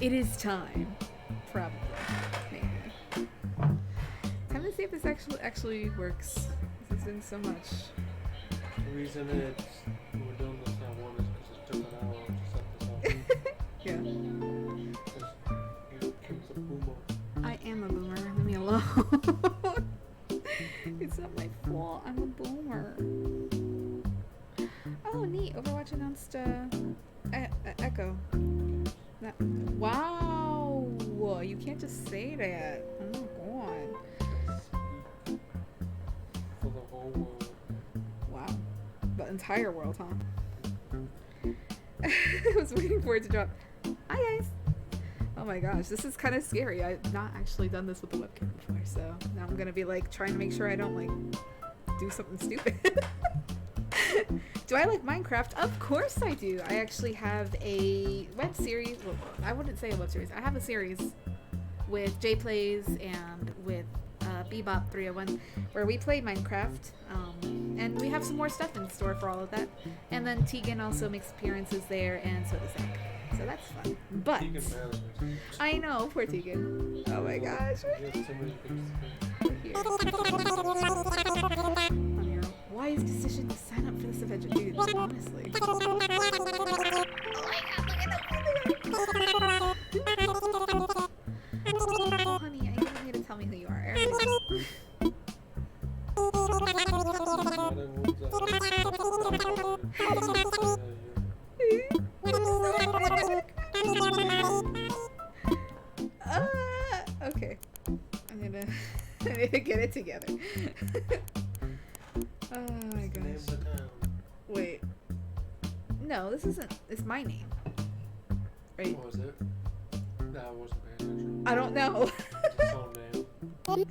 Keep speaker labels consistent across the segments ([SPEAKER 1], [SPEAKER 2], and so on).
[SPEAKER 1] It is time. Probably. Maybe. Time to see if this actually works. This has been so much.
[SPEAKER 2] The reason we're doing this now, one is because it took an hour to set this up.
[SPEAKER 1] Yeah.
[SPEAKER 2] Because Kim's a boomer.
[SPEAKER 1] I am a boomer. Leave me alone. It's not my fault. I'm a boomer. Oh, neat. Overwatch announced Echo. Wow. You can't just say that. Oh my god.
[SPEAKER 2] For the whole world.
[SPEAKER 1] Wow. The entire world, huh? I was waiting for it to drop. Hi, guys. Oh my gosh, this is kind of scary. I've not actually done this with the webcam before, so now I'm gonna be like trying to make sure I don't like do something stupid. Do I like Minecraft? Of course I do. I actually have a web series. Well, I wouldn't say a web series. I have a series with Jay Plays and with Bebop 301 where we play Minecraft. And we have some more stuff in store for all of that. And then Tegan also makes appearances there, and so does Zach. So that's fun. But I know, poor Tegan. Oh my gosh. On your wise decision to sign up for this adventure, dude. Honestly. Oh my god, look at that. Honey, I don't need to tell me who you are. Okay. I need to get it together. Oh my gosh. Wait. No, this isn't. It's my name. Right?
[SPEAKER 2] What was it? No, I wasn't paying attention.
[SPEAKER 1] I don't know.
[SPEAKER 2] It's his own name.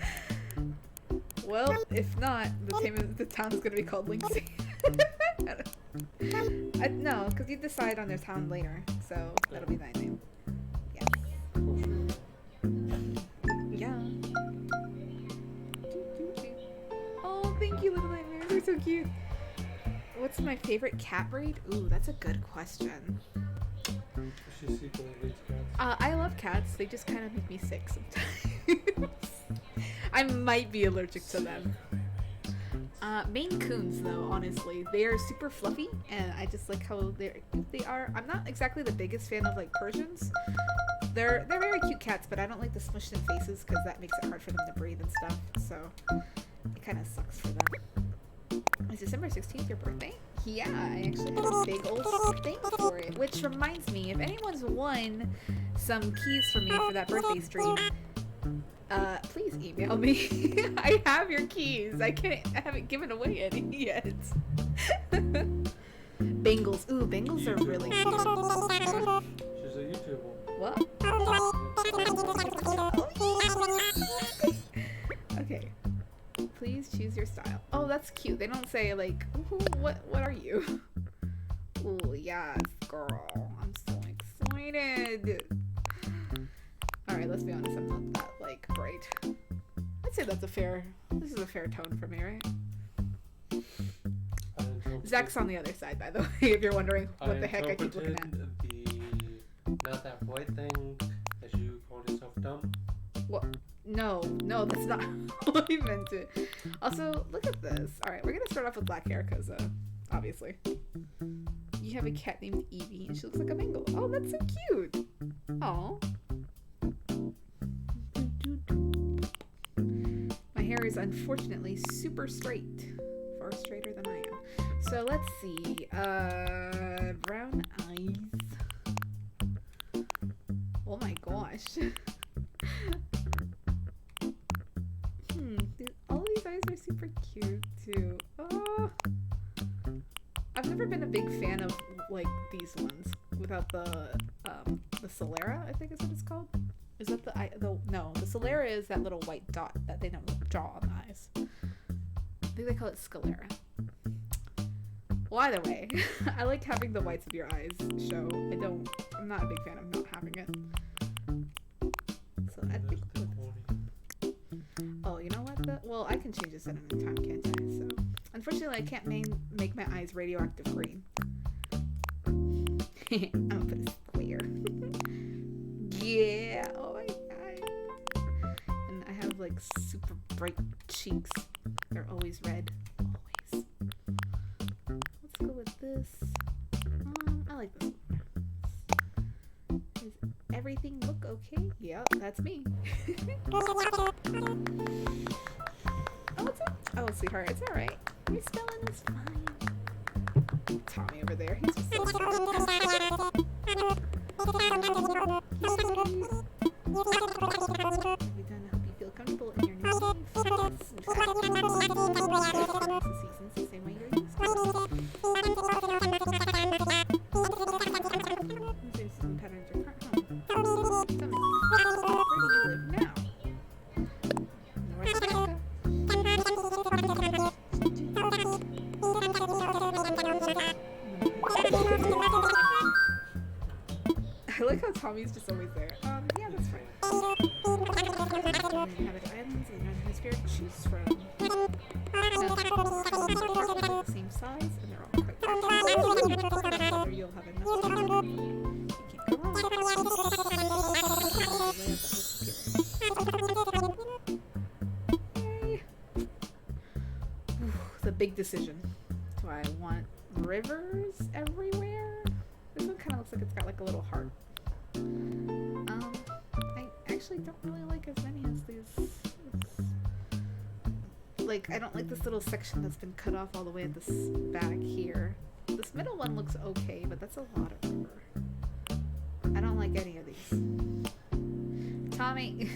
[SPEAKER 1] Well, if not, the town is gonna be called Linksy. No, because you decide on their town later, so that'll be thy name. Yes. Yeah. Oh, thank you, Little Nightmares. They're so cute. What's my favorite cat breed? Ooh, that's a good question.
[SPEAKER 2] She secretly hates cats.
[SPEAKER 1] I love cats. They just kind of make me sick sometimes. I might be allergic to them. Maine Coons, though, honestly, they are super fluffy, and I just like how they are. I'm not exactly the biggest fan of like Persians. They're very cute cats, but I don't like the smushed in faces because that makes it hard for them to breathe and stuff. So it kind of sucks for them. Is December 16th your birthday? Yeah, I actually have a big old thing for it. Which reminds me, if anyone's won some keys for me for that birthday stream, please email me. I have your keys. I haven't given away any yet. Bangles. Ooh, bangles are really cute.
[SPEAKER 2] She's a YouTuber.
[SPEAKER 1] What? Okay. Please choose your style. Oh, that's cute. They don't say like, what are you? Ooh, yes, girl. I'm so excited. Alright, let's be honest, I'm not that, like, bright. I'd say this is a fair tone for me, right? Zach's on the other side, by the way, if you're wondering what the heck I keep looking at.
[SPEAKER 2] Not that white thing that you called yourself dumb.
[SPEAKER 1] What? No, that's not how I meant it. Also, look at this. Alright, we're gonna start off with black hair, because, obviously. You have a cat named Evie, and she looks like a Bengal. Oh, that's so cute! Aw. My hair is unfortunately super straight. Far straighter than I am. So let's see. Brown eyes. Oh my gosh. All these eyes are super cute too. Oh. I've never been a big fan of like these ones without the Solera, I think is what it's called. Is that no, the Solera is that little white dot that they don't draw on the eyes. I think they call it Scalera. Well, either way, I like having the whites of your eyes show. I'm not a big fan of not having it. So I'd be oh, you know what? Well, I can change this at any time, can't I? So, unfortunately, I can't make my eyes radioactive green. I'm gonna put a square. like super bright cheeks. They're always red. Always. Let's go with this. I like this one. Does everything look okay? Yep, that's me. Oh, what's up? Oh, sweetheart, it's alright. Your spelling is fine. Tommy over there, he's just so sweet. We've done to help you feel comfortable in your new life. Seasons the same way you're used to. There's some patterns or current home. Something like that. Where do you live now? North America. I like how Tommy's just always there. Yeah, that's fine. Inhabit islands in the Northern Hemisphere to choose from. The same size, and they're all quite together. You'll have enough time. You can't go wrong. Yay. The big decision. Do I want rivers everywhere? This one kind of looks like it's got like a little heart. I actually don't really like as many as these. Like, I don't like this little section that's been cut off all the way at this back here. This middle one looks okay, but that's a lot of river. I don't like any of these. Tommy.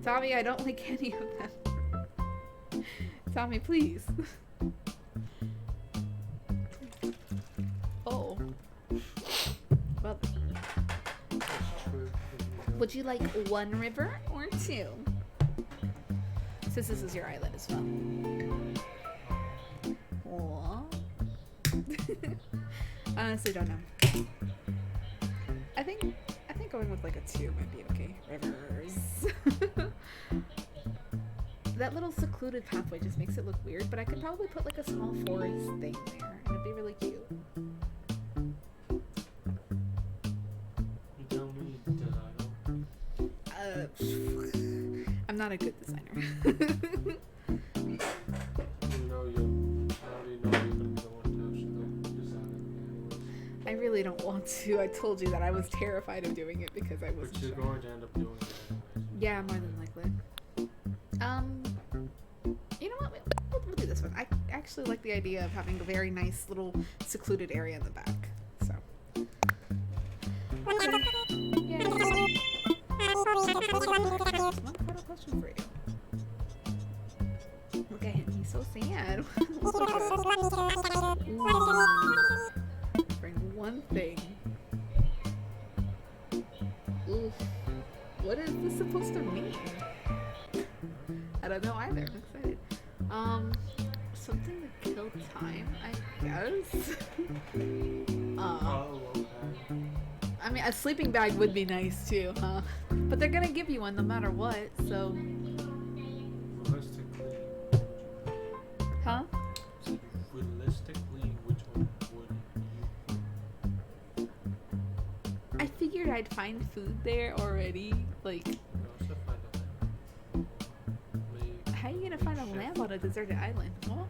[SPEAKER 1] Tommy, I don't like any of them. Tommy, please. Oh. Well, would you like one river or two? Since this is your island as well. I honestly don't know. I think going with like a 2 might be okay. Rivers. That little secluded pathway just makes it look weird, but I could probably put like a small forest thing there, and it'd be really cute.
[SPEAKER 2] You tell me, designer.
[SPEAKER 1] I'm not a good designer.
[SPEAKER 2] You know, you already know you're gonna be the one to actually design it.
[SPEAKER 1] I really don't want to. I told you that I was terrified of doing it because I wasn't
[SPEAKER 2] But you're
[SPEAKER 1] sure.
[SPEAKER 2] going to end up doing it anyways.
[SPEAKER 1] Yeah, more than likely. You know what? We'll do this one. I actually like the idea of having a very nice little secluded area in the back. So. Okay. Yay. One final question for you. Look at him. He's so sad. Bring one thing. Oof. What is this supposed to mean? I don't know either. I'm excited. Something to kill time, I guess.
[SPEAKER 2] Oh, okay.
[SPEAKER 1] I mean, a sleeping bag would be nice too, huh? But they're gonna give you one no matter what, so.
[SPEAKER 2] Realistically,
[SPEAKER 1] Huh?
[SPEAKER 2] realistically, which one would you?
[SPEAKER 1] I figured I'd find food there already. Like, how are you gonna find a lamp on a deserted island? Well,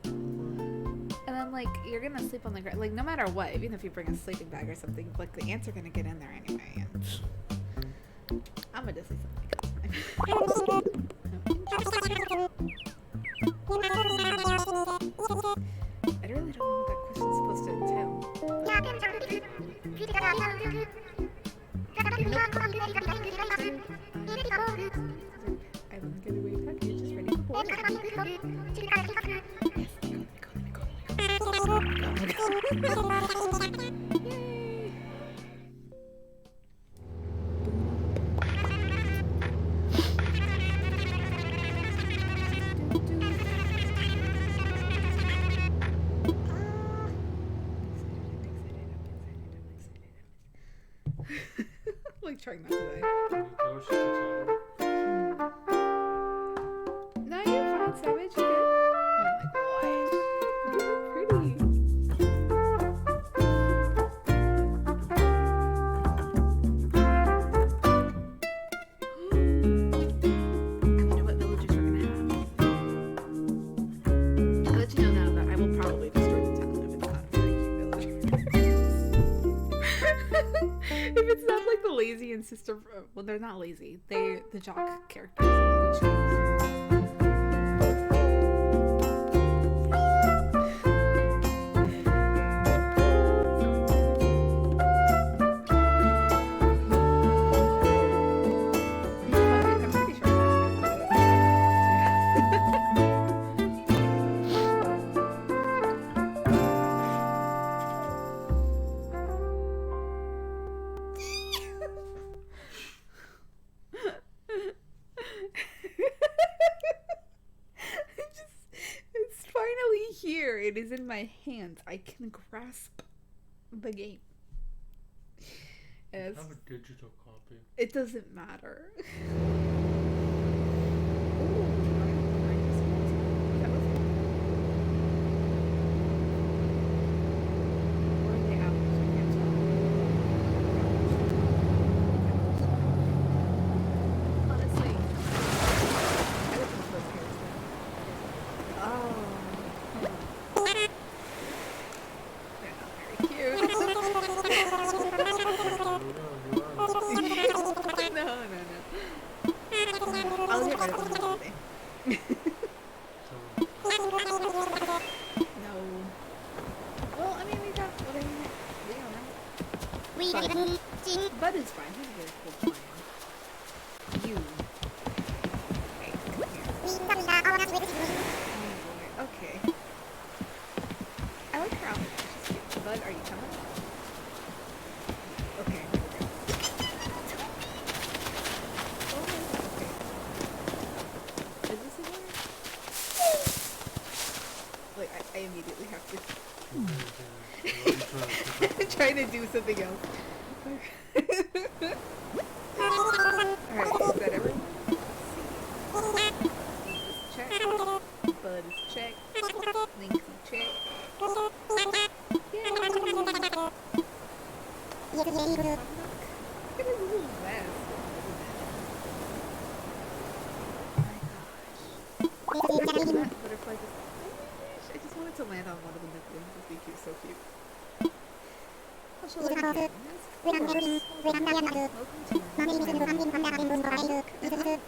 [SPEAKER 1] and then like you're gonna sleep on the ground. Like no matter what, even if you bring a sleeping bag or something, like the ants are gonna get in there anyway. And I'm gonna just say something I really don't know what that question's supposed to entail. Island getaway package is ready for board. Yes, let me go. Yay! Like trying not to die. No, you're fine, Savage. You're good. Oh my gosh. You're so pretty. If it's not like the lazy and sister, well, they're not lazy. They the jock characters. I'm pretty sure. It's finally here. It is in my hands. I can grasp the game.
[SPEAKER 2] I
[SPEAKER 1] As
[SPEAKER 2] have a digital copy.
[SPEAKER 1] it doesn't matter. Honestly, I would love those hairs though. Oh, they're not very cute. No. I'll get rid of them today. No. Well, I mean, we got what I mean. We don't know. Bud is fine. He's a very cool client. You. Hey, come here. Oh, boy. Okay. I like her outfit. She's cute. Bud, are you coming? Okay. Oh, okay. Is this a winner? Like, I immediately have to. I'm trying to do something else. Alright, is that everyone? Let's check. Bud is check. Linksy check. Yay! Look at his little vest. Oh my gosh. That butterfly just... I just wanted to land on one of the nipples. I think he's so cute. I'll show it again. Yes, of course. Welcome to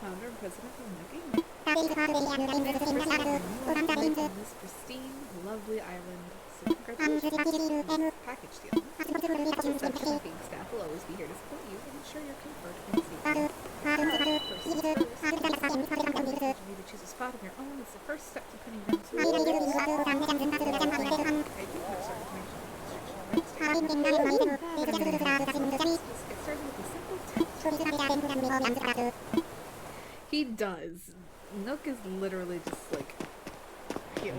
[SPEAKER 1] founder and president of Nookie. This pristine, lovely island. So congratulations. Package deal. Shipping staff will always be here to support you and ensure your comfort and safety. First things first. You need to choose a spot of your own. It's the first step to putting down tools. I do have certain information. Let's get started with a simple test. He does. Nook is literally just like cute.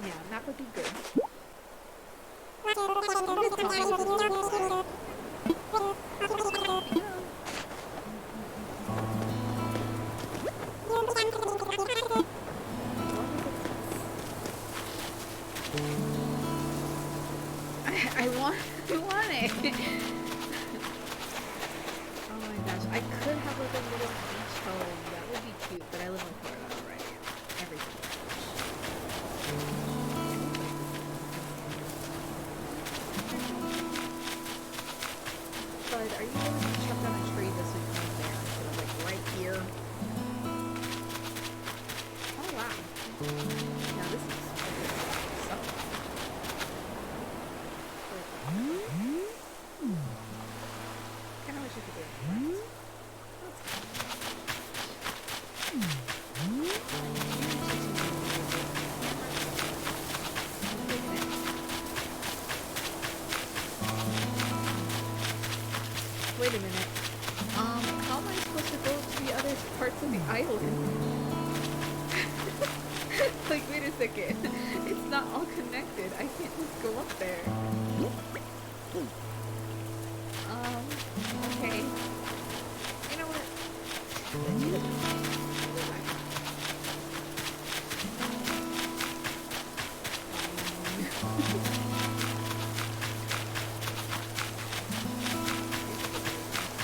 [SPEAKER 1] Yeah, that would be good. I want it. Oh my gosh, I could have like a little beach home. That would be cute, but I live in Florida already. Everything. But are you willing to chop down a tree this week there instead of like right here? Oh wow. Now this is so. Kinda wish I could do it right. Wait a minute. How am I supposed to go to the other parts of the island? Like, wait a second. It's not all connected. I can't just go up there. Okay. You know what?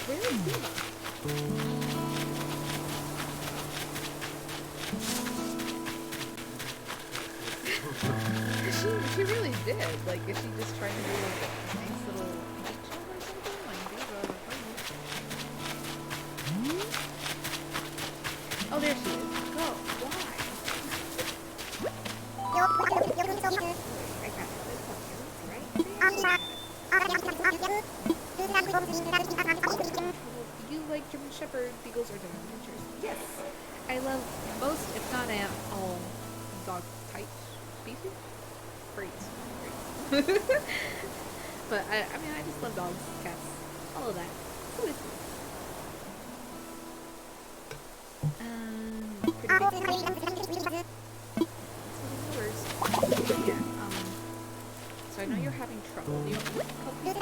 [SPEAKER 1] Where is Diva? She really did. Like, is she just trying to do like a nice little beach home or something? Like Diva, oh, there she is. Go. Why? I got it. It's on you. You like German Shepherd, Beagles, or German Pinchers? Yes. I love most, if not all, dog type species. Breeds. But I mean, I just love dogs, cats, all of that. Who is this? Pretty big. Yeah. So I know you're having trouble. Do you want me to help you?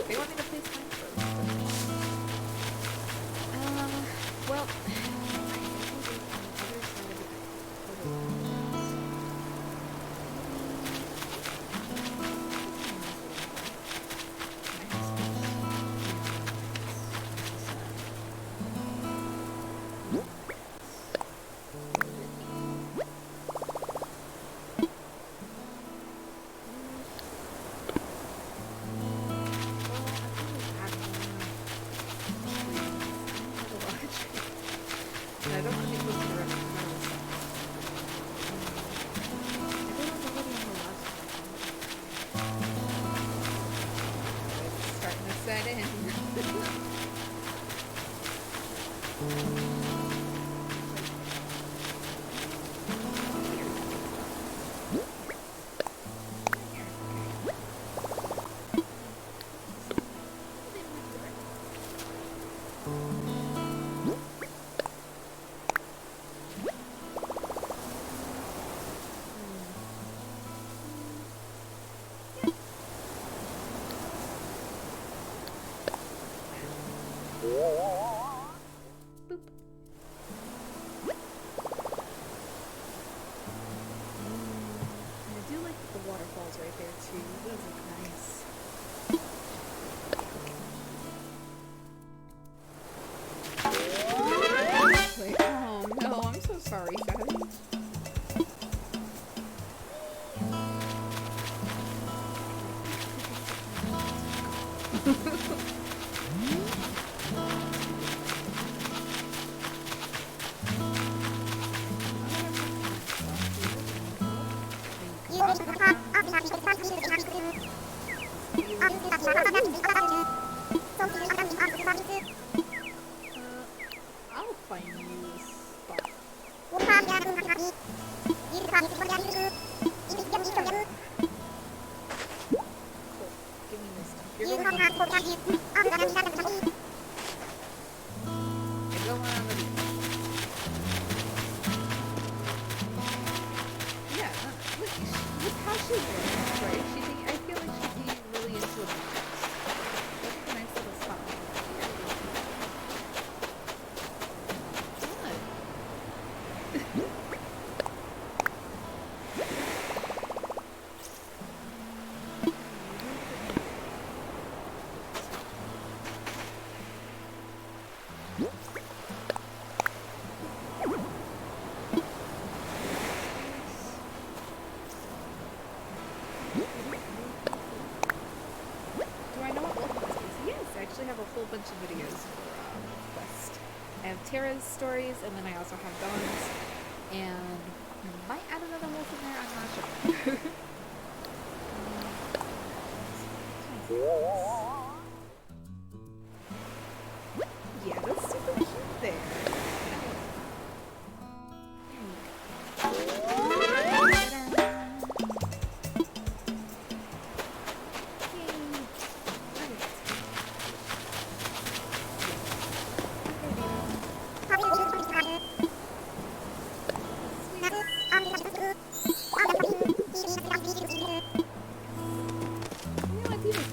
[SPEAKER 1] They want me to place mine first. Well, I don't want to be close to the rest of the It's starting to set in. Waterfalls right there too. Those look nice. Like, oh no, I'm so sorry, guys. I'll find you a spot. Cool. Give me this stuff. You're going on. I go on the beach. Yeah, look how she looks, right? I feel like she'd be really into a beach. Look at the nice little spot. Have a whole bunch of videos for Quest. I have Tara's stories, and then I also have Dawn's, and I might add another wolf in there, I'm not sure. Yeah, that's super cute there.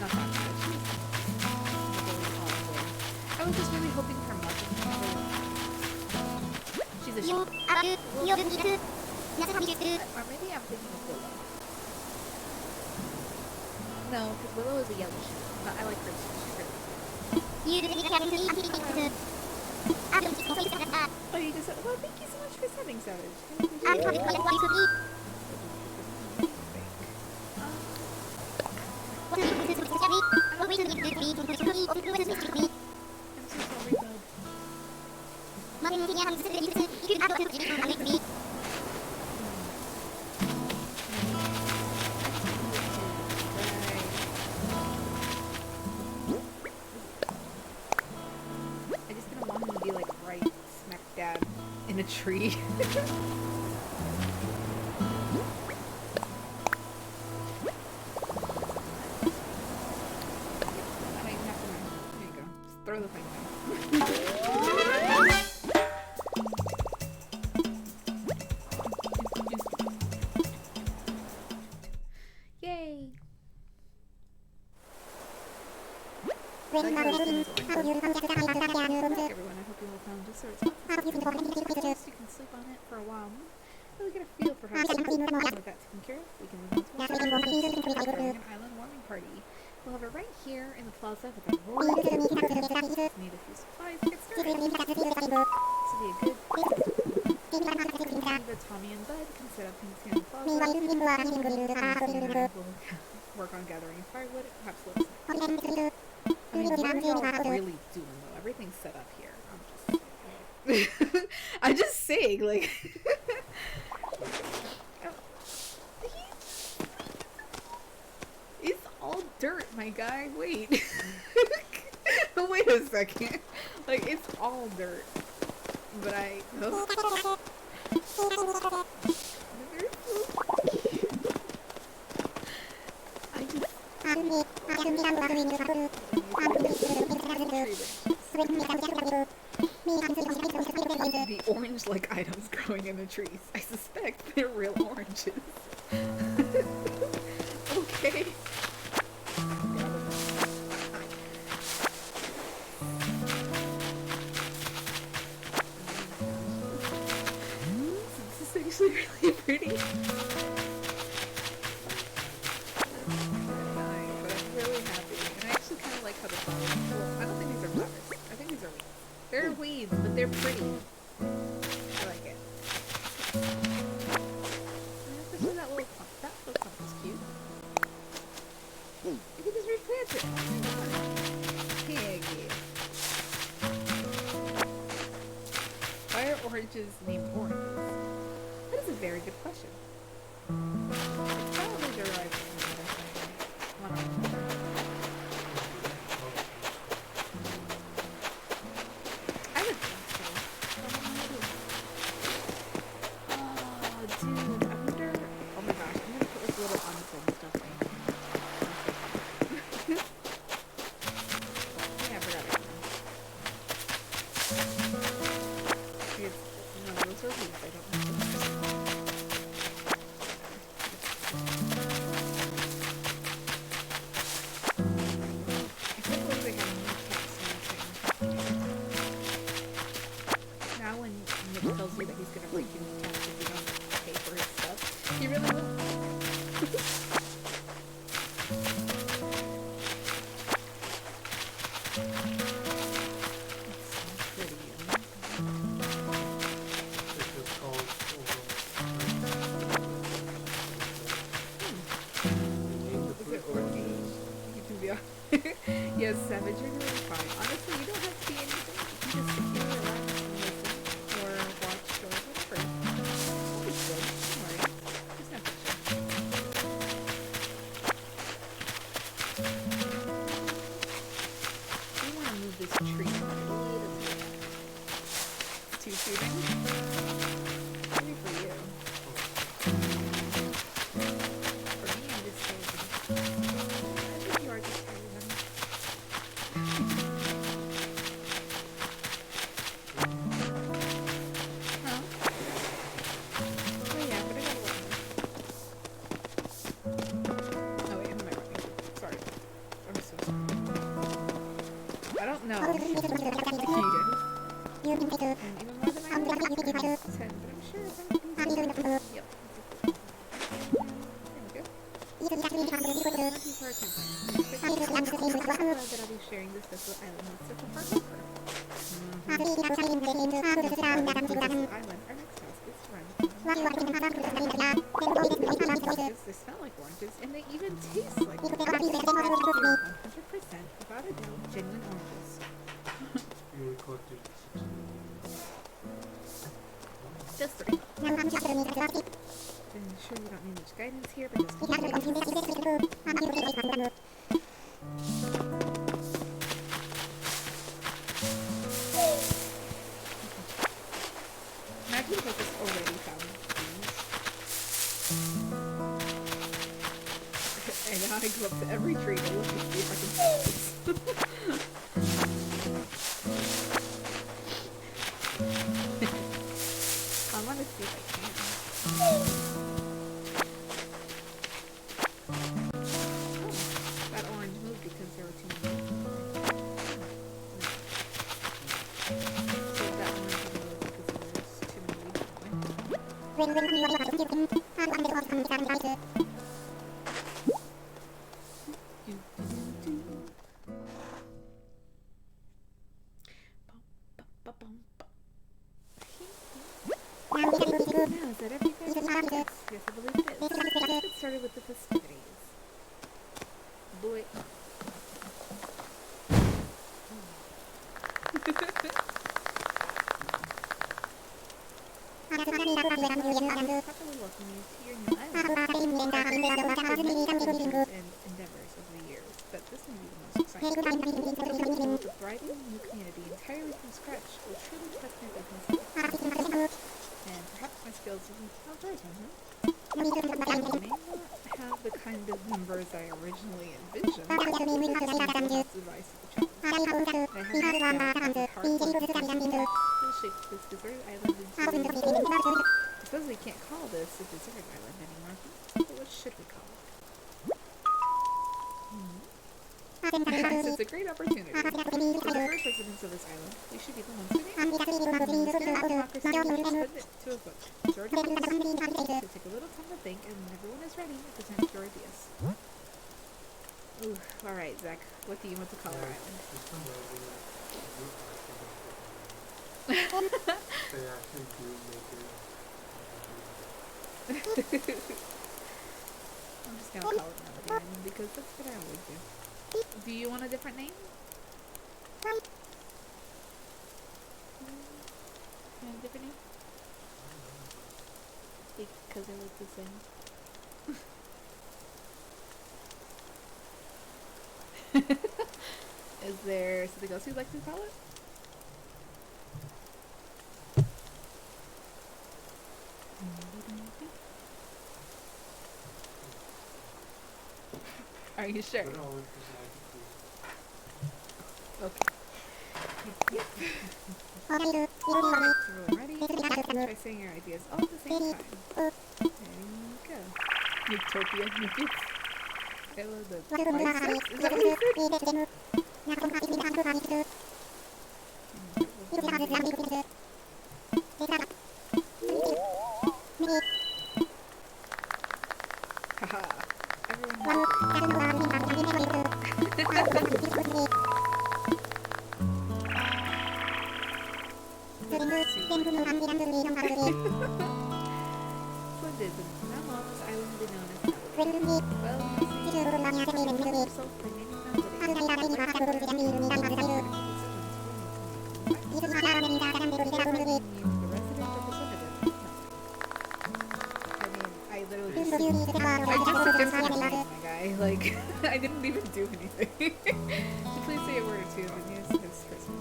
[SPEAKER 1] Not that bad. She's a she. Or maybe I'm thinking of Willow. No, because Willow is a yellow sheep. But I like her. She's really good. Oh, you just said, well, thank you so much for subbing, Savage. I appreciate it. I just didn't want him to be like right smack dab in a tree. Throw the thing down. Yay! Everyone, I hope you all found just so it's you can sleep on it for a while. Really get a feel for how with that taken care of. We can move on to an island warming party. We'll have it right here in the plaza with a roll. Need a few supplies to get started. This will be a good either Tommy and Bud can set up things here in the plaza. We'll work on gathering firewood, perhaps let us. I mean, what are y'all really doing though? Everything's set up here. I'm just saying, like. It's all dirt, my guy. Wait. Wait a second. Like, it's all dirt. But I. Oh. The orange-like items growing in the trees. I suspect they're real oranges. Okay. This is actually really pretty. But I'm really happy. And I actually kind of like how the flowers. Well, I don't think these are flowers. I think these are weeds. They're weeds, but they're pretty. I like it. Especially that little clump. That little clump is cute. You can just replant it. Piggy. Why are oranges named oranges? That is a very good question. It's probably derived from one of them. I would think so. Oh, dude. I wonder. Oh my gosh. I'm gonna put like little unfilmed stuff in. Yeah, I forgot it. No, those are leaves. I don't know. I can't believe they have new cats now. Now when Nick tells you that he's gonna break you new cats if you don't pay for his stuff, he really will. Yes, Savage, you're doing fine. Honestly, you don't have to be anything. You can just sit here, relax, and listen, or watch, or whatever. It's good. Don't worry. Just have to check. I want to move this tree a little bit. It's too shooting. Maybe for you. For me, I'm just saying. I think you are just saying them. the island with such a far cover. Island. Our next task is to run. They smell like oranges, and they even taste like oranges. 100% without a doubt, genuine oranges.
[SPEAKER 2] You recorded.
[SPEAKER 1] Just 3. I'm sure we don't need much guidance here, but just Maggie has this already found these. And now I go up to every tree to look to see if I can find this. I want to see if I can. Oh, that orange moved because there were too many. So that orange moved because there was too many leaves Now, is that everything? Yes, I believe it is. Let's get started with the festivities. Boy. Properly welcome you to your new island. And endeavors over the years, but this may be the most exciting. Build a thriving new community entirely from scratch will truly test my business. And perhaps my skills isn't outdated, I may not have the kind of numbers I originally envisioned. That's advice to the challenge. I have no doubt that hard work will shape this deserted island into I suppose we can't call this a deserted island anymore. But what should we call it? It's a great opportunity. As the first residents of this island, we should be the ones to name it. Democracy, we should put it to a vote. Majority votes. So take a little time to think, and when everyone is ready, present your ideas. Ooh, alright, Zach. What do you want to call our island?
[SPEAKER 2] They actually do make it.
[SPEAKER 1] I'm just gonna call it Melody Island because that's what I always do. Do you want a different name? You want a different name? Because I like the same. Is there something else you'd like to call it? Are you sure? Okay. Yep. Everyone ready? Try saying your ideas all at the same time. There you go. Utopia Nuggets. I love the biceps. Is that what you said? Haha. Everyone Splendid, but now all this island will be known as Melody. Well, you see, yourself by naming Melody. The resident representative. I mean, I literally just suggested a name, my guy. Like, I didn't even do anything. So please say a word or two, and yes, this person.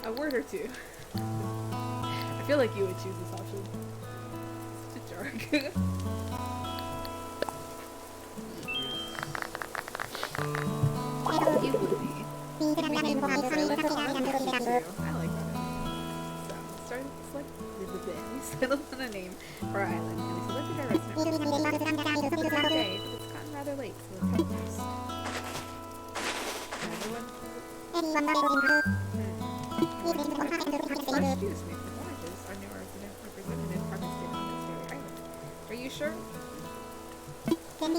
[SPEAKER 1] A word or two. I feel like you would choose this option. Such a jerk. You would be. I like that. So, we settled on a name for our island, and we selected our resident. It's a good day, but it's gotten rather late, so let's have a rest. Everyone? Excuse me, the oranges, our new resident representative harvested on this very island. Are you sure? Well,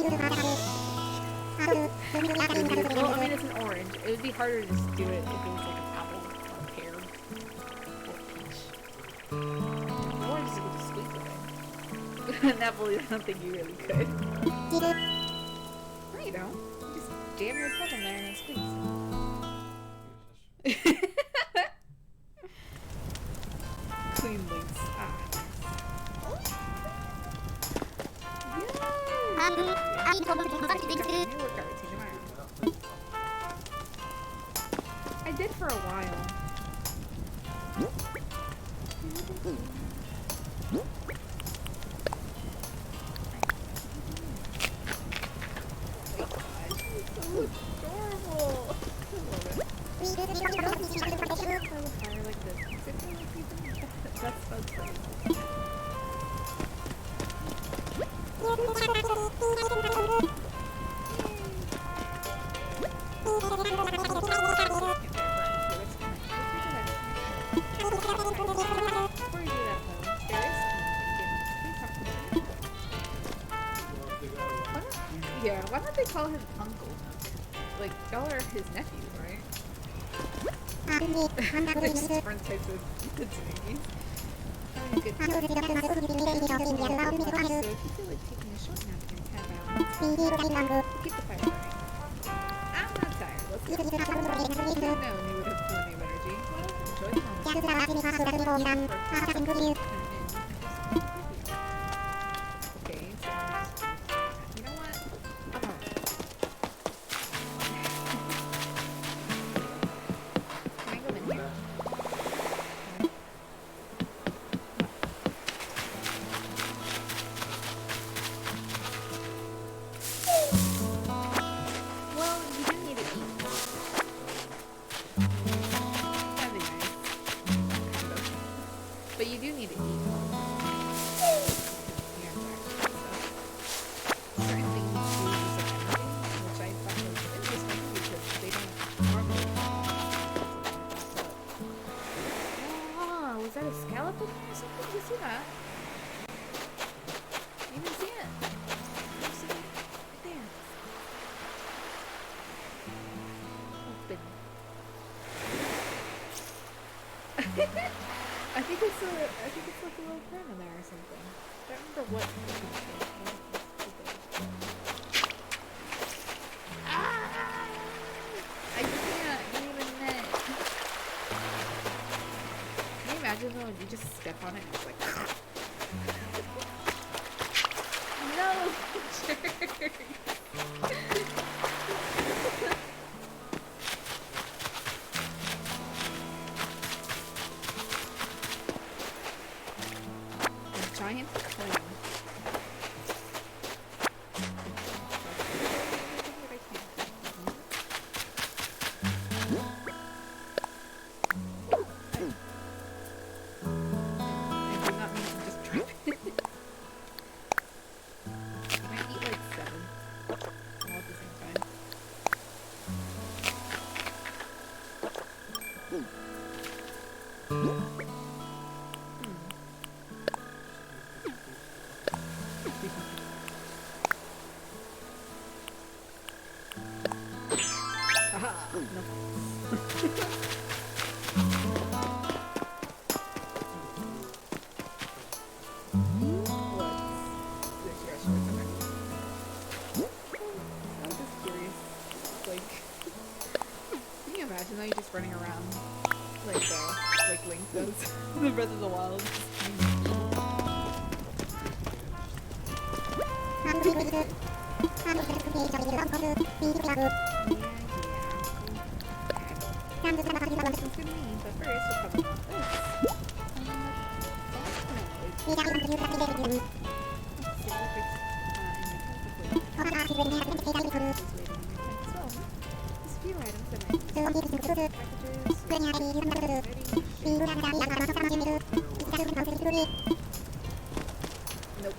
[SPEAKER 1] I mean, it's an orange. It would be harder to just do it if it was like an apple or a pear or peach. Orange you could just squeeze it in. An apple, I don't think you really could. No, you don't. You just jam your foot in there and then squeeze. Clean links. Ah. I did for a while. Yeah, why don't they call him Uncle? Like, y'all are his nephews, right? They're just different types of Tsunikis. Having a good time. So if you feel like taking a short nap in 10 hours, keep the fire burning. I'm not tired. Let's go. No, you would have plenty of energy. Well, enjoy the moment. Okay, so you know what? Can I go in here? Well, you do need to eat. That'd be nice. Kind of. But you do need to eat. Certain things do use up energy, which I thought was interesting because they don't normally. Oh, was that a skeleton or something? Did you see that? You didn't see it. You see it? Right there. Open. I think it's like a little print in there or something. I don't remember what. I can't even net. Can you imagine though if you just step on it and it's like no jerk. A giant clam. Imagine that you just running around like Link does in the Breath of the Wild. Nope.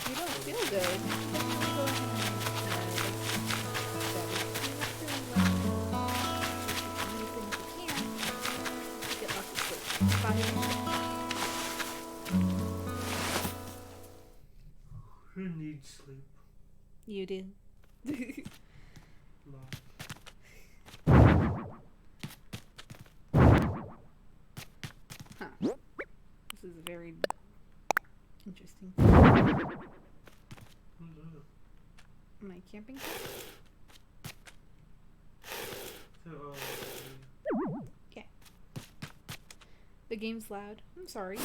[SPEAKER 1] You don't feel good.
[SPEAKER 2] need sleep.
[SPEAKER 1] You do.
[SPEAKER 2] No.
[SPEAKER 1] Huh. This is very interesting.
[SPEAKER 2] Who's that?
[SPEAKER 1] My camping trip?
[SPEAKER 2] So,
[SPEAKER 1] Okay. The game's loud. I'm sorry.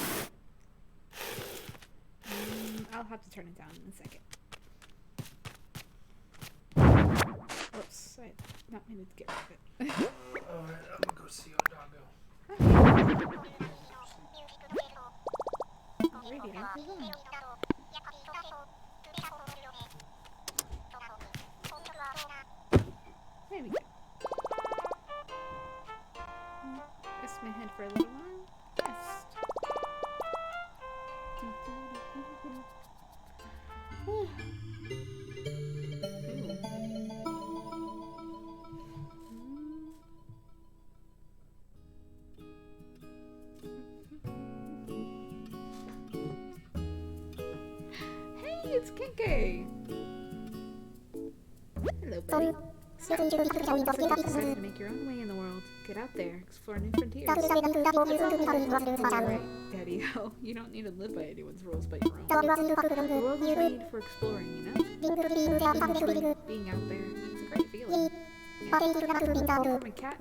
[SPEAKER 1] I'll have to turn it down in a second. Oops, I not meant to get rid of it.
[SPEAKER 2] alright, I'm gonna go see your doggo.
[SPEAKER 1] Alrighty, I'll move on. There we go. Rest my head for a little while. Rest. Ooh. Hey, it's Kinky. Hello, buddy. So, excited to make your own way in the world. Get out there, explore new frontiers. You're right, Daddy. You don't need to live by anyone's rules but your own. The world is made for exploring, you know? Being out there, it's a great feeling. Yeah. From a cat,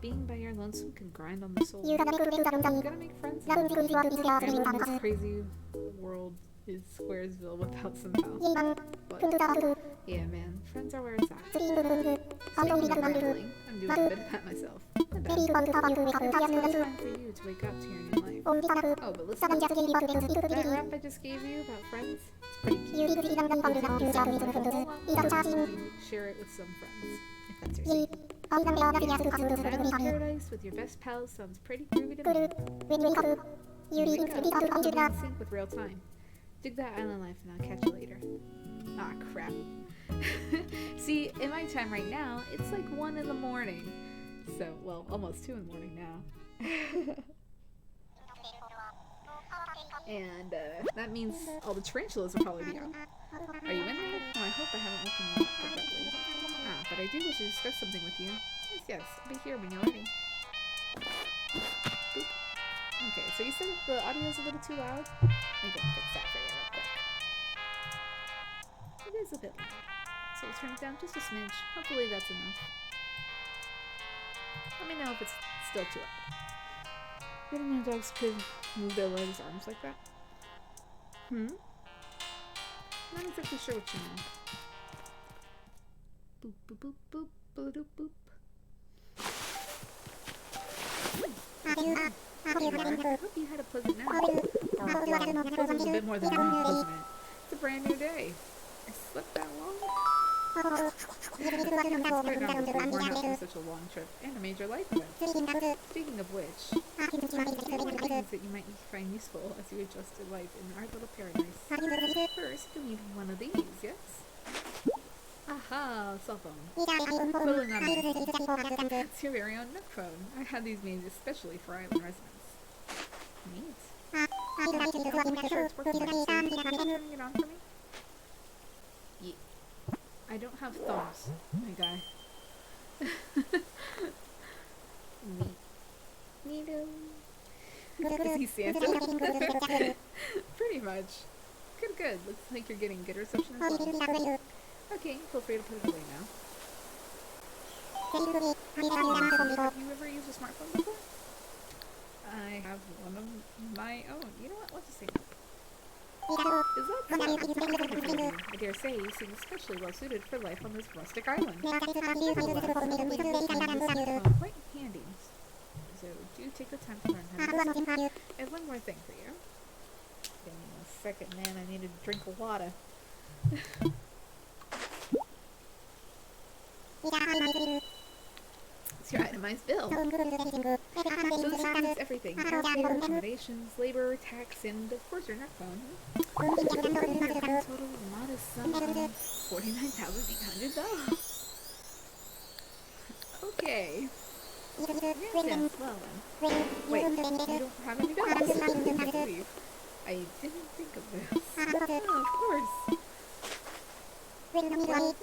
[SPEAKER 1] being by your lonesome can grind on the soul. You gotta make friends. This crazy world is Squaresville without some house. But, yeah, man, friends are where it's at. Speaking of rambling, I'm doing a bit of that myself. My bad. It's time for you to wake up to your new life. Oh, but listen, that rap I just gave you about friends, it's pretty cute. It sounds like a whole lot more fun if you share it with some friends, if that's your scene. Island paradise with your best pals sounds pretty groovy to me. Wake up. You'll be in sync with real time. Dig that island life and I'll catch you later. Ah, crap. See, in my time right now, it's like 1 in the morning. So, well, almost 2 in the morning now. And that means all the tarantulas will probably be out. Are you in there? Oh, I hope I haven't woken you up correctly. Ah, but I do wish to discuss something with you. Yes, I'll be here when you're ready. Boop. Okay, so you said the audio's a little too loud? I can fix that for you real quick. It is a bit loud. So we'll turn it down just a smidge. Hopefully that's enough. Let me know if it's still too loud. You didn't know dogs could move their legs, arms like that? I'm not exactly sure what you mean. Boop, boop, boop, boop, boop, boop, boop. I hope you had a pleasant night. Or, well, pleasant is a bit more than that, wasn't it? It's a brand new day. I slept that long? It's hard not to be worn out from such a long trip and a major life event. Speaking of which, what are things that you might find useful as you adjust to life in our little paradise? First, you'll need one of these, yes? Aha, cell phone. Totally not mine. It's your very own nook phone. I had these made especially for island residents. Neat. I'm sure it's working right. So you turning it on for me? Yeah. I don't have thumbs, my guy. Neat. Neato. Is he Santa? Pretty much. Good. Looks like you're getting good reception as well. Okay, feel free to put it away now. Have you ever used a smartphone before? I have one of my own. You know what? Let's just say no. Is that so? I dare say you seem especially well suited for life on this rustic island. Quite handy. So do take the time to learn how to use it. I have one more thing for you. Give me a second, man. I need a drink of water. It's your itemized bill. So this includes everything. Airfare, accommodations, labor, tax, and of course your net phone. Total modest sum of $49,800. Okay. Yes, well then. Wait, you don't have any bills. I didn't think of this. Oh, of course. Well, no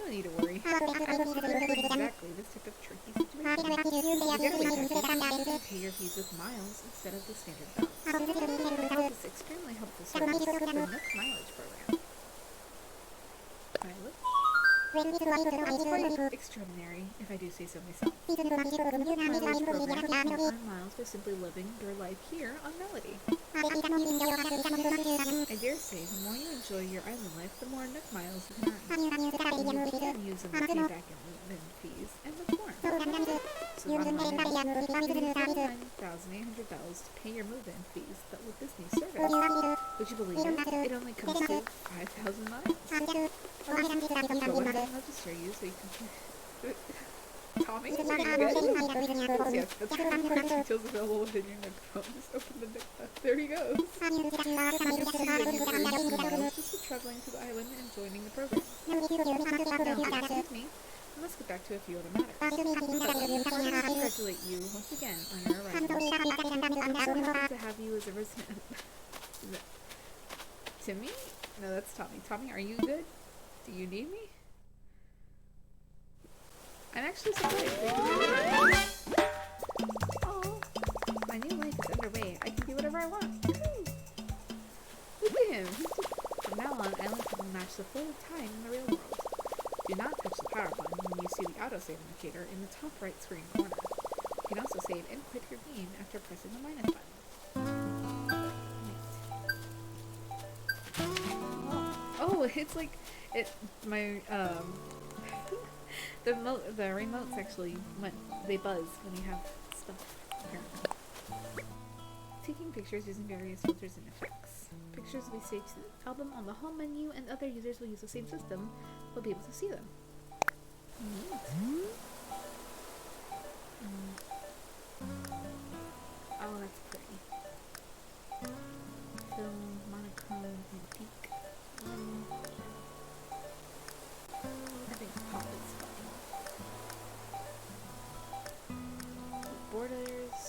[SPEAKER 1] need to worry. Exactly this type of tricky situation. To get away with it, you can pay your fees with miles instead of the standard balance. This extremely helpful service, the Nook Mileage Program. Mileage? That's quite extraordinary, if I do say so myself. The Nook Mileage Program can earn miles by simply living your life here on Melody. I dare say, the more you enjoy your island life, the more Nook miles you can earn. You can use them to pay back in move-in fees and much more. So the bottom line is, you need $49,800 to pay your move-in fees, but with this new service, would you believe it? It only comes to 5,000 miles. I'll just go ahead and register you so you can... Tommy, are you good? Yes, that's more details available within your Nook phone. Just open the Nook. There he goes. Just for traveling to the island and joining the program. Now, excuse me. I must get back to a few other matters. But let me congratulate you once again on your arrival. I'm so happy to have you as a resident. Timmy? No, that's Tommy. Tommy, are you good? Do you need me? I'm actually surprised. Oh, my new life is underway. I can do whatever I want. Look at him. From now on, islands will match the flow of time in the real world. Do not touch the power button when you see the autosave indicator in the top right screen corner. You can also save and quit your game after pressing the minus button. Oh, it's like my the remotes actually they buzz when you have stuff, apparently. Taking pictures using various filters and effects. Pictures will be saved to the album on the home menu, and other users will use the same system will be able to see them. Neat. Oh, that's pretty. Film, monochrome, antique. I think pop is fun. Borders.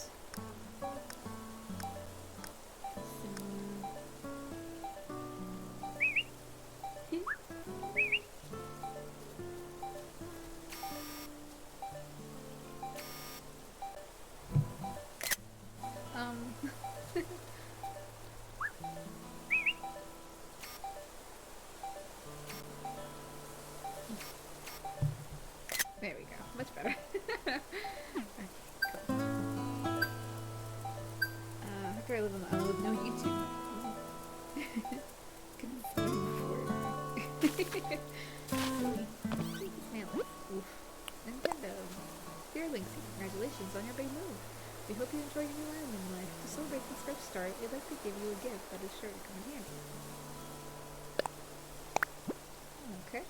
[SPEAKER 1] There we go. Much better. Okay, cool. After I live on the island with no YouTube. Couldn't see before. Silly. Oof. Nintendo. Dear Linksy, congratulations on your big move. We hope you enjoy your new island life. To celebrate this fresh start, we'd like to give you a gift that is sure to come in handy. Okay.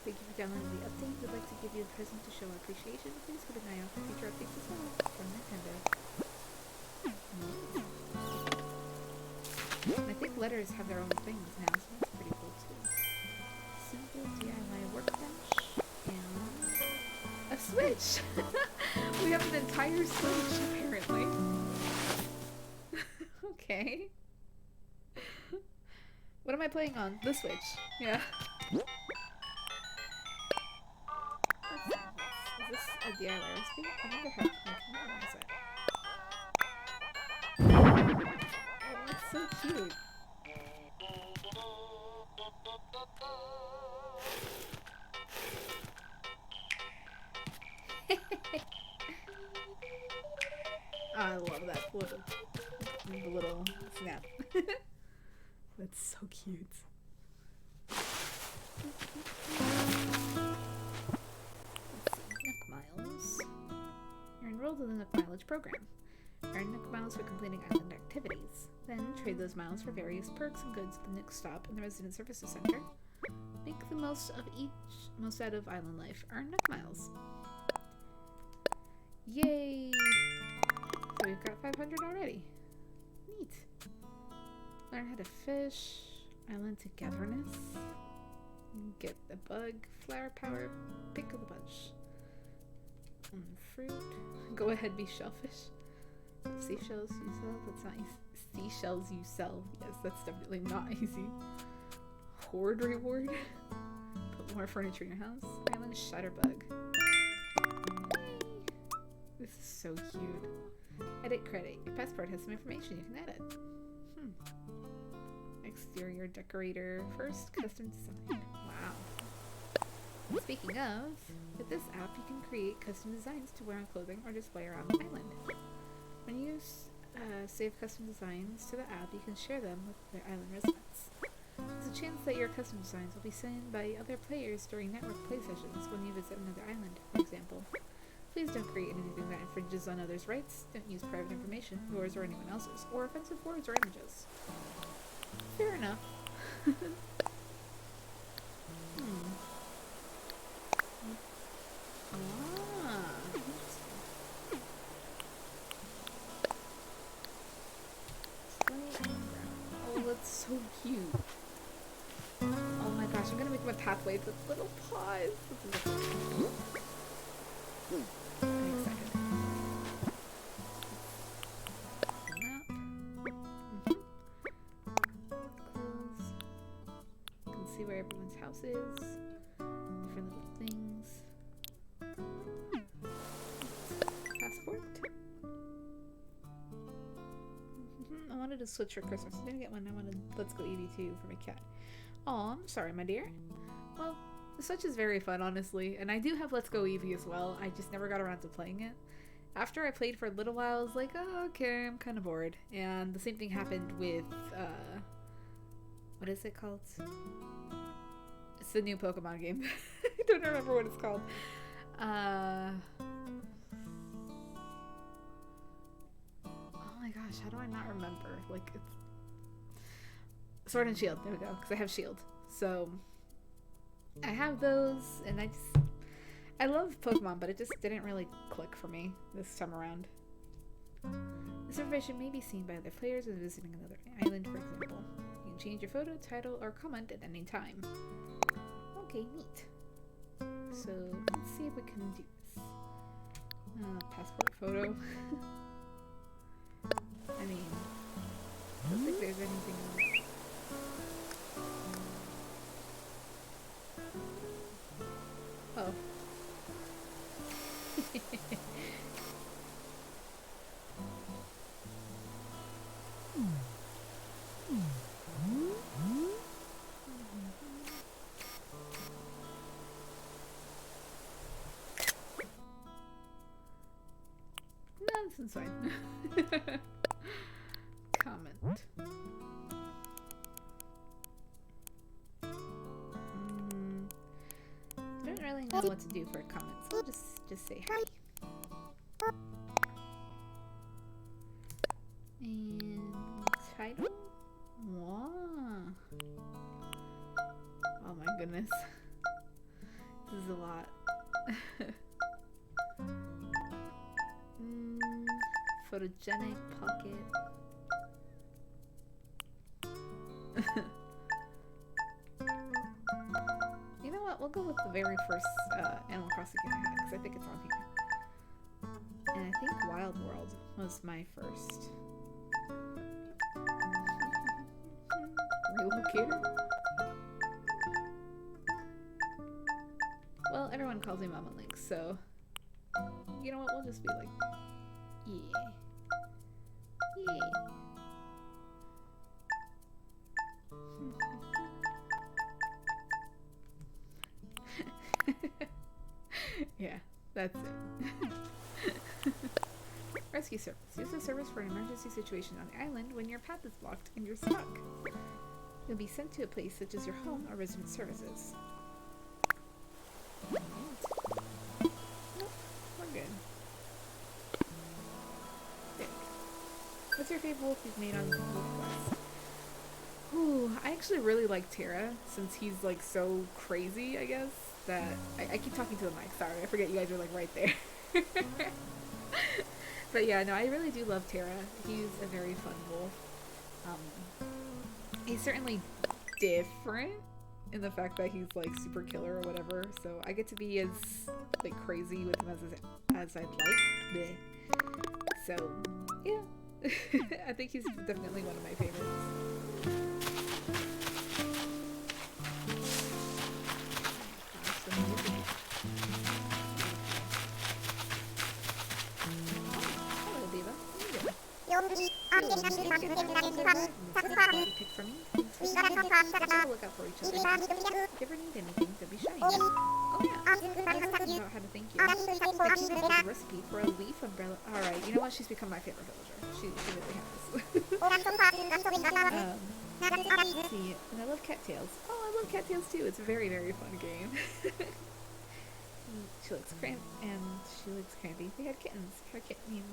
[SPEAKER 1] Thank you for downloading the update. We'd like to give you a present to show our appreciation. Please keep an eye out for future updates as well from Nintendo. I think letters have their own things now, so that's pretty cool too. Simple DIY workbench and a Switch! We have an entire Switch, apparently. Okay. What am I playing on? The Switch. Yeah. Is this a DIY recipe? I wonder how I can memorize it. Oh, it's so cute. Oh, I love that little snap. That's so cute. Nook Miles. You're enrolled in the Nook Mileage program. Earn Nook Miles for completing island activities. Then trade those miles for various perks and goods at the Nook stop in the Resident Services Center. Make the most out of island life. Earn Nook Miles. Yay! So we've got 500 already. Neat. Learn how to fish. Island togetherness. Get a bug. Flower power. Pick of the bunch. Fruit. Go ahead, be shellfish. Seashells. Use that. That's not seashells you sell. Yes, that's definitely not easy. Hoard reward. Put more furniture in your house. Island Shutterbug. This is so cute. Edit credit. Your passport has some information you can edit. Exterior decorator. First custom design. Wow. Speaking of, with this app you can create custom designs to wear on clothing or display around the island. When you save custom designs to the app, you can share them with the island residents. There's a chance that your custom designs will be seen by other players during network play sessions when you visit another island, for example. Please don't create anything that infringes on others' rights. Don't use private information, yours or anyone else's, or offensive words or images. Fair enough. Oh, that's so cute. Oh my gosh, I'm gonna make my pathway with little paws. I'm excited. Map. Clothes. You can see where everyone's house is. Different little things. Passport. I wanted to switch for Christmas. I didn't get one. I wanted Let's Go Eevee 2 for my cat. Oh, I'm sorry, my dear. Well, the Switch is very fun, honestly, and I do have Let's Go Eevee as well. I just never got around to playing it. After I played for a little while, I was like, oh, okay, I'm kind of bored. And the same thing happened with, what is it called? It's the new Pokemon game. I don't remember what it's called. Oh my gosh, how do I not remember? Like, it's Sword and Shield. There we go, because I have Shield. So I have those, and I love Pokemon, but it just didn't really click for me this time around. This information may be seen by other players when visiting another island, for example. You can change your photo, title, or comment at any time. Okay, neat. So let's see if we can do this. Passport photo. I mean, I don't think there's anything else. Oh. No, this is fine. Comment. I don't really know what to do for a comment, so I'll just say hi. And title? Wow. Oh my goodness. This is a lot. Photogenic pocket. You know what? We'll go with the very first Animal Crossing game I had, because I think it's on here. And I think Wild World was my first. Relocator? Well, everyone calls me Mama Link, so you know what? We'll just be like, yeah. Yeah, that's it. Rescue service. Use the service for an emergency situation on the island when your path is blocked and you're stuck. You'll be sent to a place such as your home or resident services. Right. Nope, we're good. There. What's your favorite wolf you've made on Wolf Quest? Ooh, I actually really like Terra, since he's like so crazy, I guess, that I keep talking to the mic, sorry, I forget you guys are like right there. But yeah, no, I really do love Terra. He's a very fun wolf. He's certainly different in the fact that he's like super killer or whatever, so I get to be as like crazy with him as I'd like. Bleh. So yeah, I think he's definitely one of my favorites. Gosh, the music. Hello, Diva. How you doing? Pick for me. Take a look out for each other. If you ever need anything, don't be shy. Oh yeah. I was thinking about how to thank you. I came up with a recipe for a leaf umbrella. Alright, you know what? She's become my favorite villager. She really has. Let's see. And I love cattails. Oh, I love cattails too. It's a very, very fun game. She looks crampy. They had kittens. Her kitten named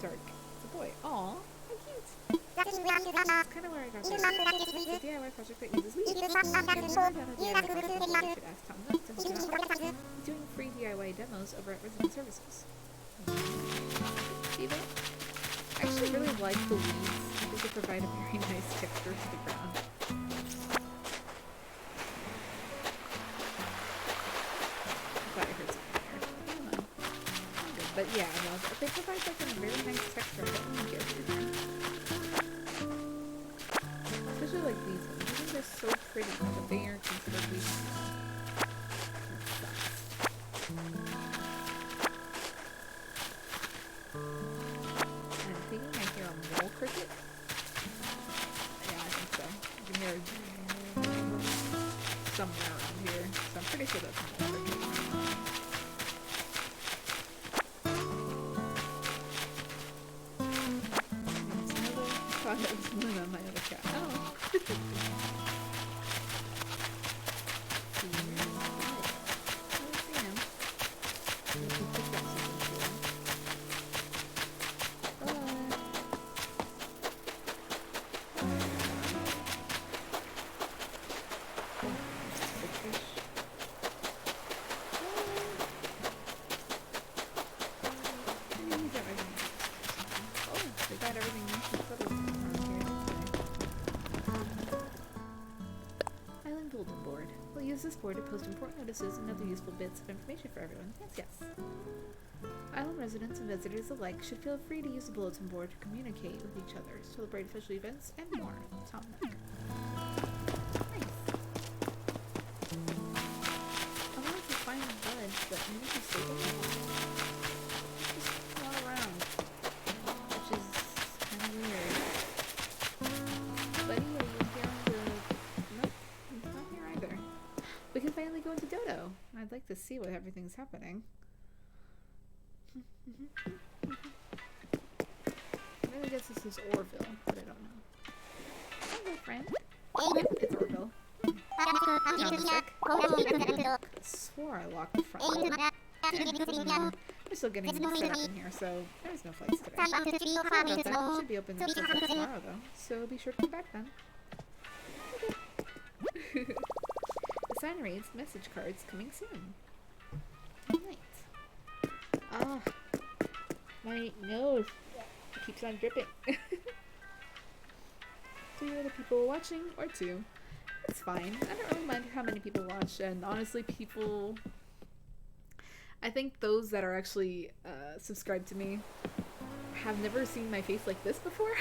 [SPEAKER 1] Dark. It's a boy. Aw, how cute. That's kind of where I got this. It's a DIY project that uses leaves. Should ask Tom Nook to help you out. He's doing free DIY demos over at Resident Services. Diva? I actually really like the leaves. I think they provide a very nice texture to the ground. But yeah, no, they provide like a very nice texture. I don't really get it. Especially like these ones. I think they're so pretty, but they are considered leaves. I'm thinking I hear a mole cricket. Yeah, I think so. You can hear it somewhere around here. So I'm pretty sure that's a mole cricket. I thought it was Luna, my other cat. Oh. They got everything nice and settled around here. Island bulletin board. We'll use this board to post important notices and other useful bits of information for everyone. Yes. Island residents and visitors alike should feel free to use the bulletin board to communicate with each other, celebrate official events, and more. Tom Nook. Nice. I wanted to find the buds, but maybe he's still there. Just all around. Which is kind of weird. Buddy, are you here on the... Nope, he's not here either. We can finally go into Dodo. I'd like to see what everything's happening. I really guess this is Orville, but I don't know. Hello, friend. It's Orville. I'm sick. I swore I locked the front door. We're still getting set up in here, so there's no flights today. Sorry about that. It should be open until tomorrow, though, so be sure to come back then. Okay. The sign reads, message cards coming soon. Nice. Ah, my nose keeps on dripping. 3 other people watching, or 2. It's fine. I don't really mind how many people watch, and honestly, people... I think those that are actually subscribed to me have never seen my face like this before.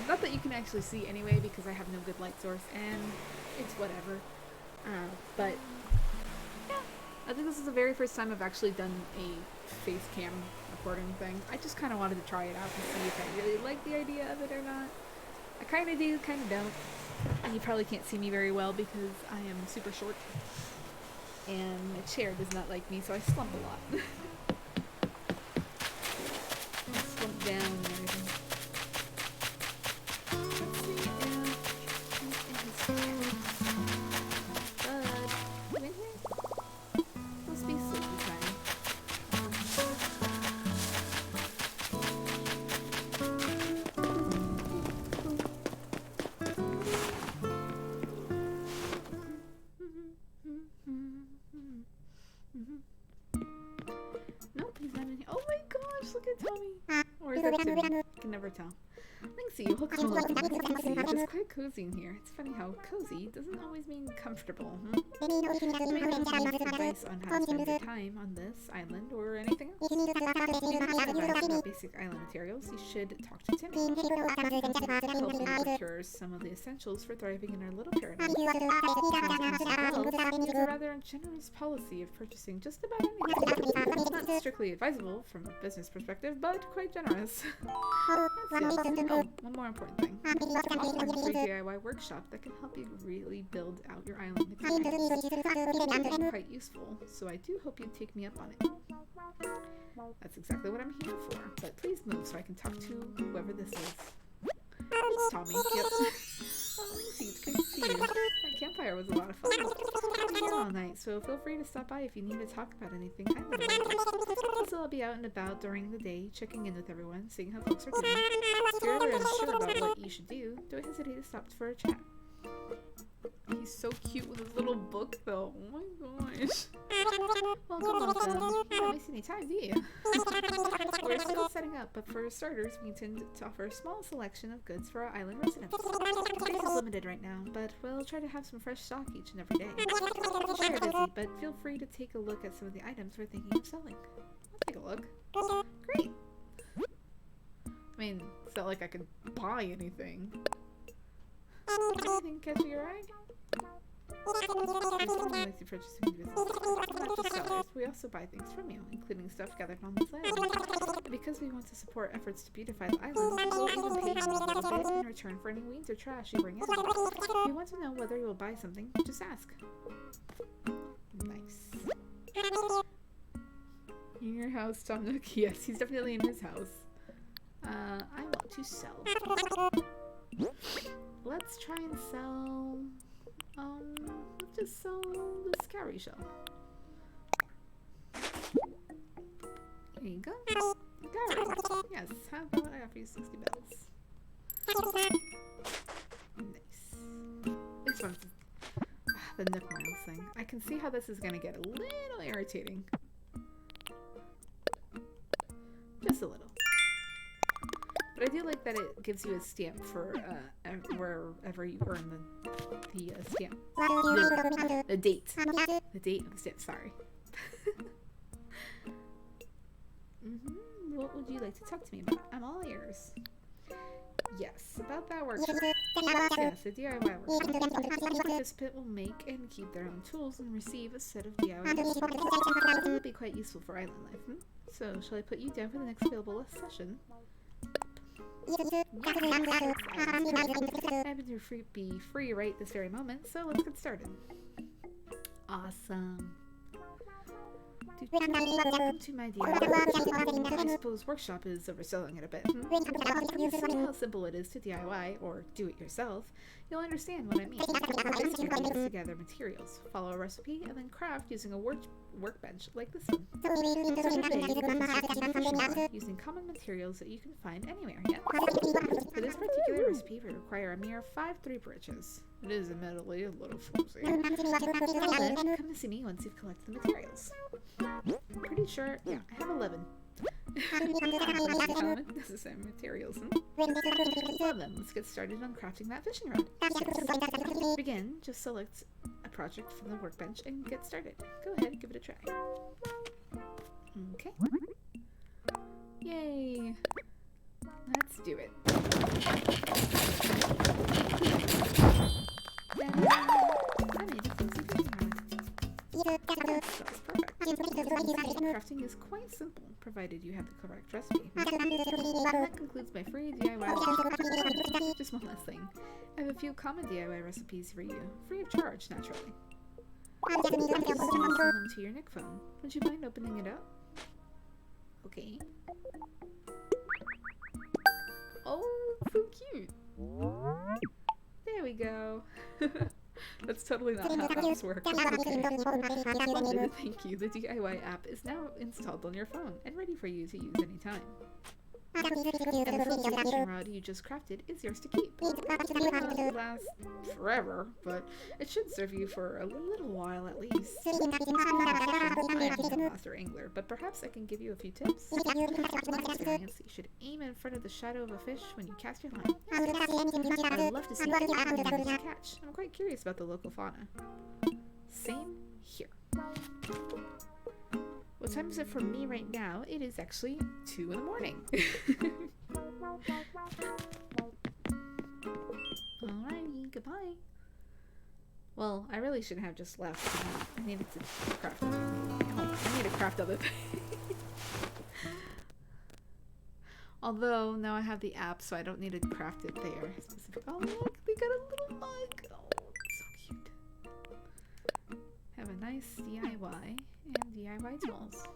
[SPEAKER 1] Not that you can actually see anyway, because I have no good light source, and it's whatever. But yeah, I think this is the very first time I've actually done a face cam recording thing. I just kind of wanted to try it out and see if I really like the idea of it or not. I kind of do, kind of don't. And you probably can't see me very well because I am super short. And my chair does not like me, so I slump a lot. I slump down and everything. Let's see if he's in his chair. Bud, you in here? Must be sleepy time. Nope, he's not in here. Oh my gosh, look at Tommy. Or is that Timmy? I can never tell. Linksy, welcome along. Cozy. It is quite cozy in here. It's funny how cozy doesn't always mean comfortable. You may need advice on how to spend your time on this island or anything else. If you need advice about basic island materials, you should talk to Timmy. Help you procure some of the essentials for thriving in our little paradise. We have a rather generous policy of purchasing just about anything. It's not strictly advisable from a business perspective, but quite generous. Yes. Oh, one more important thing. I'm offering a free DIY workshop that can help you really build out your island experience. It's quite useful, so I do hope you take me up on it. That's exactly what I'm here for, but please move so I can talk to whoever this is. It's Tommy. Yep. Oh, Linksy, it's good to see you. That campfire was a lot of fun. I'll be here all night, so feel free to stop by if you need to talk about anything island-related. Also, I'll be out and about during the day, checking in with everyone, seeing how folks are doing. If you're ever unsure about what you should do, don't hesitate to stop for a chat. He's so cute with his little book, though. Oh my gosh. Welcome. You don't waste any time, do you? We're still setting up, but for starters, we intend to offer a small selection of goods for our island residents. Space is limited right now, but we'll try to have some fresh stock each and every day. I'm sure you're busy, but feel free to take a look at some of the items we're thinking of selling. I'll take a look. Great. I mean, it's not like I could buy anything. Anything catch your eye? Like to purchase business. Not just sellers, we also buy things from you, including stuff gathered on this island. And because we want to support efforts to beautify the island, we'll even pay you a little bit in return for any weeds or trash you bring in. If you want to know whether you'll buy something, just ask. Nice. In your house, Tom Nook? Yes, he's definitely in his house. I want to sell. Let's try and sell, let's just sell this cowrie shell. Here you go. Cowrie. Yes, how about I offer you 60 bells? Nice. It's fun. The Nook Miles thing. I can see how this is going to get a little irritating. Just a little. But I do like that it gives you a stamp for wherever you earn the stamp. The date. The date of the stamp, sorry. What would you like to talk to me about? I'm all ears. Yes, about that workshop. Yes, a DIY workshop. Each participant will make and keep their own tools and receive a set of DIY recipes. That would be quite useful for island life. So, shall I put you down for the next available session? I happen to be free right this very moment, so let's get started. Awesome. Welcome to my DIY. I suppose workshop is overselling it a bit. You see how simple it is to DIY, or do it yourself. You'll understand what I mean. First, you piece together materials, follow a recipe, and then craft using a workbench like this one. So today, we're constructing using common materials that you can find anywhere. Yes. For this particular recipe, we require a mere 5 3 bridges. It is admittedly a little flimsy. Then come to see me once you've collected the materials. Pretty sure, yeah, I have 11. Necessary materials. Well then, let's get started on crafting that fishing rod. To begin, just select a project from the workbench and get started. Go ahead and give it a try. Okay. Yay! Let's do it. I made a flimsy fishing rod. That's perfect. Crafting is quite simple, provided you have the correct recipe. That concludes my free DIY. Just one last thing. I have a few common DIY recipes for you, free of charge, naturally. I'll send them to your Nick phone. Would you mind opening it up? Okay. Oh, so cute. There we go. That's totally not how apps work. Okay. Thank you. The DIY app is now installed on your phone and ready for you to use anytime. And the the fishing rod you just crafted is yours to keep. It won't last forever, but it should serve you for a little while at least. I am no master angler, but perhaps I can give you a few tips. One experience, you should aim in front of the shadow of a fish when you cast your line. I would love to see what you catch. I'm quite curious about the local fauna. Same here. What time is it for me right now? It is actually 2 in the morning. Alrighty, goodbye. Well, I really shouldn't have just left. I needed to craft other things. I need to craft other things. Although, now I have the app, so I don't need to craft it there. Oh, look, they got a little mug. Oh, it's so cute. Have a nice DIY and DIY tools.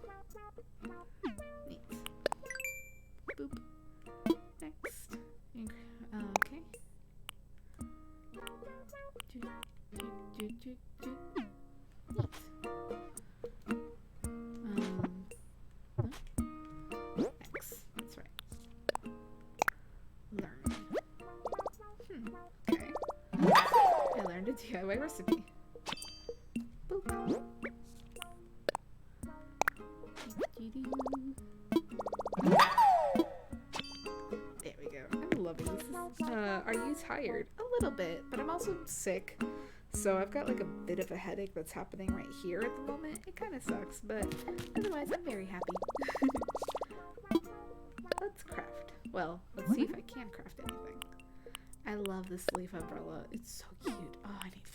[SPEAKER 1] Neat. Boop. Next. Okay. Neat. X. That's right. Learn. Okay. I learned a DIY recipe. Boop. There we go. I'm loving this. Are you tired? A little bit, but I'm also sick. So I've got like a bit of a headache that's happening right here at the moment. It kind of sucks, but otherwise I'm very happy. Let's craft. Well, let's see if I can craft anything. I love this leaf umbrella. It's so cute. Oh, I need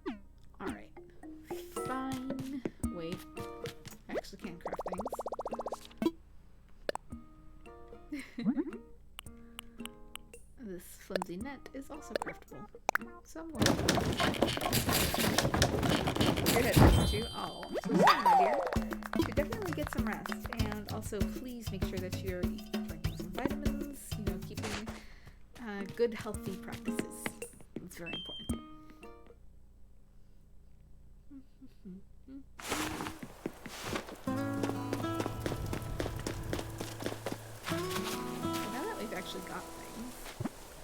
[SPEAKER 1] 15. Alright. Fine. Wait. I actually can craft things. This flimsy net is also craftable. So I'm going to... Your head hurts too? Oh, I'm so sorry, my dear. You should definitely get some rest. And also, please make sure that you're drinking some vitamins, you know, keeping good, healthy practices. It's very important. Now that we've actually got things,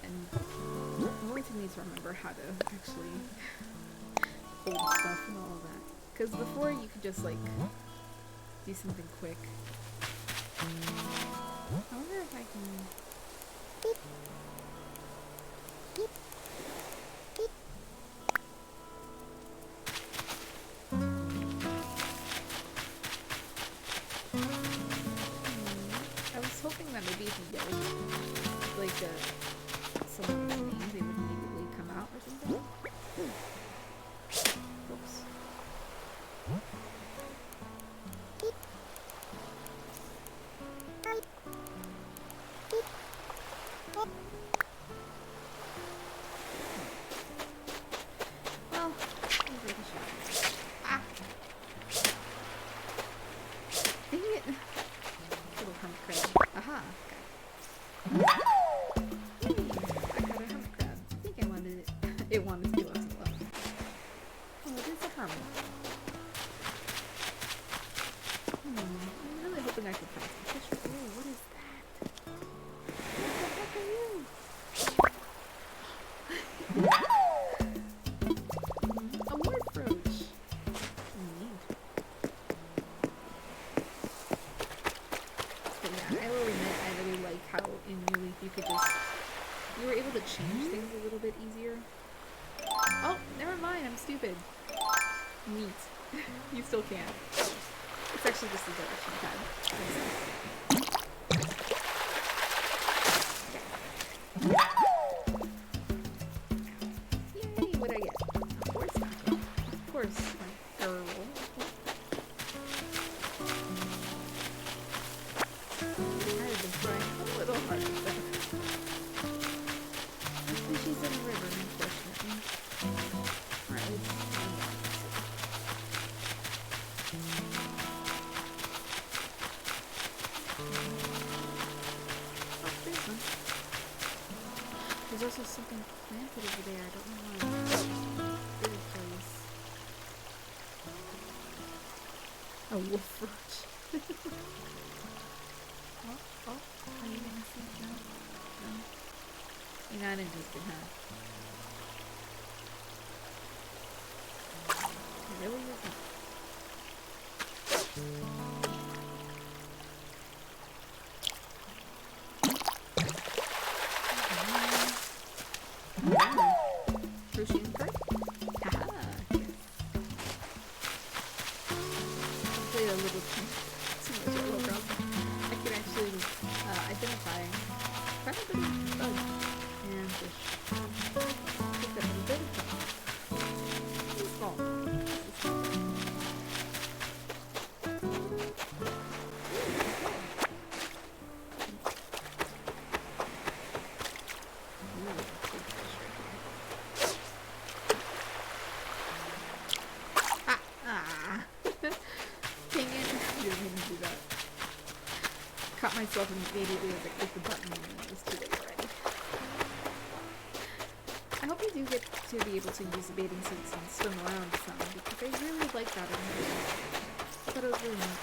[SPEAKER 1] and I'm going to need to remember how to actually hold stuff and all of that. Because before you could just like do something quick. I wonder if I can... I was hoping that maybe if you yelled like someone's name, they would immediately come out or something. Oops. Well, I'll take a shot. Ah! Dang it! Little hermit crab. Aha! Yay! I got a hermit crab. I think I wanted it. It wanted to be left alone. Oh, it is a hermit. I'm really hoping I could find some fish. Ooh, what is that? What the heck are you? A word brooch. Neat. But yeah, I will admit I really like how in New Leaf you were able to change things a little bit easier. Oh, never mind, I'm stupid. Neat. You still can. It's actually just a direction pad. Yay, what'd I get? Of course not. Of course, my error roll. I have been trying a little hard with that. She's in the river, unfortunately. Or at least oh, there's one. There's also something planted over there. I don't know why. Very curious. A wolf roach. Oh, are you gonna No? No? You're not interested, huh? It really isn't. Crucian card? Haha, yes. I played a little too much Animal Crossing. I can actually identify quite a bit of bugs and fish. Just a little bit of bugs. It's small. It's small. Caught myself immediately as I clicked the button and it was too late already. I hope you do get to be able to use the bathing suits and swim around some because I really like that in here. I thought it was really neat.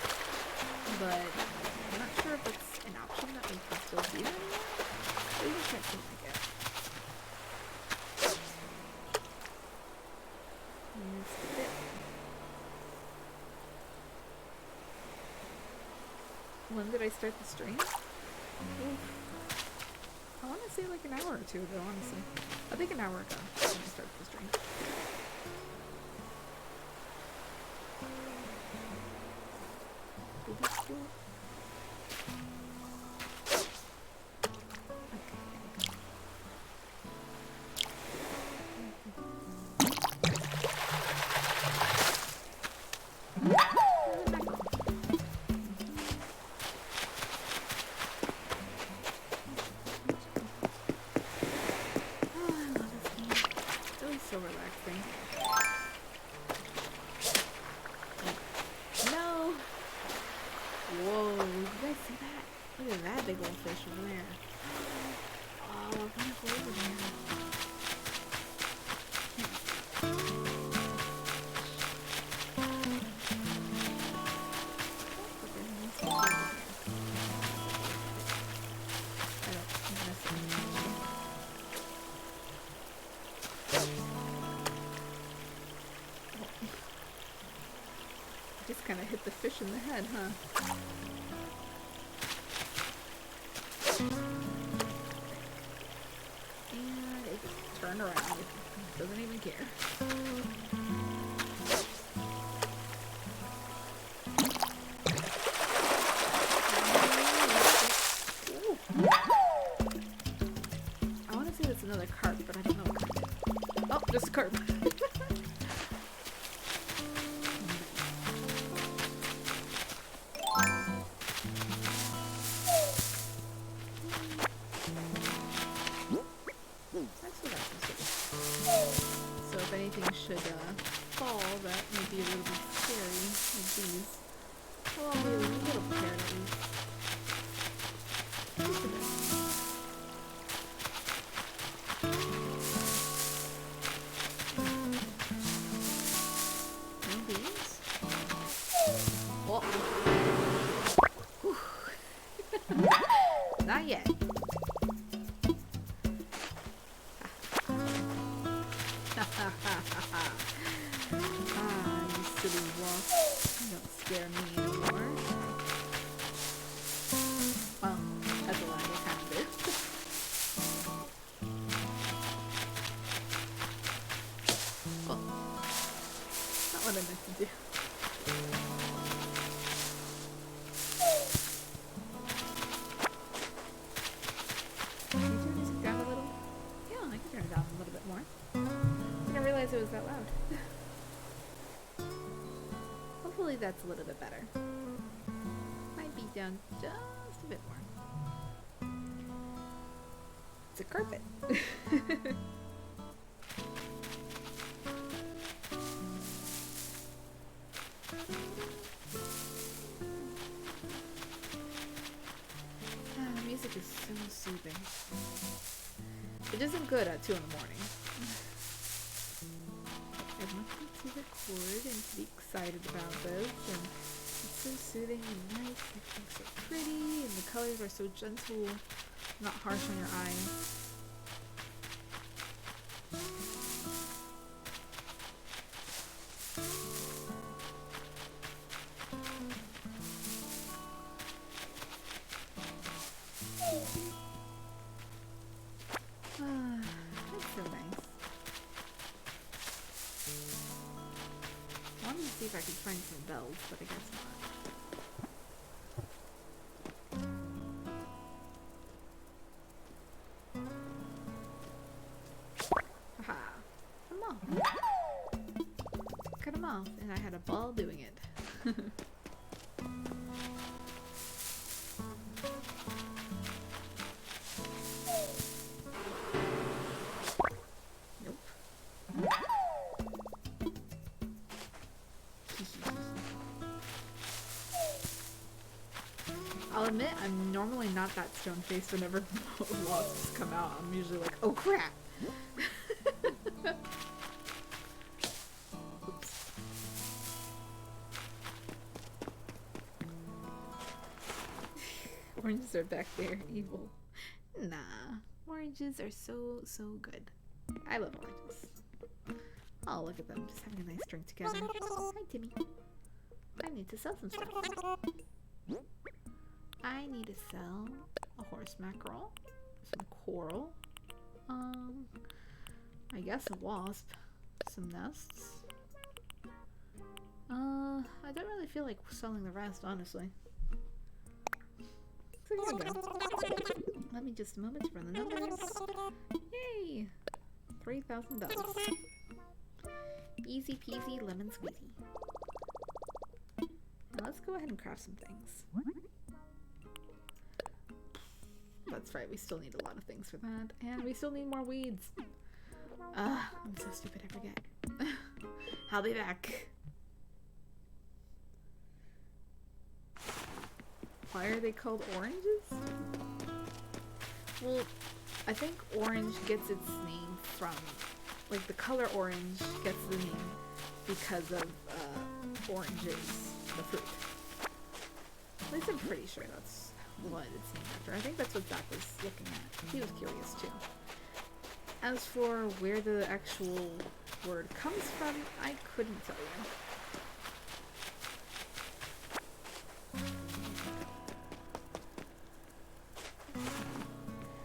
[SPEAKER 1] But I'm not sure if it's an option that we can still do that anymore. It doesn't quite seem like it. Let's get it. When did I start the stream? Oof. I want to say like an hour or two ago, honestly. I think an hour ago when I started the stream. Did this do it? So relaxing. No! Whoa, did you guys see that? Look at that big old fish over there. Oh, I want to go over there. Just kind of hit the fish in the head, huh? And it just turned around. It doesn't even care. Ooh. I want to say that's another carp, but I don't know what kind. Oh, just a carp. So if anything should fall, that may be a little bit scary, like these. Well, I'll be a little prepared at least. Just a bit. No bees? Oh. Not yet. You silly wolf. You don't scare me anymore. Well, that's a lie, I kind of do. Well, not what I meant to do. Can you turn the music down a little? Yeah, I can turn it down a little bit more. I didn't realize it was that loud. Hopefully that's a little bit better. Might be down just a bit more. It's a carpet. The music is so soothing. It isn't good at 2 in the morning. I want you to record and to be excited about this, and it's so soothing and nice. Everything's so pretty, and the colors are so gentle, not harsh on your eyes. That's so nice. I wanted to see if I could find some bells, but I guess not. Haha. Cut 'em off. Cut 'em off, and I had a ball doing it. I'll admit, I'm normally not that stone-faced whenever wasps come out. I'm usually like, oh crap! Oops. Oranges are back there, evil. Nah, oranges are so good. I love oranges. Oh, look at them, just having a nice drink together. Hi, Timmy. I need to sell some stuff. I need to sell a horse mackerel, some coral, I guess a wasp, some nests. I don't really feel like selling the rest, honestly. So here we go. Let me just a moment to run the numbers. Yay! $3,000. Easy peasy lemon squeezy. Now let's go ahead and craft some things. That's right, we still need a lot of things for that. And we still need more weeds. I'm so stupid, I forget. I'll be back. Why are they called oranges? Well, I think orange gets its name from, like, the color orange gets the name because of oranges, the fruit. At least I'm pretty sure that's what it's named after. I think that's what Zach was looking at. He was curious too. As for where the actual word comes from, I couldn't tell you.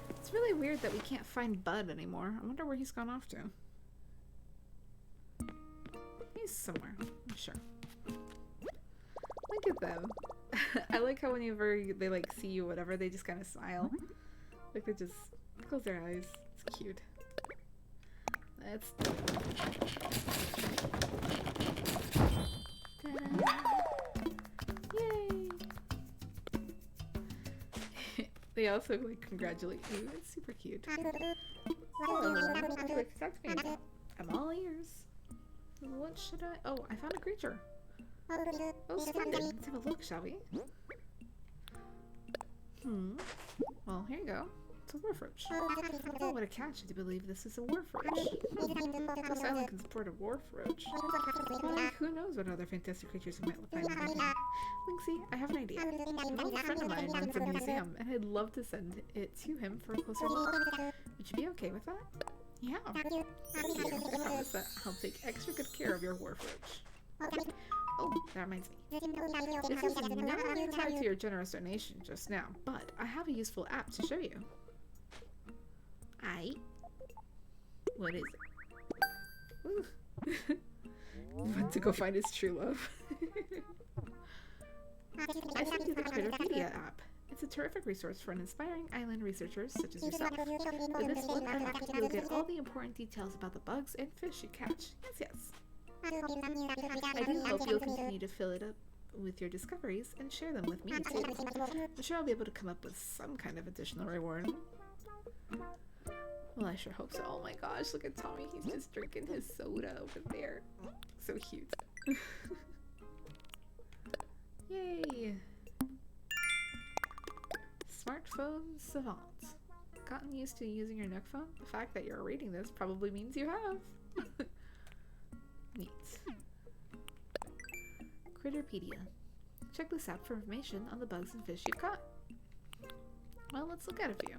[SPEAKER 1] It's really weird that we can't find Bud anymore. I wonder where he's gone off to. He's somewhere, I'm sure. Look at them. I like how whenever they like see you, whatever, they just kind of smile. Like they just close their eyes. It's cute. That's yay! They also like congratulate you. It's super cute. Hello. Would you like to talk to me? I'm all ears. What should I? Oh, I found a creature. Oh, splendid. Let's have a look, shall we? Well, here you go. It's a wharf-roach. Oh, what a catch. I do believe this is a wharf-roach. This island can support a wharf-roach. Well, who knows what other fantastic creatures we might find in here. Linksy, I have an idea. An old friend of mine runs a museum, and I'd love to send it to him for a closer look. Would you be okay with that? Yeah. Thank you. I promise that I'll take extra good care of your wharf-roach. Oh, that reminds me. This is not tied to your generous donation just now, but I have a useful app to show you. What is it? Went to go find his true love. I sent you the Critterpedia app. It's a terrific resource for an inspiring island researchers such as yourself. With this one app, you'll get all the important details about the bugs and fish you catch. Yes. I do hope you'll continue to fill it up with your discoveries and share them with me too. I'm sure I'll be able to come up with some kind of additional reward. Well, I sure hope so. Oh my gosh, look at Tommy. He's just drinking his soda over there. So cute. Yay! Smartphone savant. Gotten used to using your Nook phone? The fact that you're reading this probably means you have. Neat. Critterpedia. Check this out for information on the bugs and fish you've caught. Well, let's look at a few.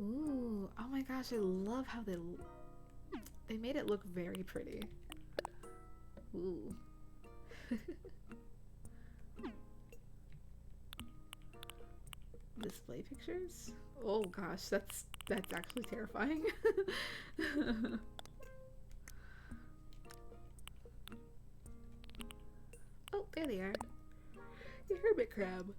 [SPEAKER 1] Ooh, oh my gosh, I love how they made it look very pretty. Ooh. Display pictures? Oh gosh, that's actually terrifying. Oh, there they are. The hermit crab.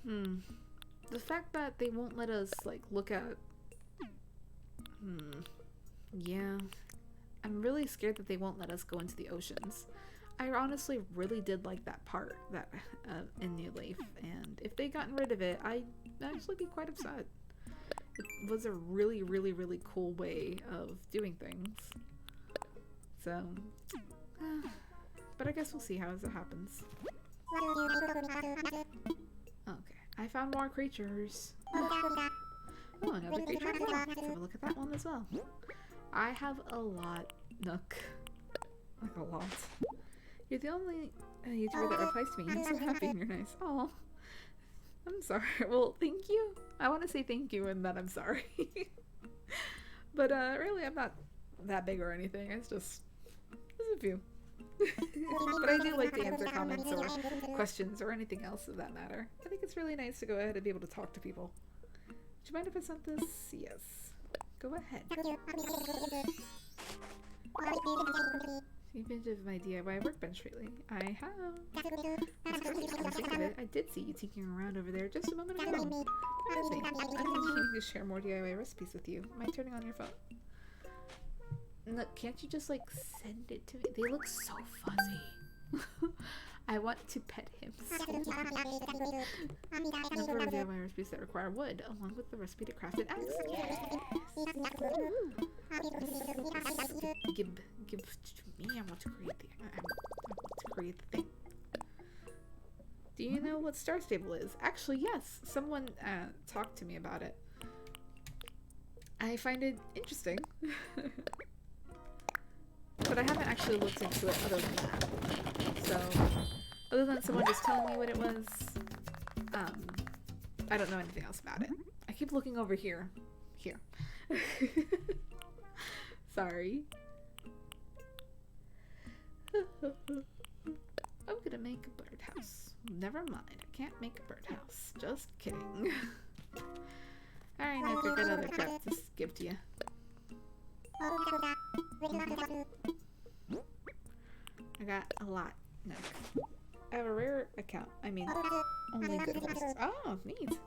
[SPEAKER 1] The fact that they won't let us like look at yeah. I'm really scared that they won't let us go into the oceans. I honestly really did like that part that in New Leaf, and if they'd gotten rid of it, I'd actually be quite upset. It was a really, really, really cool way of doing things. So, but I guess we'll see how it happens. Okay, I found more creatures. Oh, another creature as well. Let's have a look at that one as well. I have a lot, Nook. Like a lot. You're the only YouTuber that replies to me. I'm so happy and you're nice. Oh, I'm sorry. Well, thank you. I want to say thank you and that I'm sorry. But really, I'm not that big or anything. It's just a few. But I do like to answer comments or questions or anything else of that matter. I think it's really nice to go ahead and be able to talk to people. Do you mind if I sent this? Yes. Go ahead. You've been to my DIY workbench lately. I have. That's great. I'm sick of it. I did see you tinking around over there just a moment ago. Amazing. I'm continuing to share more DIY recipes with you. Am I turning on your phone? Look, can't you just like send it to me? They look so fuzzy. I want to pet him so much. Number of DIY recipes that require wood, along with the recipe to craft an axe. Yes. Give to me. I want to create the thing. Do you know what Star Stable is? Actually, yes. Someone talked to me about it. I find it interesting. But I haven't actually looked into it other than that. So, other than someone just telling me what it was, I don't know anything else about it. I keep looking over here. Here. Sorry. I'm gonna make a birdhouse. Never mind, I can't make a birdhouse. Just kidding. Alright, Nick, I got other crap to give to you. I got a lot, Nick. I have a rare account. I mean, only good horses. Oh, neat.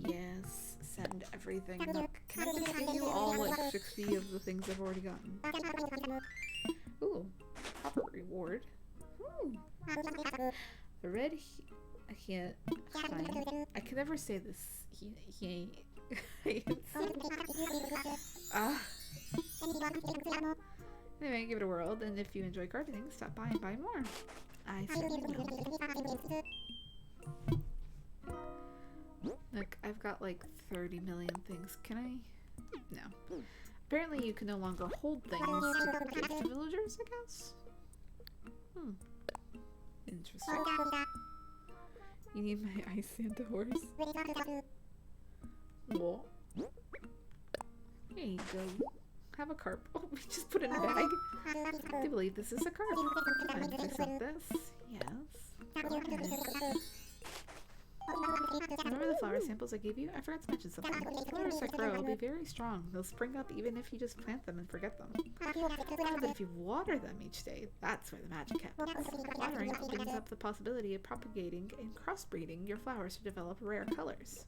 [SPEAKER 1] Yes, send everything. Look, can I just give you all like 60 of the things I've already gotten? Ooh, proper reward. Ooh. The red I can never say this. Anyway, give it a whirl, and if you enjoy gardening, stop by and buy more. I certainly will. Look, I've got like 30 million things. Can I? No. Apparently you can no longer hold things to give to villagers, I guess? Interesting. You need my Ice Santa horse? What? Here you go. Have a carp. Oh, we just put it in a bag. I do believe this is a carp. Mind if I sent this? Yes. Remember the flower samples I gave you? I forgot to mention something. Flowers that grow will be very strong. They'll spring up even if you just plant them and forget them. But if you water them each day, that's where the magic happens. Watering opens up the possibility of propagating and crossbreeding your flowers to develop rare colors.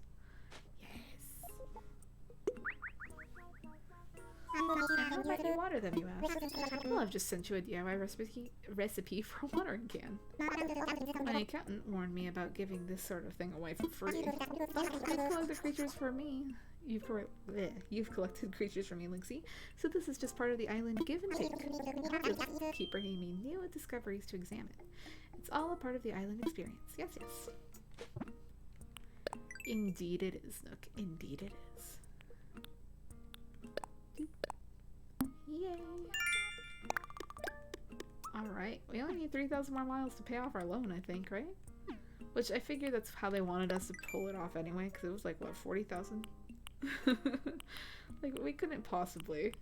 [SPEAKER 1] How might you water them, you ask? Well, I've just sent you a DIY recipe for a watering can. My accountant warned me about giving this sort of thing away for free. You've collected creatures for me. You've collected creatures for me, Linksy. So this is just part of the island give and take. Just keep bringing me new discoveries to examine. It's all a part of the island experience. Yes, yes. Indeed it is, Nook. Indeed it is. Yay! Alright, we only need 3,000 more miles to pay off our loan, I think, right? Which I figure that's how they wanted us to pull it off anyway, because it was like, what, 40,000? Like, we couldn't possibly.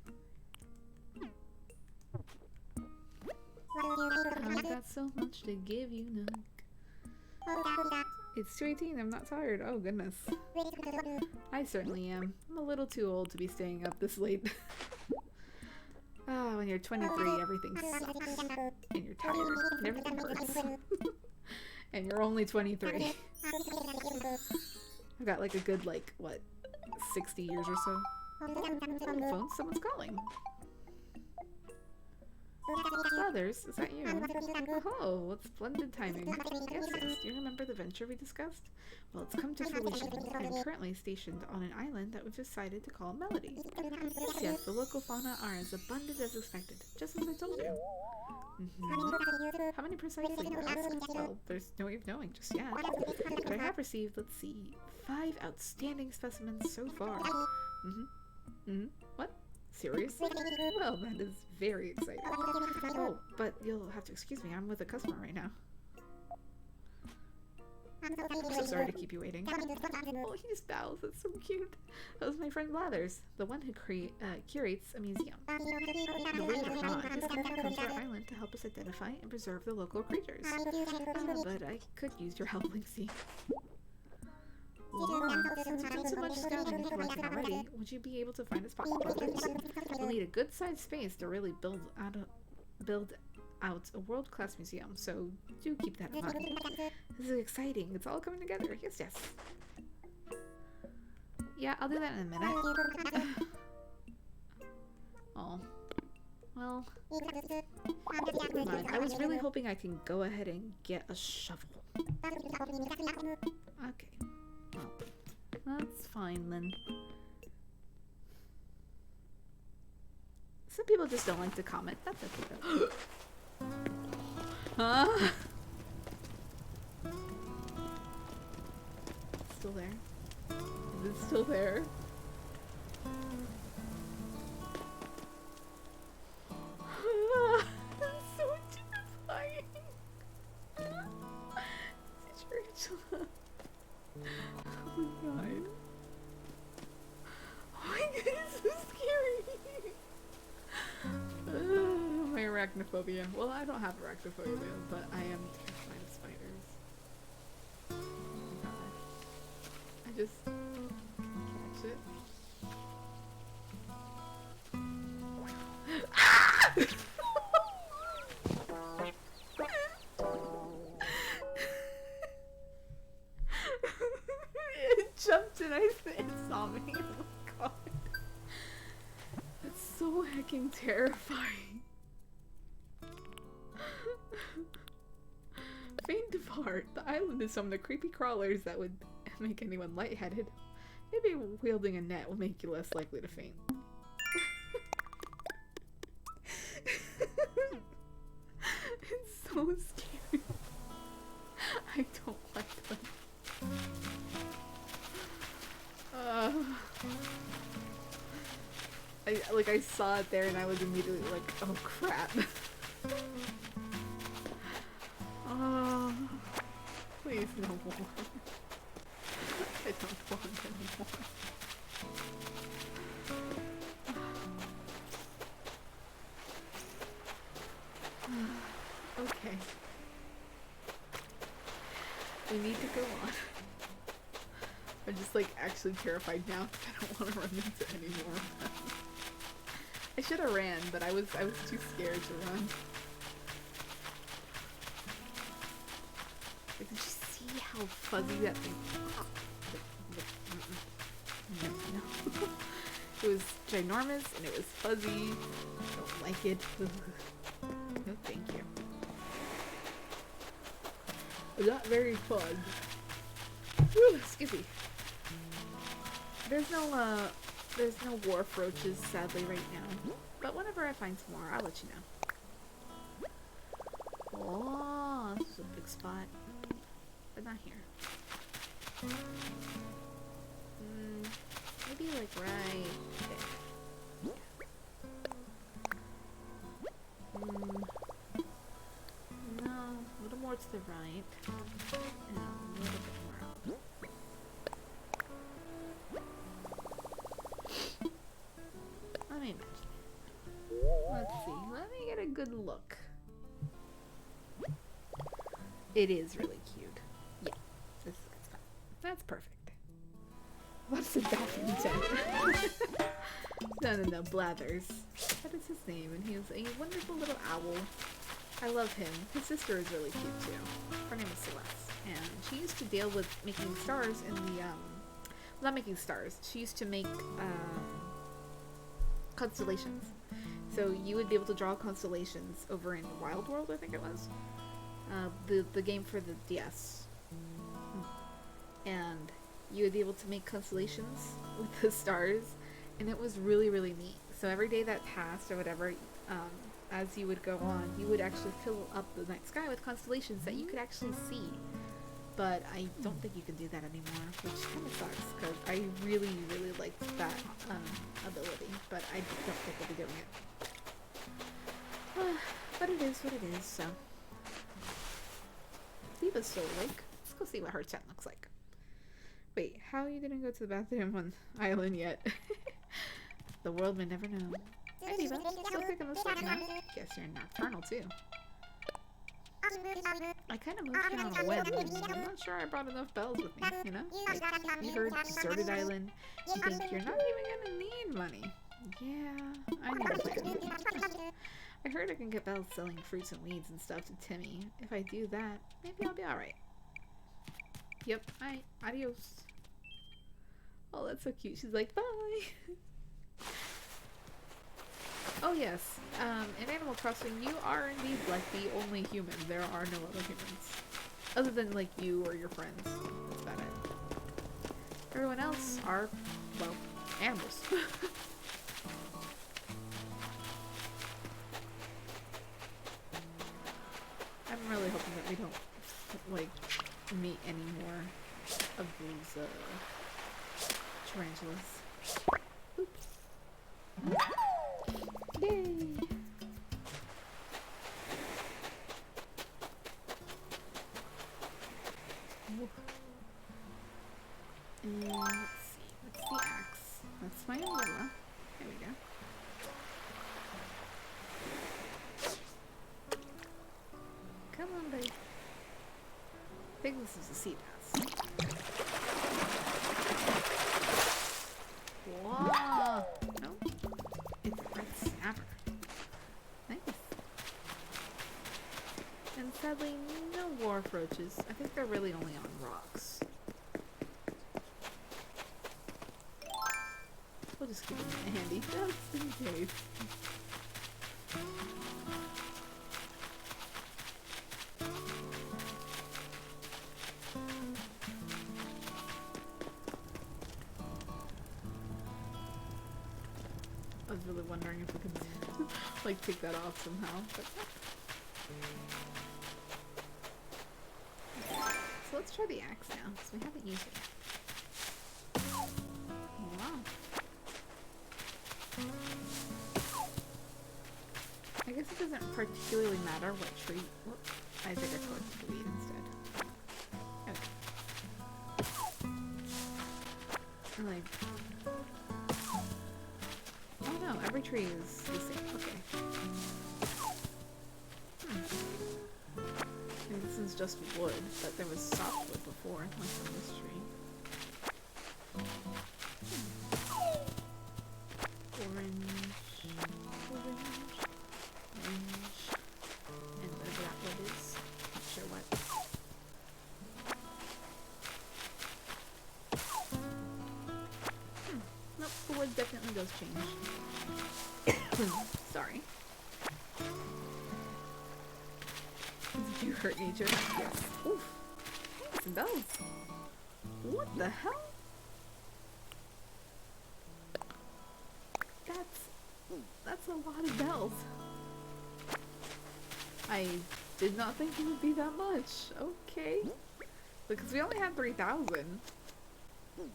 [SPEAKER 1] I've got so much to give you, Nook. It's 2:18, I'm not tired. Oh, goodness. I certainly am. I'm a little too old to be staying up this late. Ah, when you're 23, everything sucks. And you're tired, and everything hurts. And you're only 23. I've got like a good, like, what, 60 years or so? Phone, someone's calling. Brothers, is that you? Oh, what splendid timing. Yes, yes, do you remember the venture we discussed? Well, it's come to fruition. I'm currently stationed on an island that we've decided to call Melody. Yes, the local fauna are as abundant as expected, just as I told you. How many precisely? Well, there's no way of knowing just yet. But I have received, let's see, 5 outstanding specimens so far. What? Seriously? Well, that is very exciting. Oh, but you'll have to excuse me, I'm with a customer right now. I'm so sorry to keep you waiting. Oh, he just bows, that's so cute. That was my friend Blathers, the one who curates a museum. Believe it or not, he's come to our island to help us identify and preserve the local creatures. But I could use your help, Linksy. Since you've done so much scouting and collecting already, would you be able to find us brothers? We'll need a good-sized space to really build out a world-class museum, so do keep that in mind. This is exciting. It's all coming together. Yes, yes. Yeah, I'll do that in a minute. Oh. Well. Never mind. I was really hoping I can go ahead and get a shovel. Okay. Well, that's fine then. Some people just don't like to comment. That's okay though. Huh? Still there? Is it still there? That's so terrifying. Teacher Angela. Oh my god. Oh my god, it's so scary. My arachnophobia. Well, I don't have arachnophobia, but I am terrified of spiders. Oh my god. I just catch it. Ah! It jumped and it saw me. Oh my god. That's so hecking terrifying. Faint of heart, the island is some of the creepy crawlers that would make anyone lightheaded. Maybe wielding a net will make you less likely to faint. It's so scary. I don't like them. I saw it there and I was immediately like, oh crap. Oh, please no more. I don't want anymore. Okay. We need to go on. I'm just like actually terrified now because I don't want to run into any more of them. I should have ran, but I was too scared to run. Like, did you see how fuzzy that thing? No. It was ginormous and it was fuzzy. I don't like it. No, thank you. Not very fun. Whew, excuse me. There's no wharf roaches sadly right now. But whenever I find some more, I'll let you know. Oh, this is a big spot. But not here. Maybe like right there. good look. It is really cute. Yeah, it's fine. That's perfect. What's the bathroom tent? No, Blathers. That is his name, and he is a wonderful little owl. I love him. His sister is really cute too. Her name is Celeste, and she used to deal with making stars in the not making stars. She used to make constellations. So you would be able to draw constellations over in Wild World, I think it was. The game for the DS. And you would be able to make constellations with the stars, and it was really, really neat. So every day that passed or whatever, as you would go on, you would actually fill up the night sky with constellations that you could actually see. But I don't think you can do that anymore, which kind of sucks, because I really, really liked that ability, but I don't think I'll be doing it. But it is what it is, so. Diva's still awake. Let's go see what her tent looks like. Wait, how you didn't go to the bathroom on island yet? The world may never know. Hi Diva, still picking this up now. Guess you're nocturnal too. I kind of moved here on a whim, and I'm not sure I brought enough bells with me, you know? Like, you heard deserted island, you think you're not even gonna need money. Yeah, I need a plan. I heard I can get bells selling fruits and weeds and stuff to Timmy. If I do that, maybe I'll be alright. Yep, alright, adios. Oh, that's so cute. She's like, bye! Oh yes, in Animal Crossing, you are indeed like the only human. There are no other humans. Other than like you or your friends. That's about it. Everyone else are, well, animals. I'm really hoping that we don't, like, meet any more of these, tarantulas. Oops. Yay! And let's see, what's the axe? That's my umbrella. There we go. Come on, buddy. I think this is a sea bass. Whoa! No, it's a red snapper. Nice. And sadly, no wharf roaches. I think they're really only on rocks. We'll just keep them handy, just in case. I was really wondering if we could like take that off somehow, but so let's try the axe now, because we haven't used it yet. Wow. I guess it doesn't particularly matter what tree. Whoop, I think I collected the weed instead. Okay. And like, oh no, every tree is the same. Okay. Maybe this is just wood, but there was softwood before, like on this tree. Orange, and whatever that wood is. Not sure what. Nope, the wood definitely does change. Sorry. Did you hurt nature? Yes. Oof. Hey, some bells. What the hell? That's a lot of bells. I did not think it would be that much. Okay. Because we only had 3,000. Oh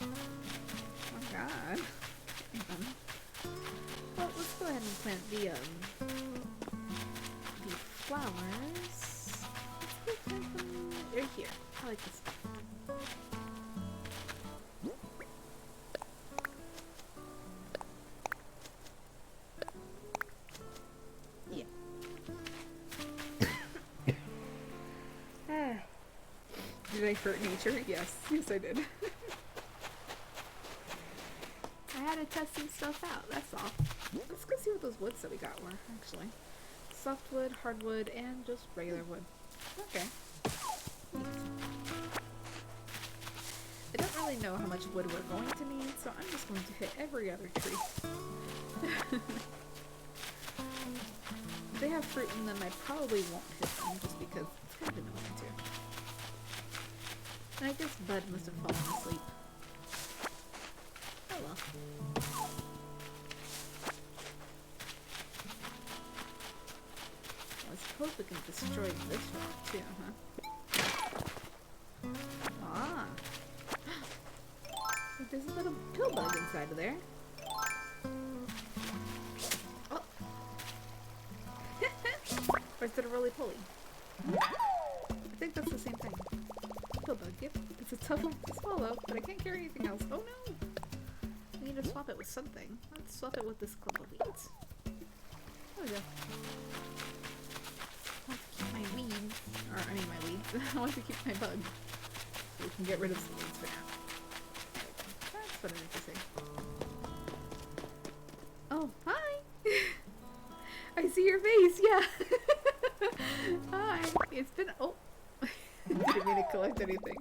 [SPEAKER 1] my god. Well, let's go ahead and plant the flowers. Let's go plant them right here. I like this spot. Yeah. I hurt nature? Yes. Yes, I did. I had to test some stuff out, that's all. Let's go see what those woods that we got were, actually. Softwood, hardwood, and just regular wood. Okay. Neat. I don't really know how much wood we're going to need, so I'm just going to hit every other tree. If they have fruit in them, I probably won't hit them, just because it's kind of annoying too. And I guess Bud must have fallen asleep. Oh well. I suppose we can destroy this rock too, huh? Ah! There's a little pill bug inside of there. Oh! Or is it a roly-poly? I think that's the same thing. Pill bug, yep. It's a tough one to swallow, but I can't carry anything else. Oh no! I need to swap it with something. Let's swap it with this clump of weeds. There we go. I want to keep my weeds. Or, I mean my weeds. I want to keep my bug. So we can get rid of some weeds for now. That's what I meant to say. Oh, hi! I see your face, yeah! Hi! It's been- oh! Didn't mean to collect anything.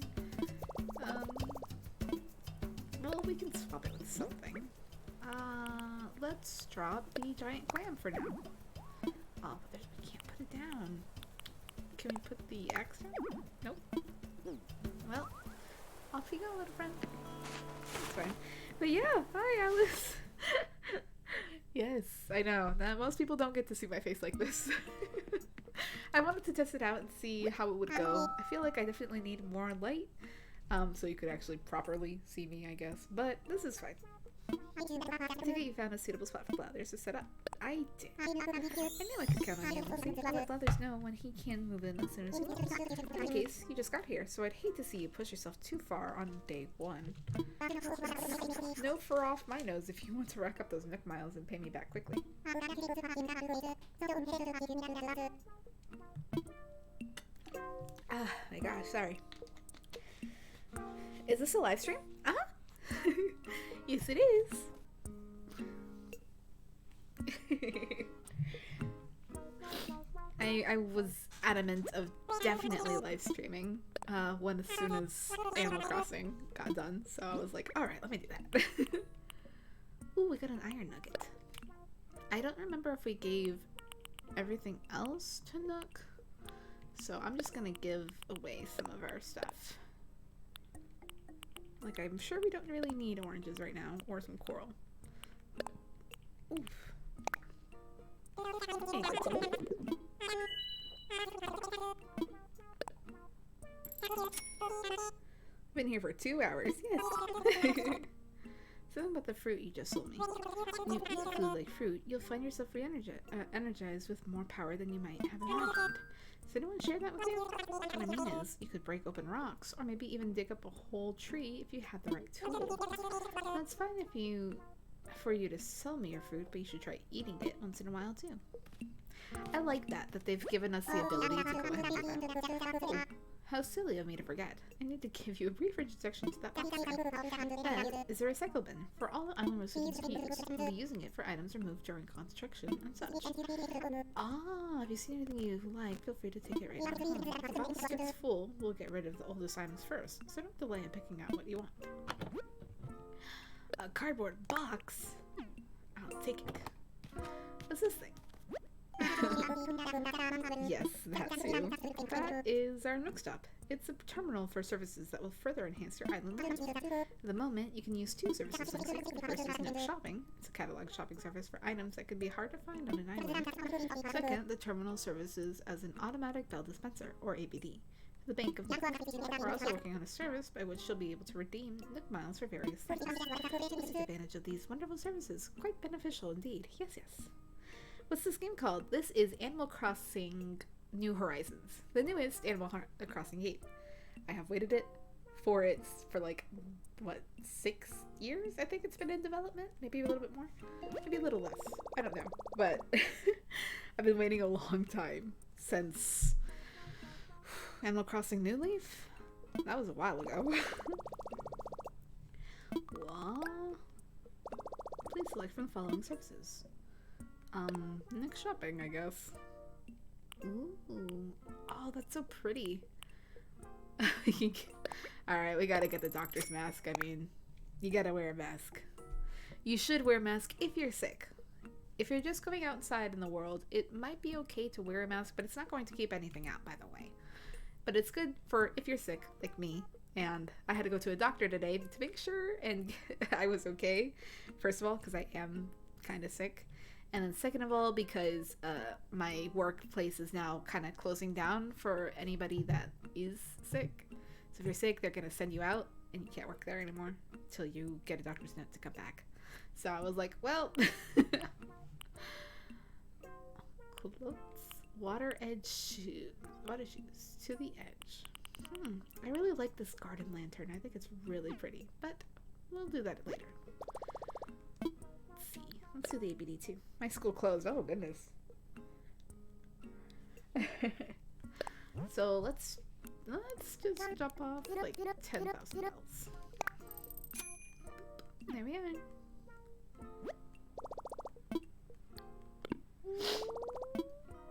[SPEAKER 1] Well, we can swap it with something. Let's drop the giant clam for now. Oh, but we can't put it down. Can we put the axe down? Nope. Well, off you go, little friend. That's fine. But yeah, hi Alice! Yes, I know. Now, most people don't get to see my face like this. I wanted to test it out and see how it would go. I feel like I definitely need more light, so you could actually properly see me, I guess. But this is fine. I take it you found a suitable spot for Blathers to set up. I did. I knew I could count on you. I'll let Blathers know when he can move in as soon as he knows. In that case, you just got here, so I'd hate to see you push yourself too far on day one. No fur off my nose if you want to rack up those Nook miles and pay me back quickly. Ah, my gosh, sorry. Is this a live stream? Uh-huh. Yes, it is. I was adamant of definitely live streaming as soon as Animal Crossing got done, so I was like, alright, let me do that. Ooh, we got an iron nugget. I don't remember if we gave everything else to Nook, so I'm just gonna give away some of our stuff. Like, I'm sure we don't really need oranges right now, or some coral. Oof. Been here for 2 hours, yes. Something about the fruit you just sold me. When you eat food like fruit, you'll find yourself energized with more power than you might have imagined. Does anyone share that with you? What I mean is, you could break open rocks, or maybe even dig up a whole tree if you had the right tool. That's fine for you to sell me your fruit, but you should try eating it once in a while too. I like that they've given us the ability to go ahead and do that. Oh, how silly of me to forget. I need to give you a brief introduction to that box. That is a recycle bin for all the island residents to use. We'll be using it for items removed during construction and such. Ah, if you see anything you like, feel free to take it right now. If the box gets full, we'll get rid of the oldest items first, so don't delay in picking out what you want. A cardboard box? I'll take it. What's this thing? Yes, that too. That is our Nook Stop. It's a terminal for services that will further enhance your island life. At the moment, you can use 2 services links here. The first is Nook Shopping. It's a catalog shopping service for items that can be hard to find on an island. Second, the terminal services as an automatic bell dispenser, or ABD. The Bank of Nook. We're also working on a service by which you'll be able to redeem Nook miles for various things. Please take advantage of these wonderful services. Quite beneficial indeed. Yes, yes. What's this game called? This is Animal Crossing New Horizons, the newest Animal Crossing game. I have waited for like, what, 6 years? I think it's been in development. Maybe a little bit more. Maybe a little less. I don't know. But I've been waiting a long time since Animal Crossing New Leaf. That was a while ago. Well, please select from the following services. Next shopping, I guess. Ooh. Oh, that's so pretty. Alright, we gotta get the doctor's mask. I mean, you gotta wear a mask. You should wear a mask if you're sick. If you're just going outside in the world, it might be okay to wear a mask, but it's not going to keep anything out, by the way. But it's good for if you're sick, like me. And I had to go to a doctor today to make sure, and I was okay. First of all, because I am kind of sick. And then second of all, because my workplace is now kind of closing down for anybody that is sick. So if you're sick, they're going to send you out, and you can't work there anymore until you get a doctor's note to come back. So I was like, well... Water shoes to the edge. I really like this garden lantern. I think it's really pretty, but we'll do that later. Let's do the ABD too. My school closed. Oh goodness. So let's just drop off like 10,000 bells. There we are.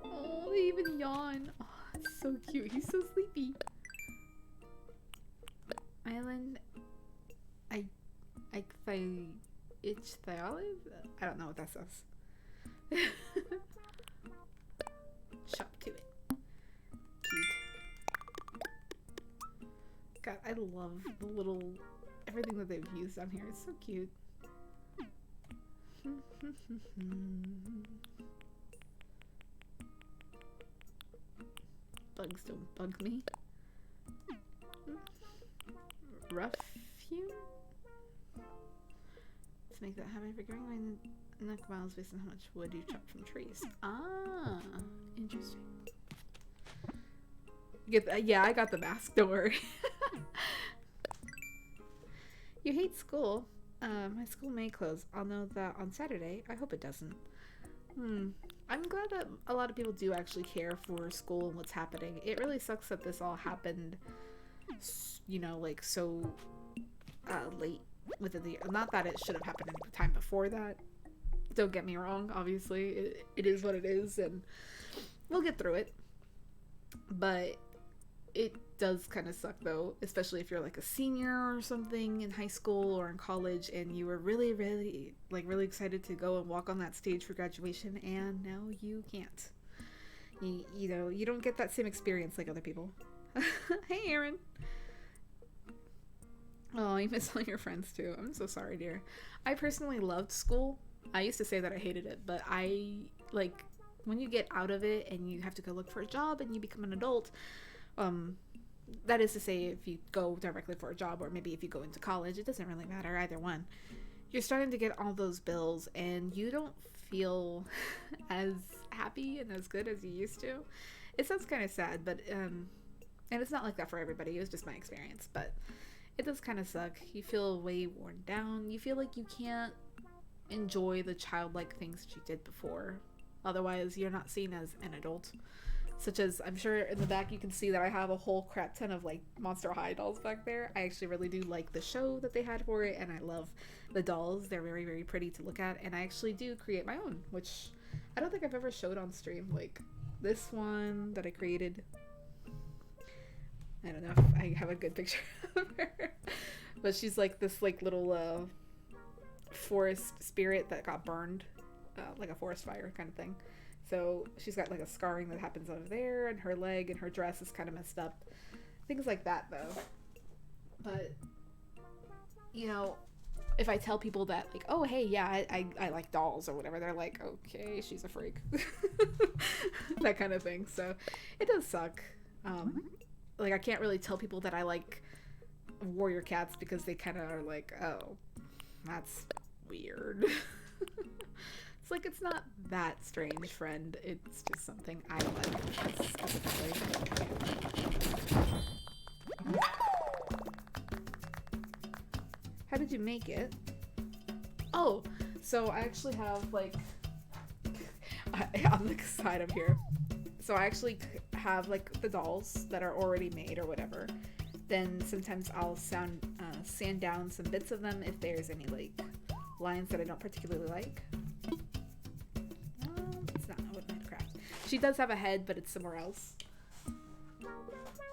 [SPEAKER 1] Oh, they even yawn. Oh, it's so cute. He's so sleepy. Island Thiolive? I don't know what that says. Shop to it. Cute. God, I love the little everything that they've used on here. It's so cute. Bugs don't bug me. Rough hew? To make that happen for growing enough miles based on how much wood you chop from trees. Ah, interesting. Yeah, I got the mask, don't worry. You hate school. My school may close. I'll know that on Saturday. I hope it doesn't. I'm glad that a lot of people do actually care for school and what's happening. It really sucks that this all happened, you know, like so late within the year. Not that it should have happened any time before that. Don't get me wrong. Obviously, it is what it is, and we'll get through it. But it does kind of suck though, especially if you're like a senior or something in high school or in college and you were really excited to go and walk on that stage for graduation, and now you can't. You know, you don't get that same experience like other people. Hey Aaron. Oh, you miss all your friends too. I'm so sorry, dear. I personally loved school. I used to say that I hated it, but when you get out of it and you have to go look for a job and you become an adult, that is to say, if you go directly for a job or maybe if you go into college, it doesn't really matter, either one. You're starting to get all those bills and you don't feel as happy and as good as you used to. It sounds kind of sad, but and it's not like that for everybody. It was just my experience, but it does kind of suck. You feel way worn down. You feel like you can't enjoy the childlike things that you did before. Otherwise, you're not seen as an adult. Such as, I'm sure in the back you can see that I have a whole crap ton of like Monster High dolls back there. I actually really do like the show that they had for it, and I love the dolls. They're very, very pretty to look at, and I actually do create my own, which I don't think I've ever showed on stream. Like this one that I created. I don't know if I have a good picture of her, but she's like this like little forest spirit that got burned, like a forest fire kind of thing. So she's got like a scarring that happens over there, and her leg and her dress is kind of messed up. Things like that though. But, you know, if I tell people that like, oh hey, yeah, I like dolls or whatever, they're like, okay, she's a freak. That kind of thing. So it does suck. Like I can't really tell people that I like warrior cats because they kind of are like, oh, that's weird. It's like, it's not that strange, friend. It's just something I like specifically. How did you make it? Oh, so I actually have like on the side of here. So I actually have like the dolls that are already made or whatever. then sometimes I'll sand down some bits of them if there's any like lines that I don't particularly like. It's not a wood craft. She does have a head, but it's somewhere else.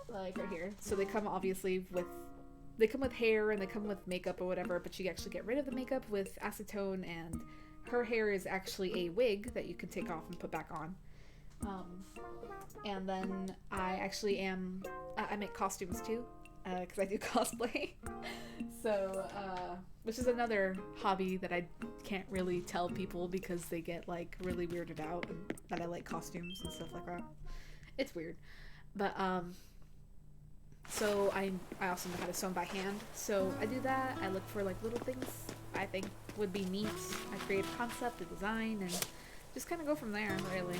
[SPEAKER 1] Like right here. So they come obviously with hair and they come with makeup or whatever, but you actually get rid of the makeup with acetone, and her hair is actually a wig that you can take off and put back on. And then I actually I make costumes too, because I do cosplay. So, which is another hobby that I can't really tell people because they get like really weirded out that I like costumes and stuff like that. It's weird. But, so I also know how to sew by hand. So I do that. I look for like little things I think would be neat. I create a concept, a design, and just kind of go from there, really.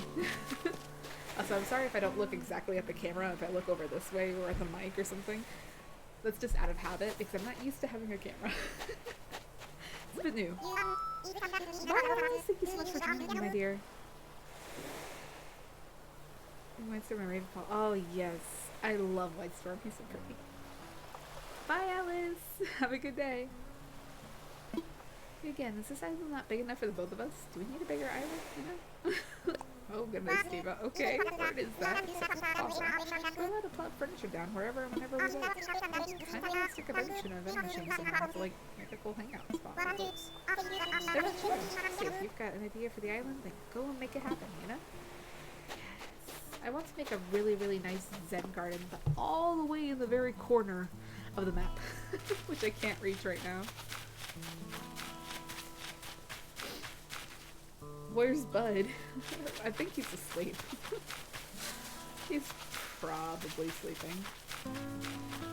[SPEAKER 1] Also, I'm sorry if I don't look exactly at the camera, if I look over this way or at the mic or something. That's just out of habit because I'm not used to having a camera. It's a bit new. Bye! Thank you so much for coming in, my dear. White Storm and Ravenfall. Oh, yes. I love White Storm. He's so pretty. Bye, Alice! Have a good day. Again, is this island not big enough for the both of us? Do we need a bigger island, you know? Oh goodness, Diva. Okay, what is that? We're allowed to plop furniture down wherever and whenever we like. Kind of want to stick a bench in a vending machine somewhere to like make a cool hangout spot for folks. They're not sure. See, if you've got an idea for the island, then go and make it happen, you know? Yes. I want to make a really, really nice Zen garden, but all the way in the very corner of the map, which I can't reach right now. Where's Bud? I think he's asleep. He's probably sleeping.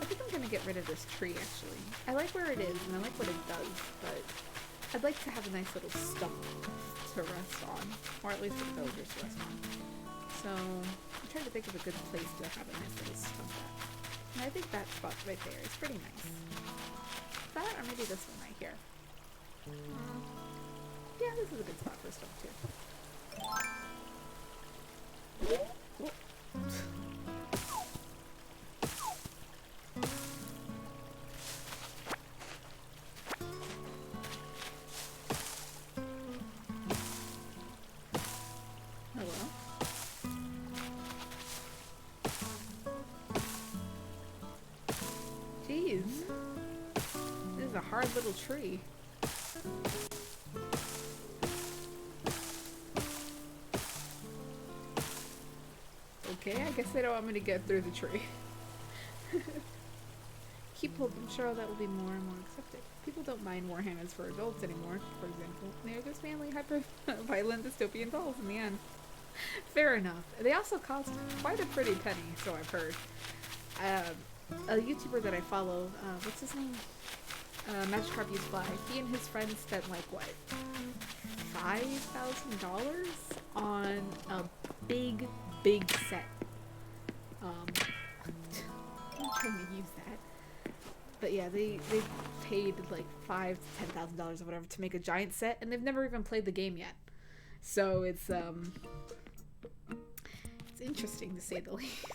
[SPEAKER 1] I think I'm gonna get rid of this tree, actually. I like where it is, and I like what it does, but I'd like to have a nice little stump to rest on. Or at least for the villagers to rest on. So, I'm trying to think of a good place to have a nice little stump at. And I think that spot right there is pretty nice. That, or maybe this one right here. Yeah, this is a good spot for a stump too. Whoa. Hello. Jeez. This is a hard little tree. Okay, I guess they don't want me to get through the tree. Keep hope, I'm sure that will be more and more accepted. People don't mind Warhammers for adults anymore, for example. They're just mainly hyper-violent dystopian dolls in the end. Fair enough. They also cost quite a pretty penny, so I've heard. A YouTuber that I follow, what's his name? Magikarp Used Fly. He and his friends spent like, what? $5,000 on a big set. I'm not trying to use that. But yeah, they paid like $5,000 to $10,000 or whatever to make a giant set, and they've never even played the game yet. So it's interesting to say the least.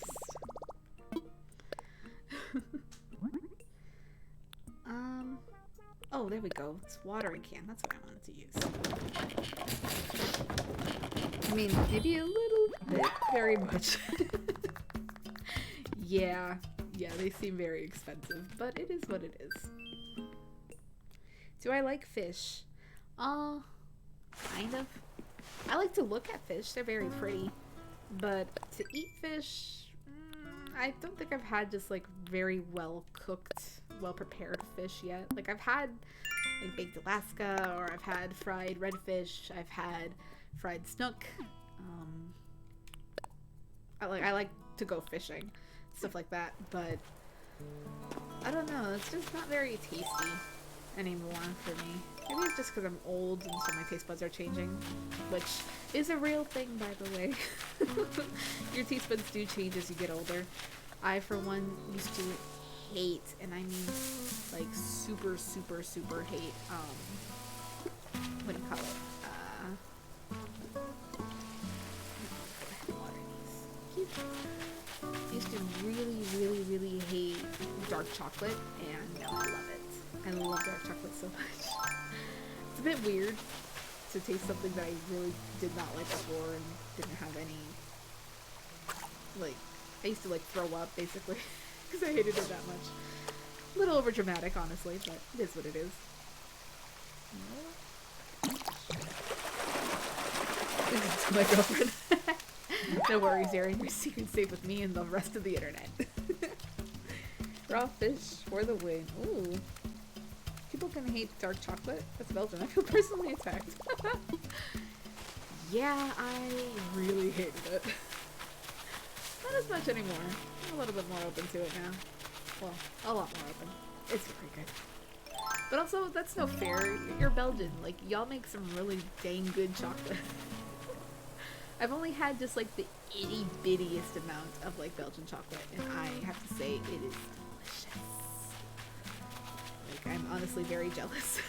[SPEAKER 1] Oh, there we go. It's watering can. That's what I wanted to use. I mean, maybe a little bit, very much. Yeah, they seem very expensive, but it is what it is. Do I like fish? Kind of. I like to look at fish. They're very pretty. But to eat fish, I don't think I've had just like very well cooked, well prepared fish yet. Like I've had like baked Alaska, or I've had fried redfish, I've had fried snook. I like to go fishing, stuff like that, but I don't know, it's just not very tasty anymore for me. Maybe it's just because I'm old and so my taste buds are changing, which is a real thing, by the way. Your taste buds do change as you get older. I, for one, used to hate, and I mean like super hate, what do you call it? I used to really hate dark chocolate, and now I love it. I love dark chocolate so much. It's a bit weird to taste something that I really did not like before and didn't have any, like, I used to like throw up basically because I hated it that much. A little over dramatic, honestly, but it is what it is. This is my girlfriend. No worries, Aaron. Your secret's safe with me and the rest of the internet. Raw fish for the win. Ooh. People can hate dark chocolate. That's Belgian. I feel personally attacked. Yeah, I really hated it. Not as much anymore. I'm a little bit more open to it now. Well, a lot more open. It's very good. But also, that's no fair. You're Belgian. Like, y'all make some really dang good chocolate. I've only had just like the itty bittiest amount of like Belgian chocolate, and I have to say it is delicious. Like, I'm honestly very jealous.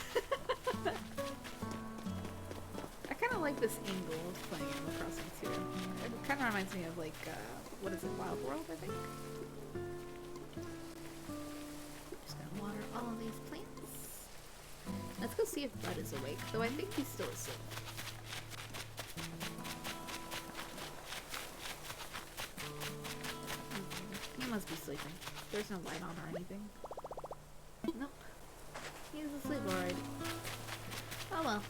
[SPEAKER 1] I kind of like this angle of playing Animal Crossing too. It kind of reminds me of like, what is it, Wild World, I think? Just gonna water all of these plants. Let's go see if Bud is awake, though I think he's still asleep. He must be sleeping. There's no light on or anything. Nope. He's asleep already. Oh well.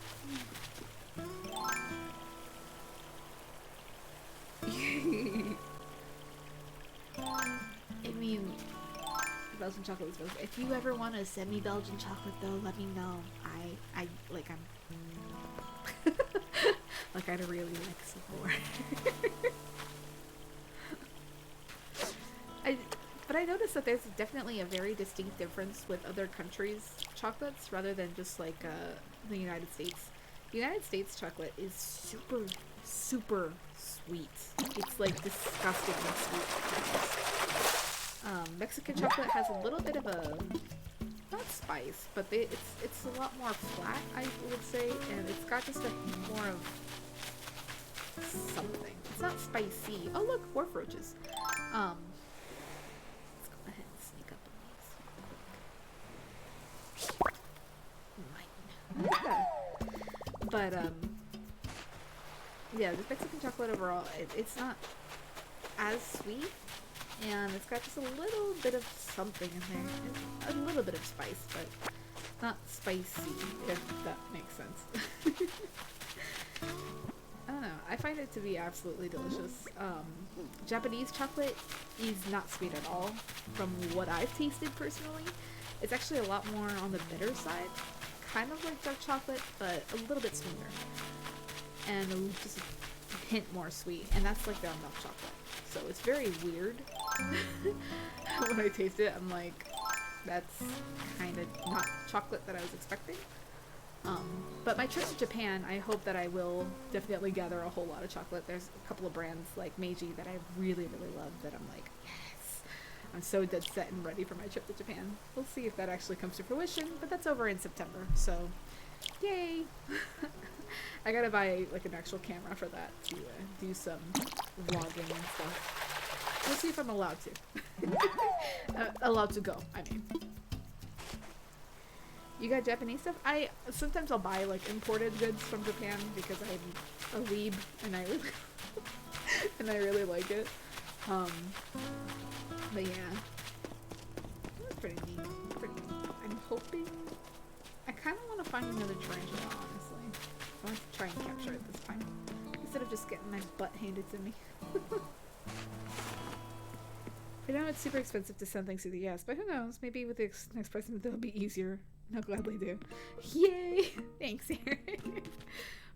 [SPEAKER 1] I mean, Belgian chocolate is Belgian. If you ever want to send me Belgian chocolate, though, let me know. I'm like, I'd really like some more. But I noticed that there's definitely a very distinct difference with other countries' chocolates rather than just like the United States. The United States chocolate is super, super sweet. It's like disgustingly sweet. Mexican chocolate has a little bit of a, not spice, but it's a lot more flat, I would say, and it's got just a more of something. It's not spicy. Oh look, wharf roaches. Let's go ahead and sneak up on these. But yeah, the Mexican chocolate overall, it's not as sweet, and it's got just a little bit of something in there. A little bit of spice, but not spicy, if that makes sense. I don't know. I find it to be absolutely delicious. Japanese chocolate is not sweet at all, from what I've tasted personally. It's actually a lot more on the bitter side, kind of like dark chocolate, but a little bit sweeter, and just a hint more sweet. And that's like their milk chocolate. So it's very weird. When I taste it, I'm like, that's kind of not chocolate that I was expecting. But my trip to Japan, I hope that I will definitely gather a whole lot of chocolate. There's a couple of brands like Meiji that I really, really love that I'm like, yes! I'm so dead set and ready for my trip to Japan. We'll see if that actually comes to fruition, but that's over in September, so yay! I gotta buy like an actual camera for that to do some vlogging and stuff. We'll see if I'm allowed to. Allowed to go, I mean. You got Japanese stuff? Sometimes I'll buy like imported goods from Japan because I'm a weeb and I really and I really like it. But yeah, that's pretty neat. Pretty neat. I'm hoping. I kind of want to find another tarantula. Honestly, I want to try and capture it this time instead of just getting my butt handed to me. I know it's super expensive to send things to the US, but who knows? Maybe with the next president it'll be easier. I'll gladly do. Yay! Thanks, Aaron.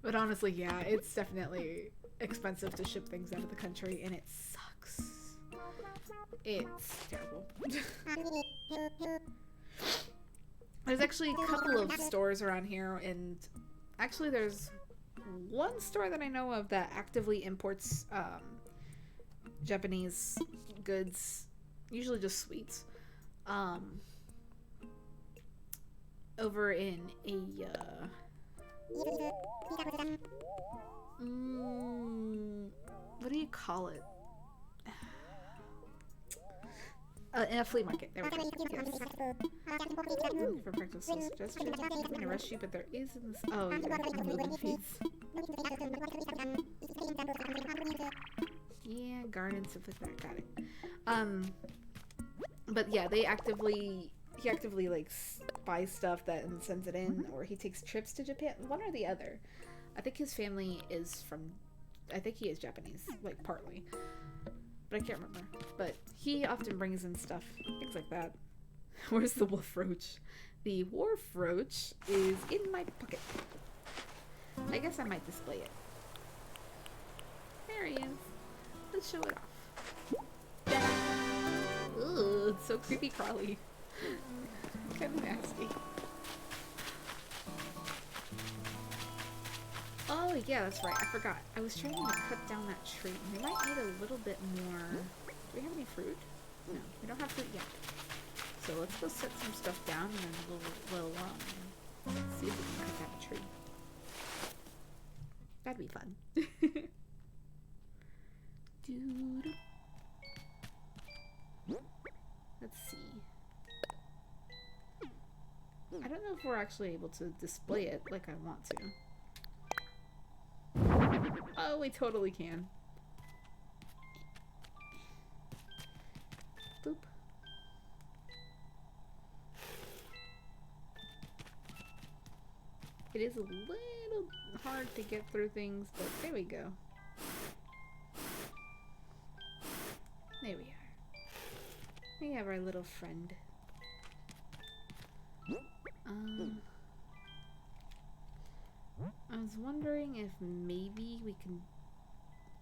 [SPEAKER 1] But honestly, yeah, it's definitely expensive to ship things out of the country, and it sucks. It's terrible. There's actually a couple of stores around here, and actually there's one store that I know of that actively imports Japanese goods, usually just sweets, over in a what do you call it? In a flea market. There we go. Yes. Ooh, for practical suggestion. I'm gonna rush you, but there is in this. Oh, yeah. Moving feeds. Yeah, garden, stuff like that. Got it. But yeah, he actively like buys stuff that and sends it in, or he takes trips to Japan. One or the other. I think his family is from. I think he is Japanese, like partly. But I can't remember. But he often brings in stuff, things like that. Where's the wolf roach? The wolf roach is in my pocket. I guess I might display it. There he is. Let's show it off. Ugh, it's so creepy crawly. Kind of nasty. Oh yeah, that's right. I forgot. I was trying to cut down that tree. We might need a little bit more. Do we have any fruit? No, we don't have fruit yet. So let's go set some stuff down and then we'll see if we can cut down a tree. That'd be fun. Dude. Let's see. I don't know if we're actually able to display it like I want to. Oh, we totally can. Boop. It is a little hard to get through things, but there we go. There we are. We have our little friend. I was wondering if maybe we can...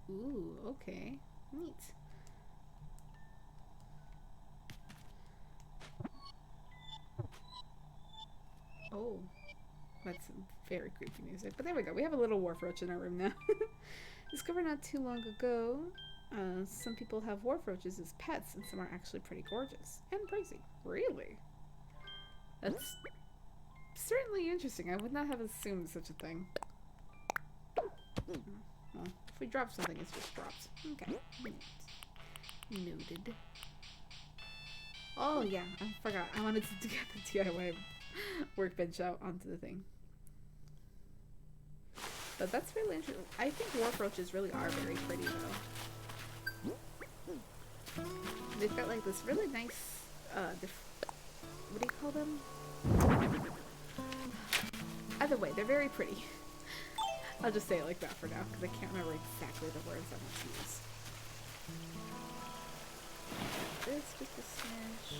[SPEAKER 1] Ooh, okay. Neat. Oh. That's some very creepy music. But there we go. We have a little wharf roach in our room now. Discovered not too long ago. Some people have wharf roaches as pets, and some are actually pretty gorgeous. And pricey. Really? That's certainly interesting. I would not have assumed such a thing. Well, if we drop something, it just drops. Okay. Noted. Oh, yeah. I forgot. I wanted to get the DIY workbench out onto the thing. But that's really interesting. I think wharf roaches really are very pretty, though. They've got, like, this really nice, what do you call them? Either way, they're very pretty. I'll just say it like that for now, because I can't remember exactly the words I want to use. This, just a smidge.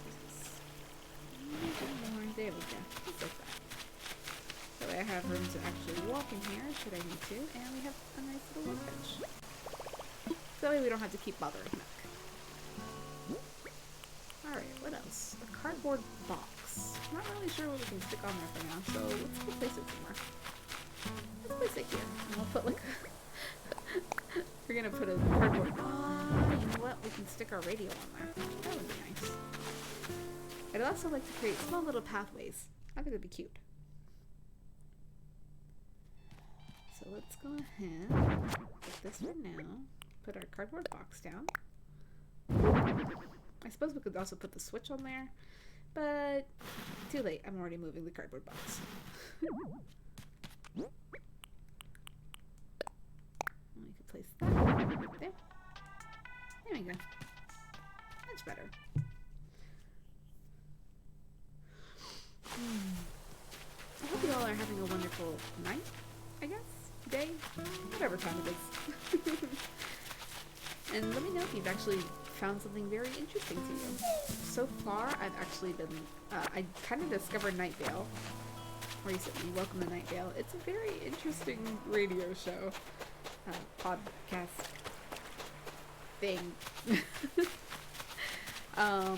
[SPEAKER 1] Just a smidge more. There we go. Just like that. That way I have room to actually walk in here, should I need to, and we have a nice little workbench. So that way we don't have to keep bothering Mac. Alright, what else? A cardboard box. Not really sure what we can stick on there for now, so let's go place it somewhere. Let's place it here. And we'll put like a we're gonna put a cardboard. Oh, you know what? We can stick our radio on there. That would be nice. I'd also like to create small little pathways. I think that'd be cute. So let's go ahead, put this for now. Put our cardboard box down. I suppose we could also put the switch on there, but too late. I'm already moving the cardboard box. We could place that right there. There we go. Much better. I hope you all are having a wonderful night, I guess, day, whatever time it is. And let me know if you've actually found something very interesting to you. So far, I've actually been, I kind of discovered Night Vale recently. Welcome to Night Vale. It's a very interesting radio show, podcast thing. I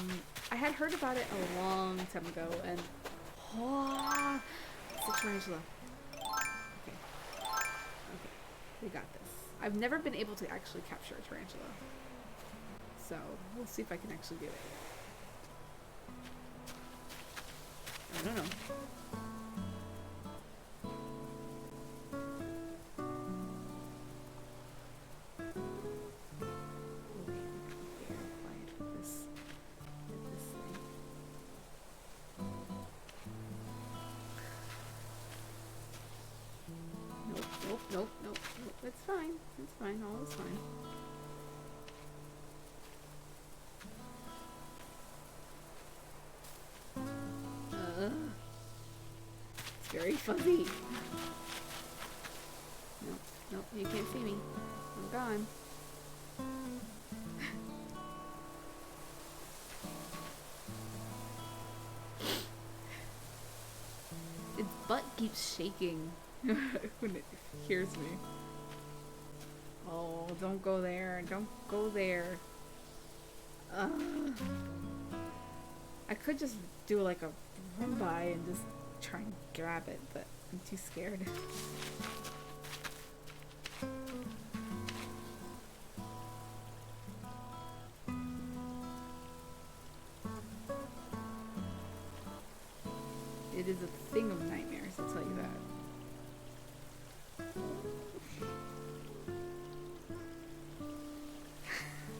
[SPEAKER 1] had heard about it a long time ago, and it's a tarantula. Okay, we got this. I've never been able to actually capture a tarantula, so we'll see if I can actually do it. I don't know. It's fine. It's fine. All is fine. It's very fuzzy. Nope, nope, you can't see me. I'm gone. Its butt keeps shaking when it hears me. Oh, don't go there. Don't go there. I could just do like a run by and just try and grab it, but I'm too scared. It is a thing of nightmares, I'll tell you that.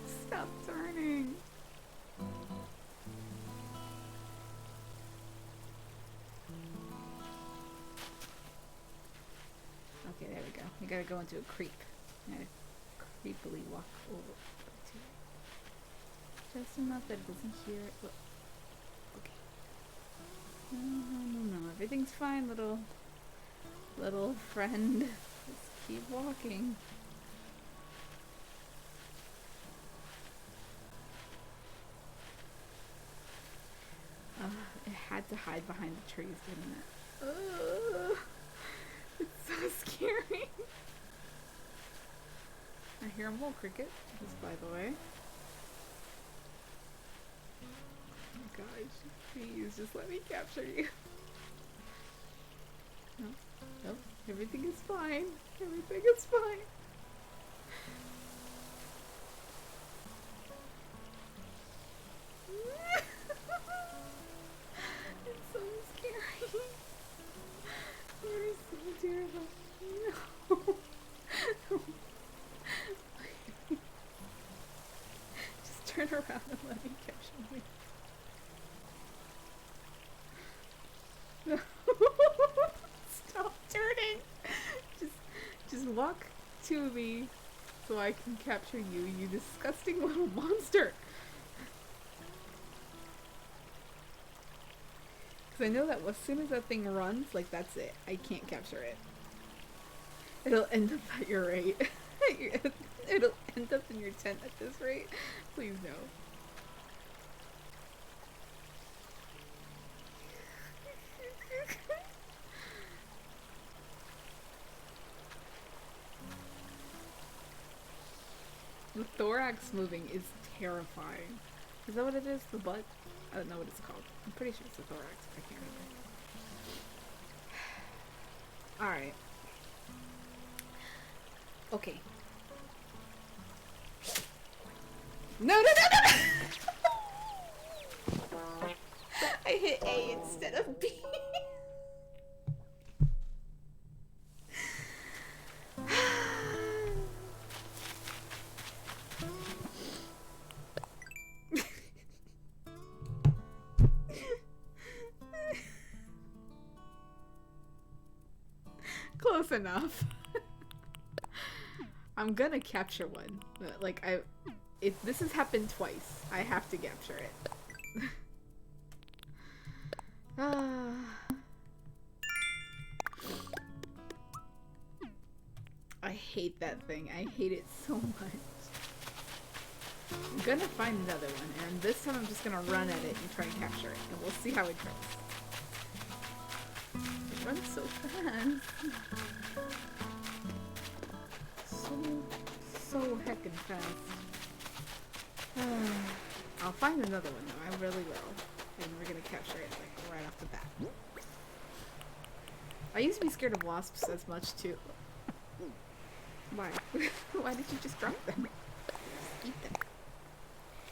[SPEAKER 1] Stop turning. Okay, there we go. We gotta go into a creep. I gotta creepily walk over to it. Just enough that it doesn't hear it. Look. Okay. No. Everything's fine, little friend. Just keep walking. It had to hide behind the trees, didn't it? It's so scary. I hear a mole cricket, just by the way. Oh gosh, please just let me capture you. Nope, everything is fine. Everything is fine. It's so scary. You're so terrible. No. Just turn around and let me capture you. No. Stop turning. Just walk to me so I can capture you, you disgusting little monster. Because I know that as soon as that thing runs, like that's it. I can't capture it. It'll end up at your rate. It'll end up in your tent at this rate. Please no. The thorax moving is terrifying. Is that what it is? The butt? I don't know what it's called. I'm pretty sure it's the thorax. I can't remember. Alright. Okay. No! I hit A instead of B. Close enough. I'm gonna capture one. Like, if this has happened twice, I have to capture it. I hate that thing. I hate it so much. I'm gonna find another one, and this time I'm just gonna run at it and try and capture it, and we'll see how it goes. It runs so fast. So heckin' fast. I'll find another one though, I really will. And we're gonna capture it like right off the bat. I used to be scared of wasps as much too. Why? Why did you just drop them? Just eat them.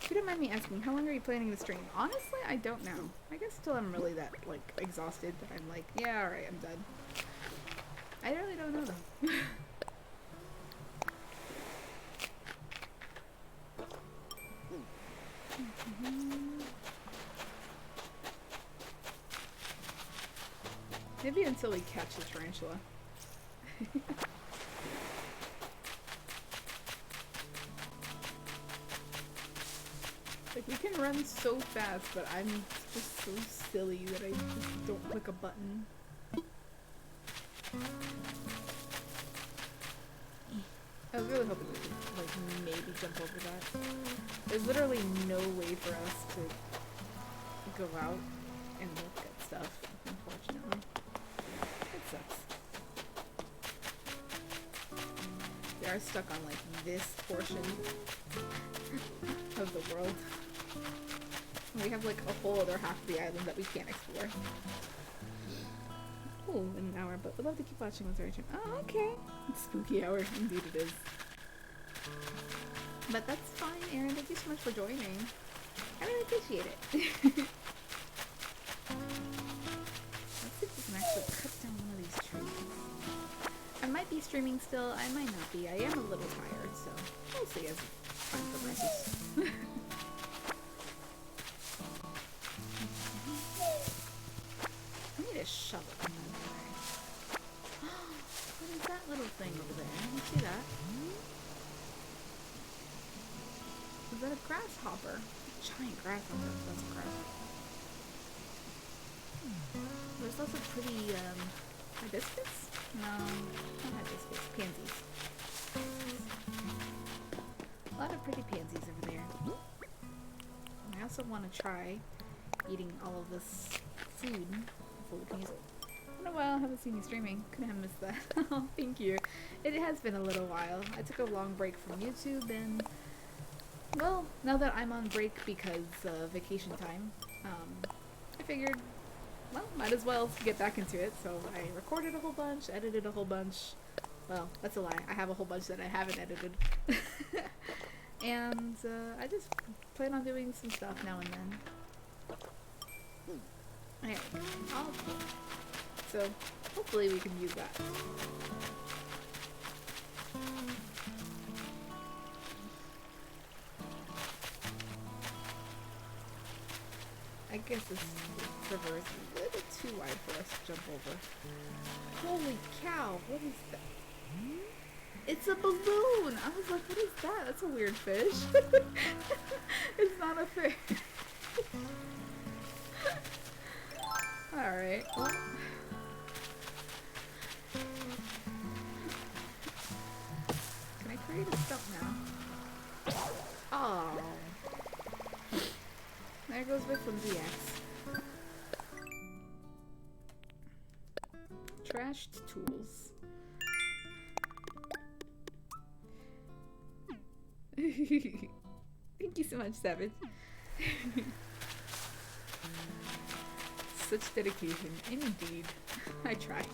[SPEAKER 1] If you don't mind me asking, how long are you planning to stream? Honestly, I don't know. I guess till I'm really that, like, exhausted that I'm like, yeah, alright, I'm done. I really don't know though. Maybe until we catch the tarantula. We can run so fast, but I'm just so silly that I just don't click a button. I was really hoping we could, like, maybe jump over that. There's literally no way for us to go out and look at stuff, unfortunately. It sucks. We are stuck on, like, this portion of the world. We have, like, a whole other half of the island that we can't explore. Oh, in an hour, but we'd love to keep watching with our stream. Oh, okay. It's spooky hour. Indeed it is. But that's fine, Erin. Thank you so much for joining. I really appreciate it. Let's see if we can actually cut down one of these trees. I might be streaming still. I might not be. I am a little tired, so we'll see as time progresses. I need a shovel. What is that little thing over there? You see that? Is that a grasshopper? A giant grasshopper. That's a grasshopper. There's lots of pretty, hibiscus? No, not hibiscus. Pansies. A lot of pretty pansies over there. I also want to try eating all of this food before we can use it. Been a while, haven't seen you streaming. Couldn't have missed that. Oh, thank you. It has been a little while. I took a long break from YouTube and, well, now that I'm on break because vacation time, I figured, well, might as well get back into it. So I recorded a whole bunch, edited a whole bunch. Well, that's a lie. I have a whole bunch that I haven't edited. And I just plan on doing some stuff now and then. Anyway, so hopefully we can use that. I guess this river is a little too wide for us to jump over. Holy cow, what is that? It's a balloon! I was like, what is that? That's a weird fish. It's not a fish. Alright, well. Can I create a stump now? Oh. There goes my flimsy axe. Trashed tools. Thank you so much, Savage. Such dedication. Indeed. I try.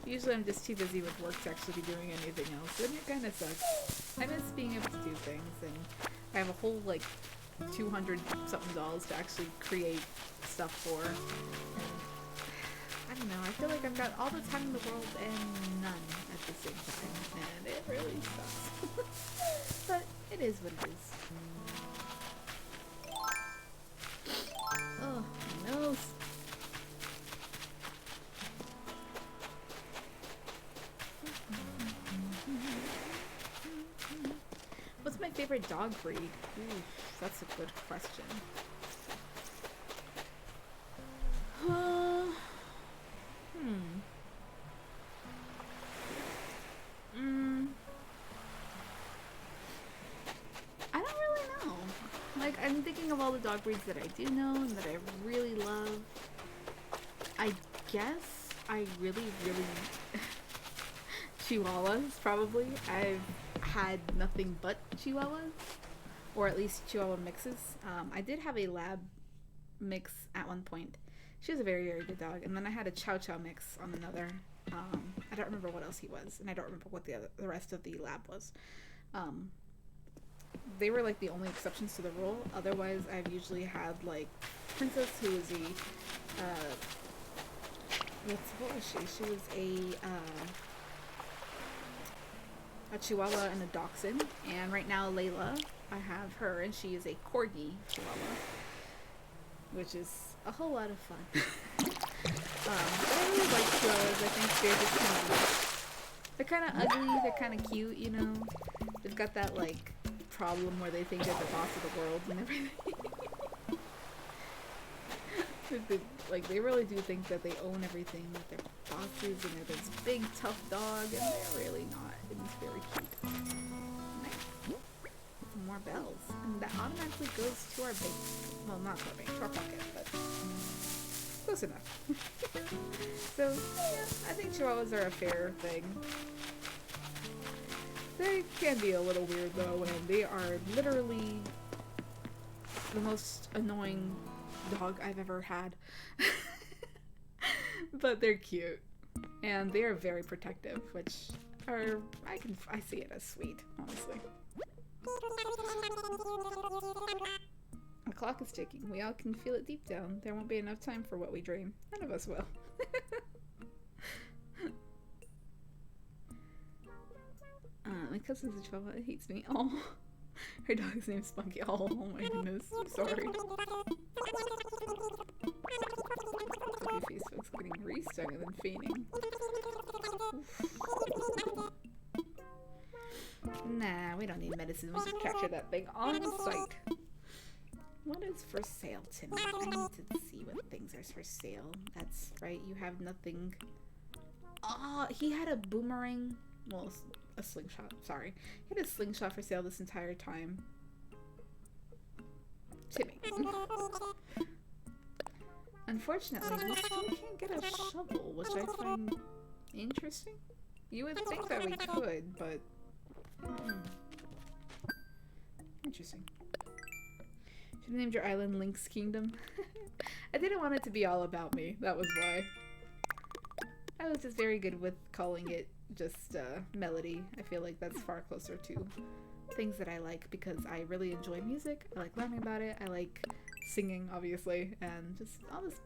[SPEAKER 1] Usually I'm just too busy with work to actually be doing anything else, and it kind of sucks. I miss being able to do things, and I have a whole, like, 200 something dolls to actually create stuff for. And I don't know, I feel like I've got all the time in the world and none at the same time, and it really sucks. But it is what it is. Oh, my nose. What's my favorite dog breed? Ooh, that's a good question. I don't really know. Like, I'm thinking of all the dog breeds that I do know and that I really love. I guess I really Chihuahuas, probably. I've had nothing but Chihuahuas, or at least Chihuahua mixes. I did have a lab mix at one point. She was a very, very good dog. And then I had a Chow Chow mix on another. I don't remember what else he was, and I don't remember what the rest of the lab was. They were like the only exceptions to the rule. Otherwise, I've usually had like Princess, who was what was she? She was a Chihuahua and a Dachshund, and right now Layla, I have her, and she is a Corgi Chihuahua, which is a whole lot of fun. I really like Chihuahuas. I think they're just kind of ugly, they're kind of cute, you know. They've got that like problem where they think they're the boss of the world and everything. Like, they really do think that they own everything, that they're bosses and they're this big tough dog, and they're really not. It's very cute. Nice. More bells. And that automatically goes to our bank. Well, not to our bank, to our pocket, but close enough. So, yeah, I think chihuahuas are a fair thing. They can be a little weird though, and they are literally the most annoying dog I've ever had. But they're cute. And they are very protective, which are, I see it as sweet, honestly. The clock is ticking. We all can feel it deep down. There won't be enough time for what we dream. None of us will. My cousin's a chihuahua. It hates me. Oh, her dog's name's Spunky. Oh my goodness. I'm sorry. Facebook's getting restung and then fainting. Nah, we don't need medicine. We just capture that thing on sight. What is for sale, Timmy? I need to see what things are for sale. That's right, you have nothing. Oh, he had a boomerang. Well, a slingshot, sorry. He had a slingshot for sale this entire time. Timmy. Unfortunately, we still can't get a shovel, which I find interesting. You would think that we could, but... Interesting. Should have named your island Link's Kingdom. I didn't want it to be all about me, that was why. I was just very good with calling it just melody. I feel like that's far closer to things that I like because I really enjoy music. I like learning about it. I like singing, obviously, and just all this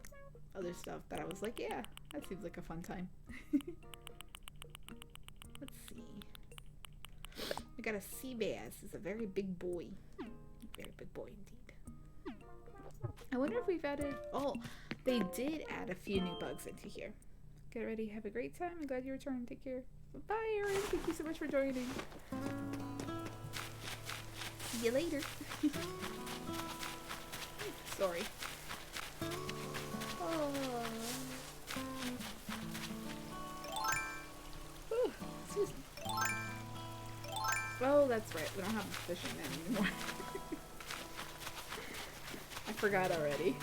[SPEAKER 1] other stuff that I was like, yeah, that seems like a fun time. Let's see. We got a sea bass. It's a very big boy. Very big boy indeed. I wonder if we've added... Oh, they did add a few new bugs into here. Get ready. Have a great time. I'm glad you returned. Take care. Bye, Erin. Thank you so much for joining. See you later. Sorry. Oh. Ooh, excuse me. Oh, that's right. We don't have a fishing net anymore. I forgot already.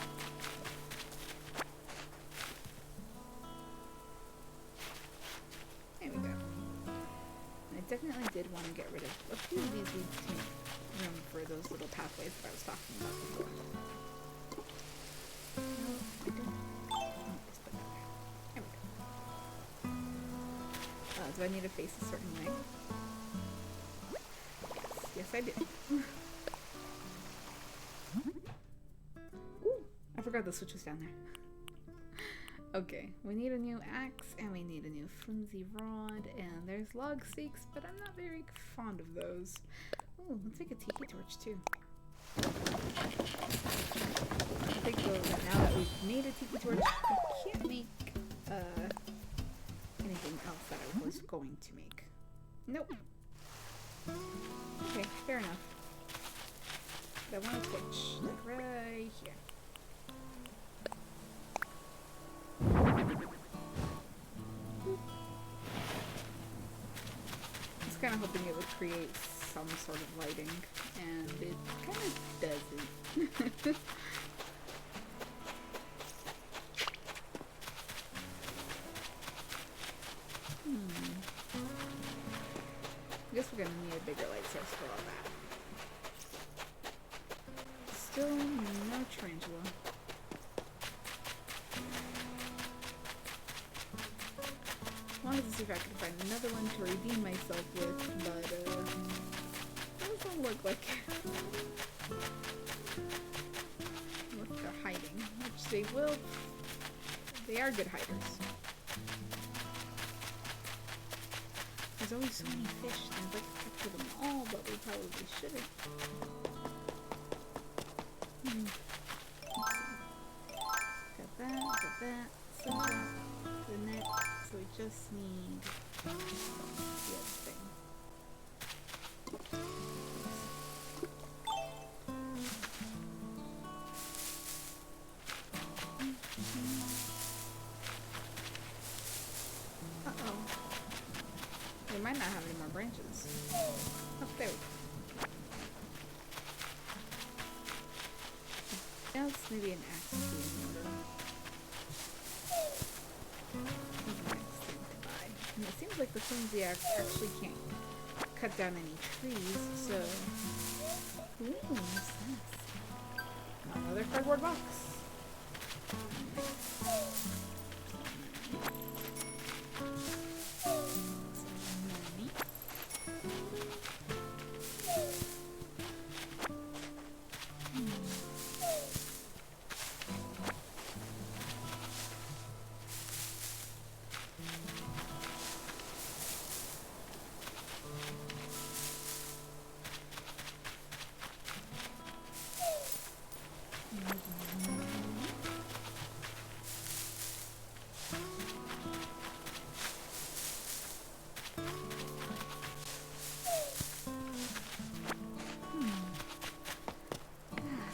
[SPEAKER 1] There we go. I definitely did want to get rid of a few of these weeds to make room for those little pathways that I was talking about before. No, I don't. Oh, just put that there. There we go. Do I need to face a certain way? Yes, I do. Ooh, I forgot the switch was down there. Okay, we need a new axe, and we need a new flimsy rod, and there's log stakes, but I'm not very fond of those. Ooh, let's make a tiki torch, too. I think, though, that now that we've made a tiki torch, we can't make, anything else that I was going to make. Nope. Okay, fair enough. But I want a torch, like right here. I was kind of hoping it would create some sort of lighting, and it kind of doesn't. I guess we're gonna need a bigger light source for all that. Still no tarantula. I wanted to see if I could find another one to redeem myself with, but it doesn't look like it. Unless they're hiding, which they will. They are good hiders. There's always so many fish, and I'd like to capture them all, but we probably shouldn't. Got that, so the net, so we just need the other thing. might not have any more branches. Oh, there we go. Else maybe an axe would be in order. There's an axe thing to buy. And it seems like the flimsy axe actually can't cut down any trees, so... Ooh, what's this? Another cardboard box.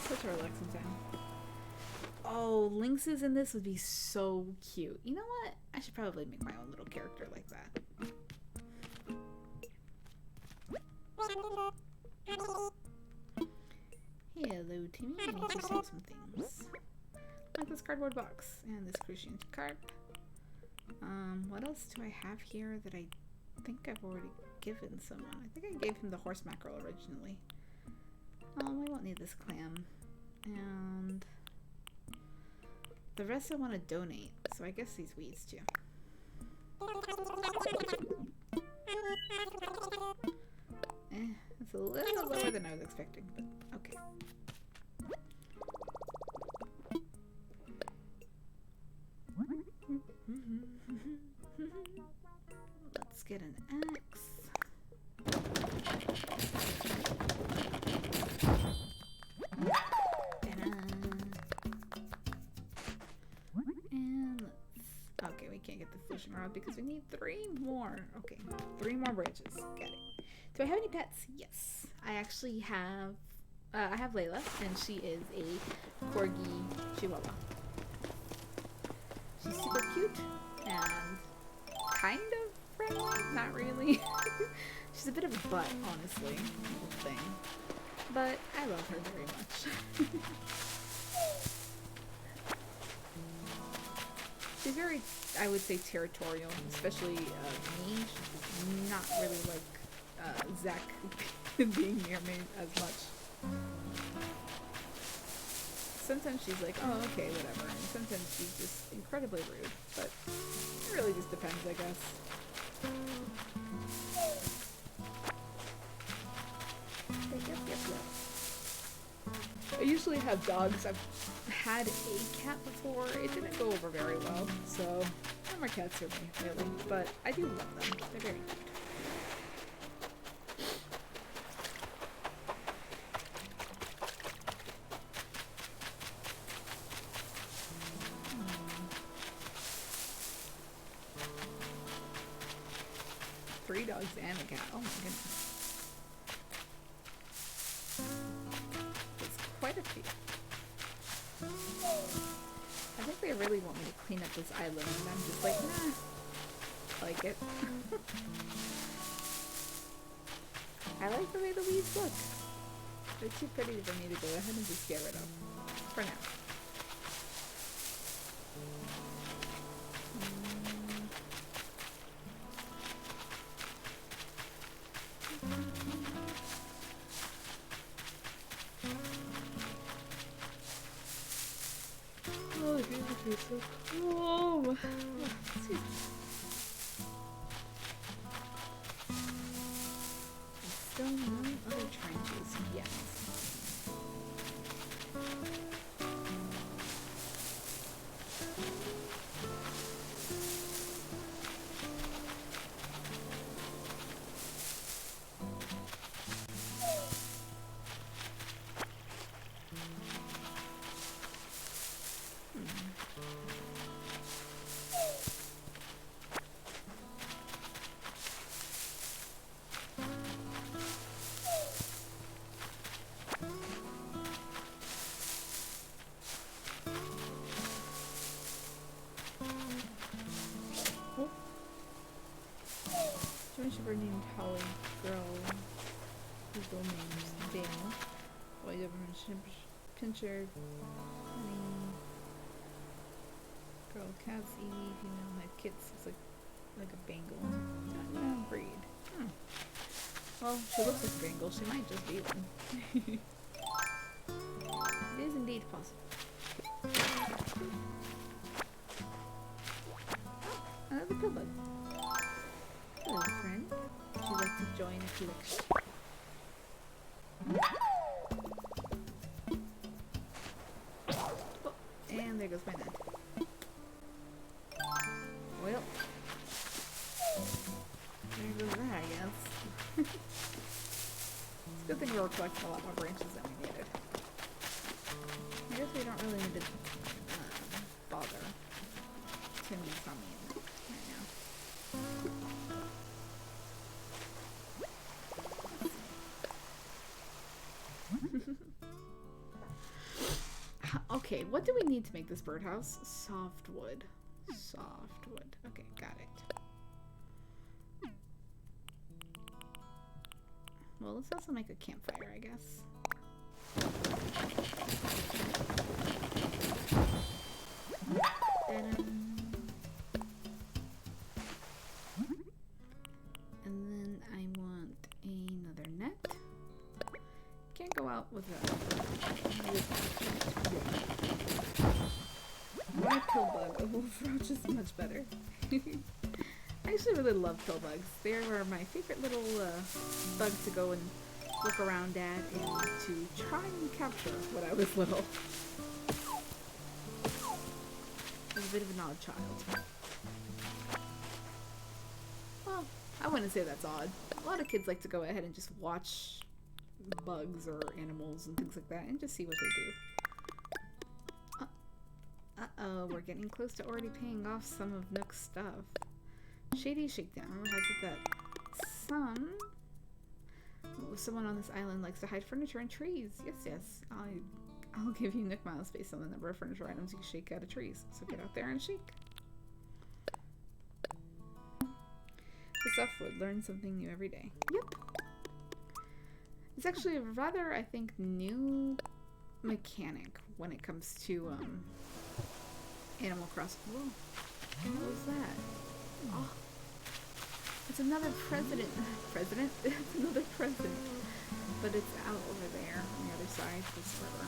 [SPEAKER 1] Such a relaxing time. Oh, lynxes in this would be so cute. You know what? I should probably make my own little character like that. Hello, Timmy. I need to sell some things. Like this cardboard box and this crucian card. What else do I have here that I think I've already given someone? I think I gave him the horse mackerel originally. We won't need this clam. And the rest I want to donate, so I guess these weeds too. It's a little lower than I was expecting, but okay. Let's get an axe. And okay, we can't get the fishing rod because we need 3 more. Okay, 3 more branches. Got it. Do I have any pets? Yes. I actually have, I have Layla, and she is a Corgi Chihuahua. She's super cute and kind of friendly, not really. She's a bit of a butt, honestly, the thing. But I love her very much. She's very, I would say, territorial, especially me. She's not really like Zach being near me as much. Sometimes she's like, oh, okay, whatever. And sometimes she's just incredibly rude. But it really just depends, I guess. Yep. I usually have dogs. I've had a cat before. It didn't go over very well. So, no more cats for me, really. But I do love them. They're very cute. Three dogs and a cat. Oh my goodness. It's quite a few. I think they really want me to clean up this island, and I'm just like, nah. I like it. I like the way the weeds look. They're too pretty for me to go ahead and just get rid of. For now. Oh, still no other trenches yet. neighbor named Holly. Girl. His little name's Dale. Boy, Pincher. Honey. Girl, cats eat. Female had kits. It's like a Bengal. Not breed. Well, she looks like a Bengal. She might just be one. It is indeed possible. Another pill bug. Hello, friend. Would you like to join a collection? Oh, and there goes my net. Well, there goes that, I guess. It's a good thing we were collecting a lot more branches than we needed. I guess we don't really need to bother Timmy coming in right now. Okay, what do we need to make this birdhouse? Softwood. Softwood. Okay, got it. Well, let's also make a campfire, I guess. And then I want another net. Can't go out with that. My pill bug, a wolf roach is much better. I actually really love pill bugs. They are my favorite little bugs to go and look around at and to try and capture when I was little. I was a bit of an odd child. Well, I wouldn't say that's odd. A lot of kids like to go ahead and just watch bugs or animals and things like that and just see what they do. Uh-oh, we're getting close to already paying off some of Nook's stuff. Shady Shakedown. Rumor has it that someone on this island likes to hide furniture in trees. Yes. I'll give you Nook miles based on the number of furniture items you can shake out of trees. So get out there and shake. The softwood. Learn something new every day. Yep. It's actually a rather, I think, new mechanic when it comes to Animal Crossing. Whoa. What was that? Oh. It's another president. President? It's another president. But it's out over there on the other side of this river.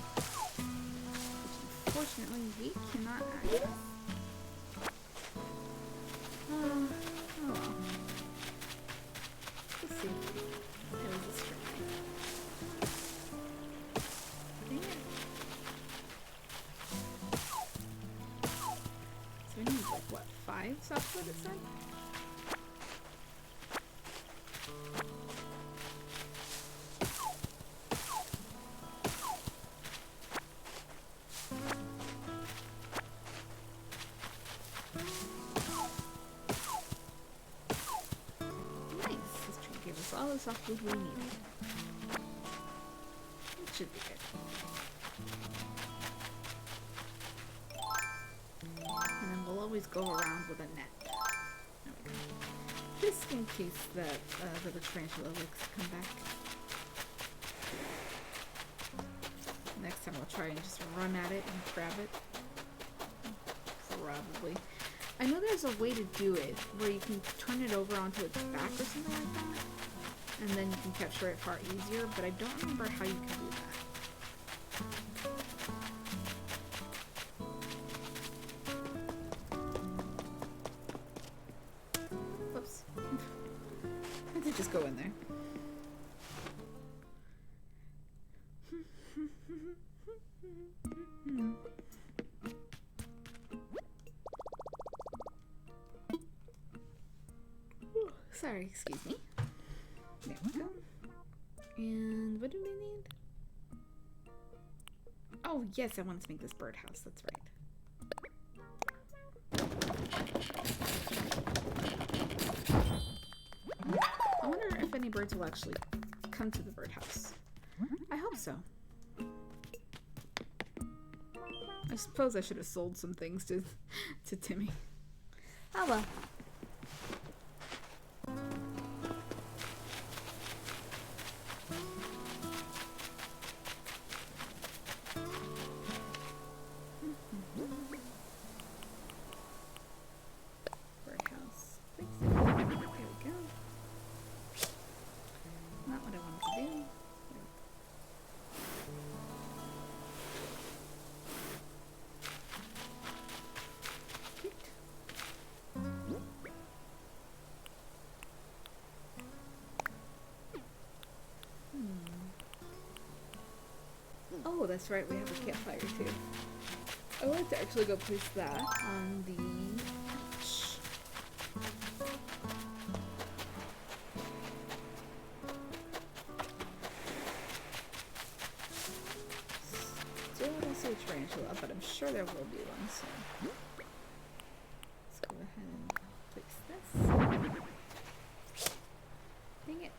[SPEAKER 1] Which unfortunately we cannot access. Oh well. Let's see. It was a string. Dang it. So we need like what, 5 softwood it said? All the softwood we needed. It should be good. And then we'll always go around with a net. There we go. Just in case that the tarantula likes to come back. Next time we'll try and just run at it and grab it. Probably. I know there's a way to do it where you can turn it over onto its back or something like that. And then you can capture it far easier, but I don't remember how you can do that. Whoops. I did just go in there. Sorry, excuse me. There we go. And what do we need? Oh, yes, I wanted to make this birdhouse. That's right. I wonder if any birds will actually come to the birdhouse. I hope so. I suppose I should have sold some things to Timmy. Oh well. that's right, we have a campfire too. I wanted to actually go place that on the beach. Still don't see a tarantula, but I'm sure there will be one soon. Let's go ahead and place this. Dang it.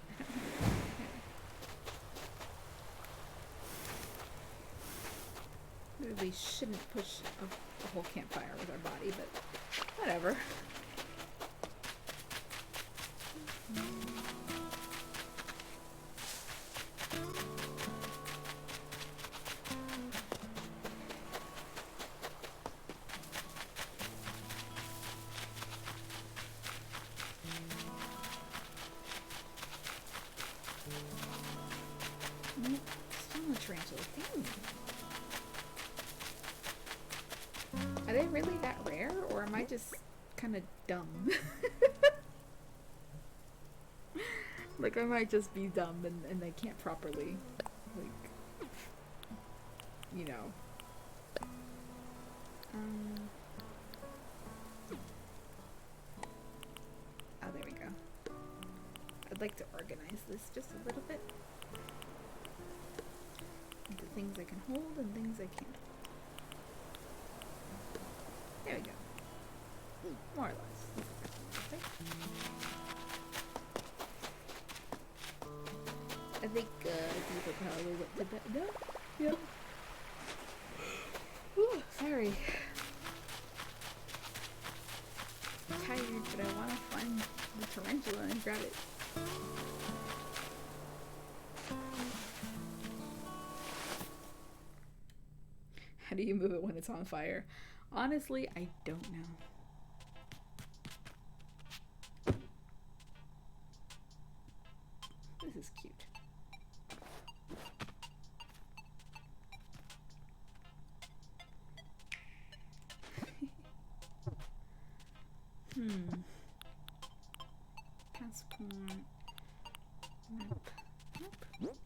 [SPEAKER 1] Maybe we shouldn't push a whole campfire with our body, but whatever. Nope, still no tarantula. Dang. Are they really that rare, or am I just kind of dumb? Like, I might just be dumb and I can't properly, like, you know. Oh, there we go. I'd like to organize this just a little bit into things I can hold and things I can't. There we go. More or less. Okay. I think people probably went to bed. No? Yep. Whew, sorry. I'm tired, but I want to find the tarantula and grab it. How do you move it when it's on fire? Honestly, I don't know. This is cute. Passport. Map. Nope.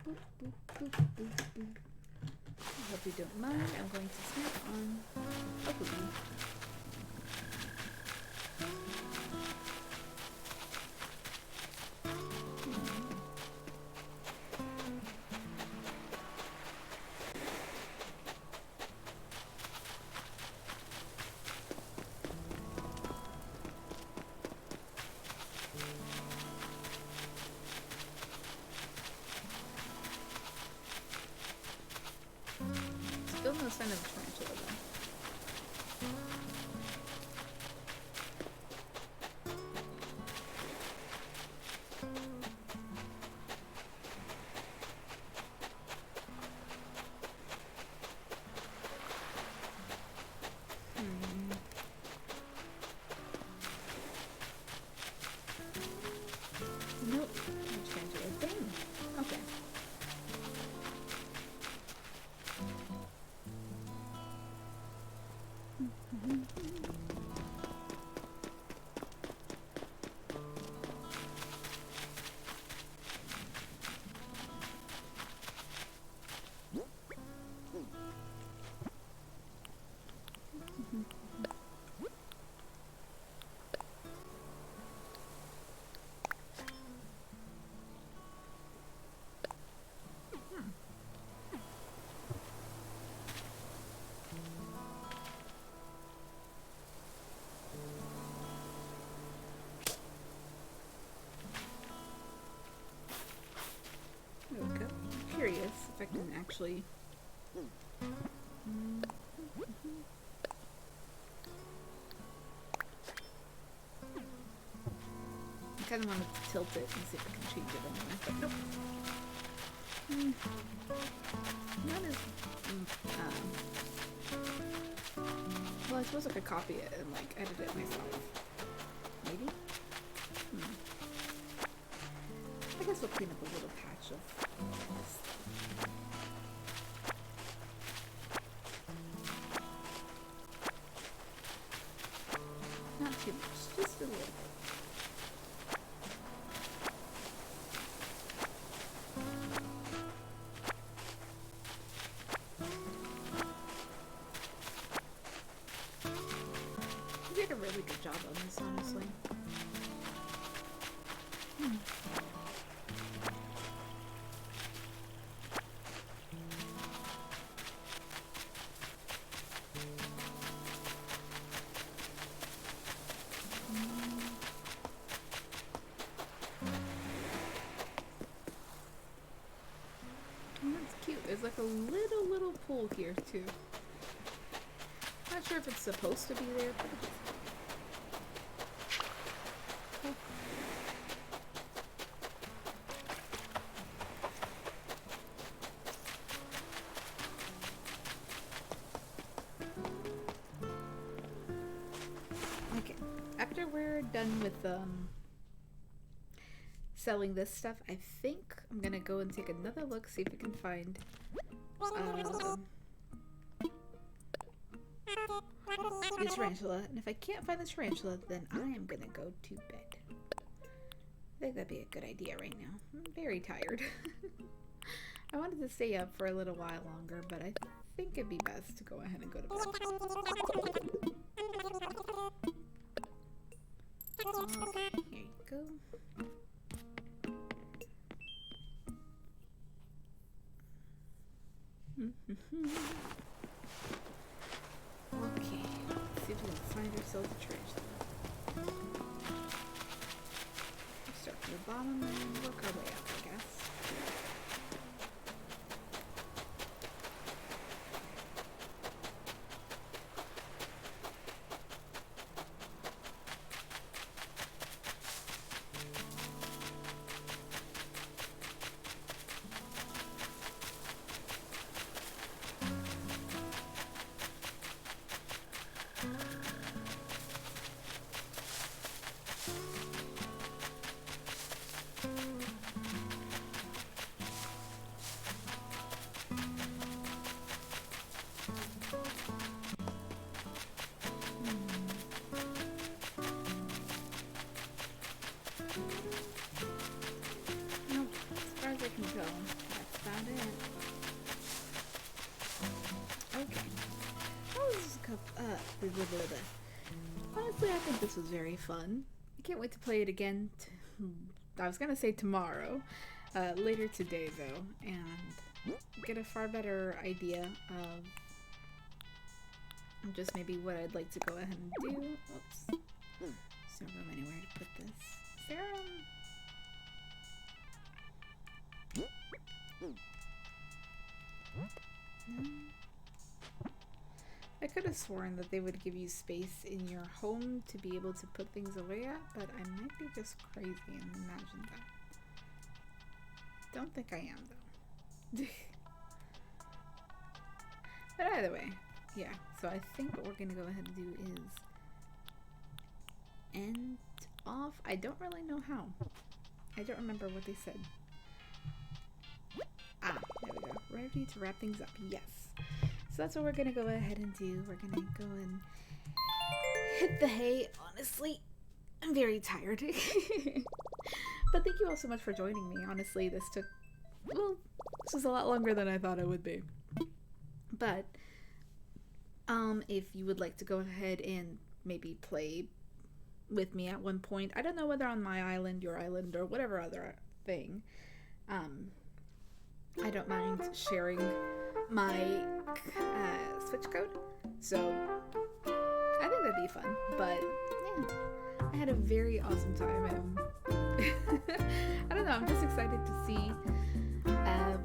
[SPEAKER 1] Boop, boop, boop, boop, boop, boop. I hope you don't mind. I'm going to snap on a booty. Still no sign of a tarantula though. Nope, no tarantula. Dang. Okay. There we go. I'm curious if I can actually. I kind of want to tilt it and see if I can change it anyway, but nope. Not as. Well, I suppose I could copy it and like edit it myself. Maybe? I guess we'll clean up a little patch of this. Not too much, just a little There's like a little pool here too. Not sure if it's supposed to be there, but it is. Okay, after we're done with selling this stuff, I think I'm gonna go and take another look, see if we can find the tarantula. And if I can't find the tarantula, then I am gonna go to bed. I think that'd be a good idea right now. I'm very tired. I wanted to stay up for a little while longer, but I think it'd be best to go ahead and go to bed. Okay, here you go. Okay, let's see if we can find ourselves a tarantula. Start from the bottom and work our way up, I guess. Honestly, I think this was very fun. I can't wait to play it again. I was gonna say tomorrow, later today though, and get a far better idea of just maybe what I'd like to go ahead and do. Oops. There's no room anywhere to put this. Is there no? I could have sworn that they would give you space in your home to be able to put things away at, but I might be just crazy and imagine that. Don't think I am, though. But either way, yeah. So I think what we're going to go ahead and do is end off. I don't really know how. I don't remember what they said. Ah, there we go. Ready to wrap things up. Yes. So that's what we're gonna go ahead and do. We're gonna go and hit the hay. Honestly, I'm very tired. But thank you all so much for joining me. Honestly, this was a lot longer than I thought it would be. But if you would like to go ahead and maybe play with me at one point, I don't know whether on my island, your island, or whatever other thing, I don't mind sharing my Switch code, so I think that'd be fun. But yeah, I had a very awesome time, and I don't know, I'm just excited to see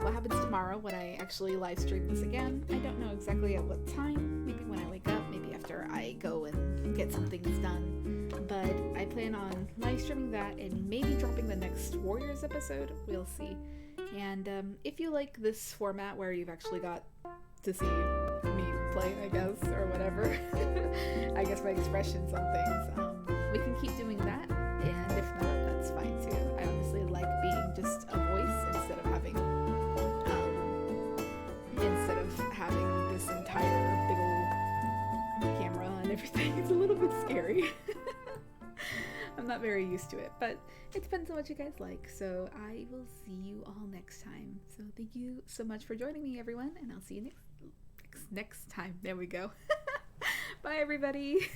[SPEAKER 1] what happens tomorrow when I actually live stream this again. I don't know exactly at what time, maybe when I wake up, maybe after I go and get some things done, but I plan on live streaming that and maybe dropping the next Warriors episode. We'll see. And if you like this format where you've actually got to see me play, I guess, or whatever, I guess my expressions on things, we can keep doing that, and if not, that's fine too. I honestly like being just a voice instead of having this entire big old camera and everything. It's a little bit scary. I'm not very used to it, but it depends on what you guys like. So I will see you all next time. So thank you so much for joining me, everyone, and I'll see you next time. There we go. Bye, everybody.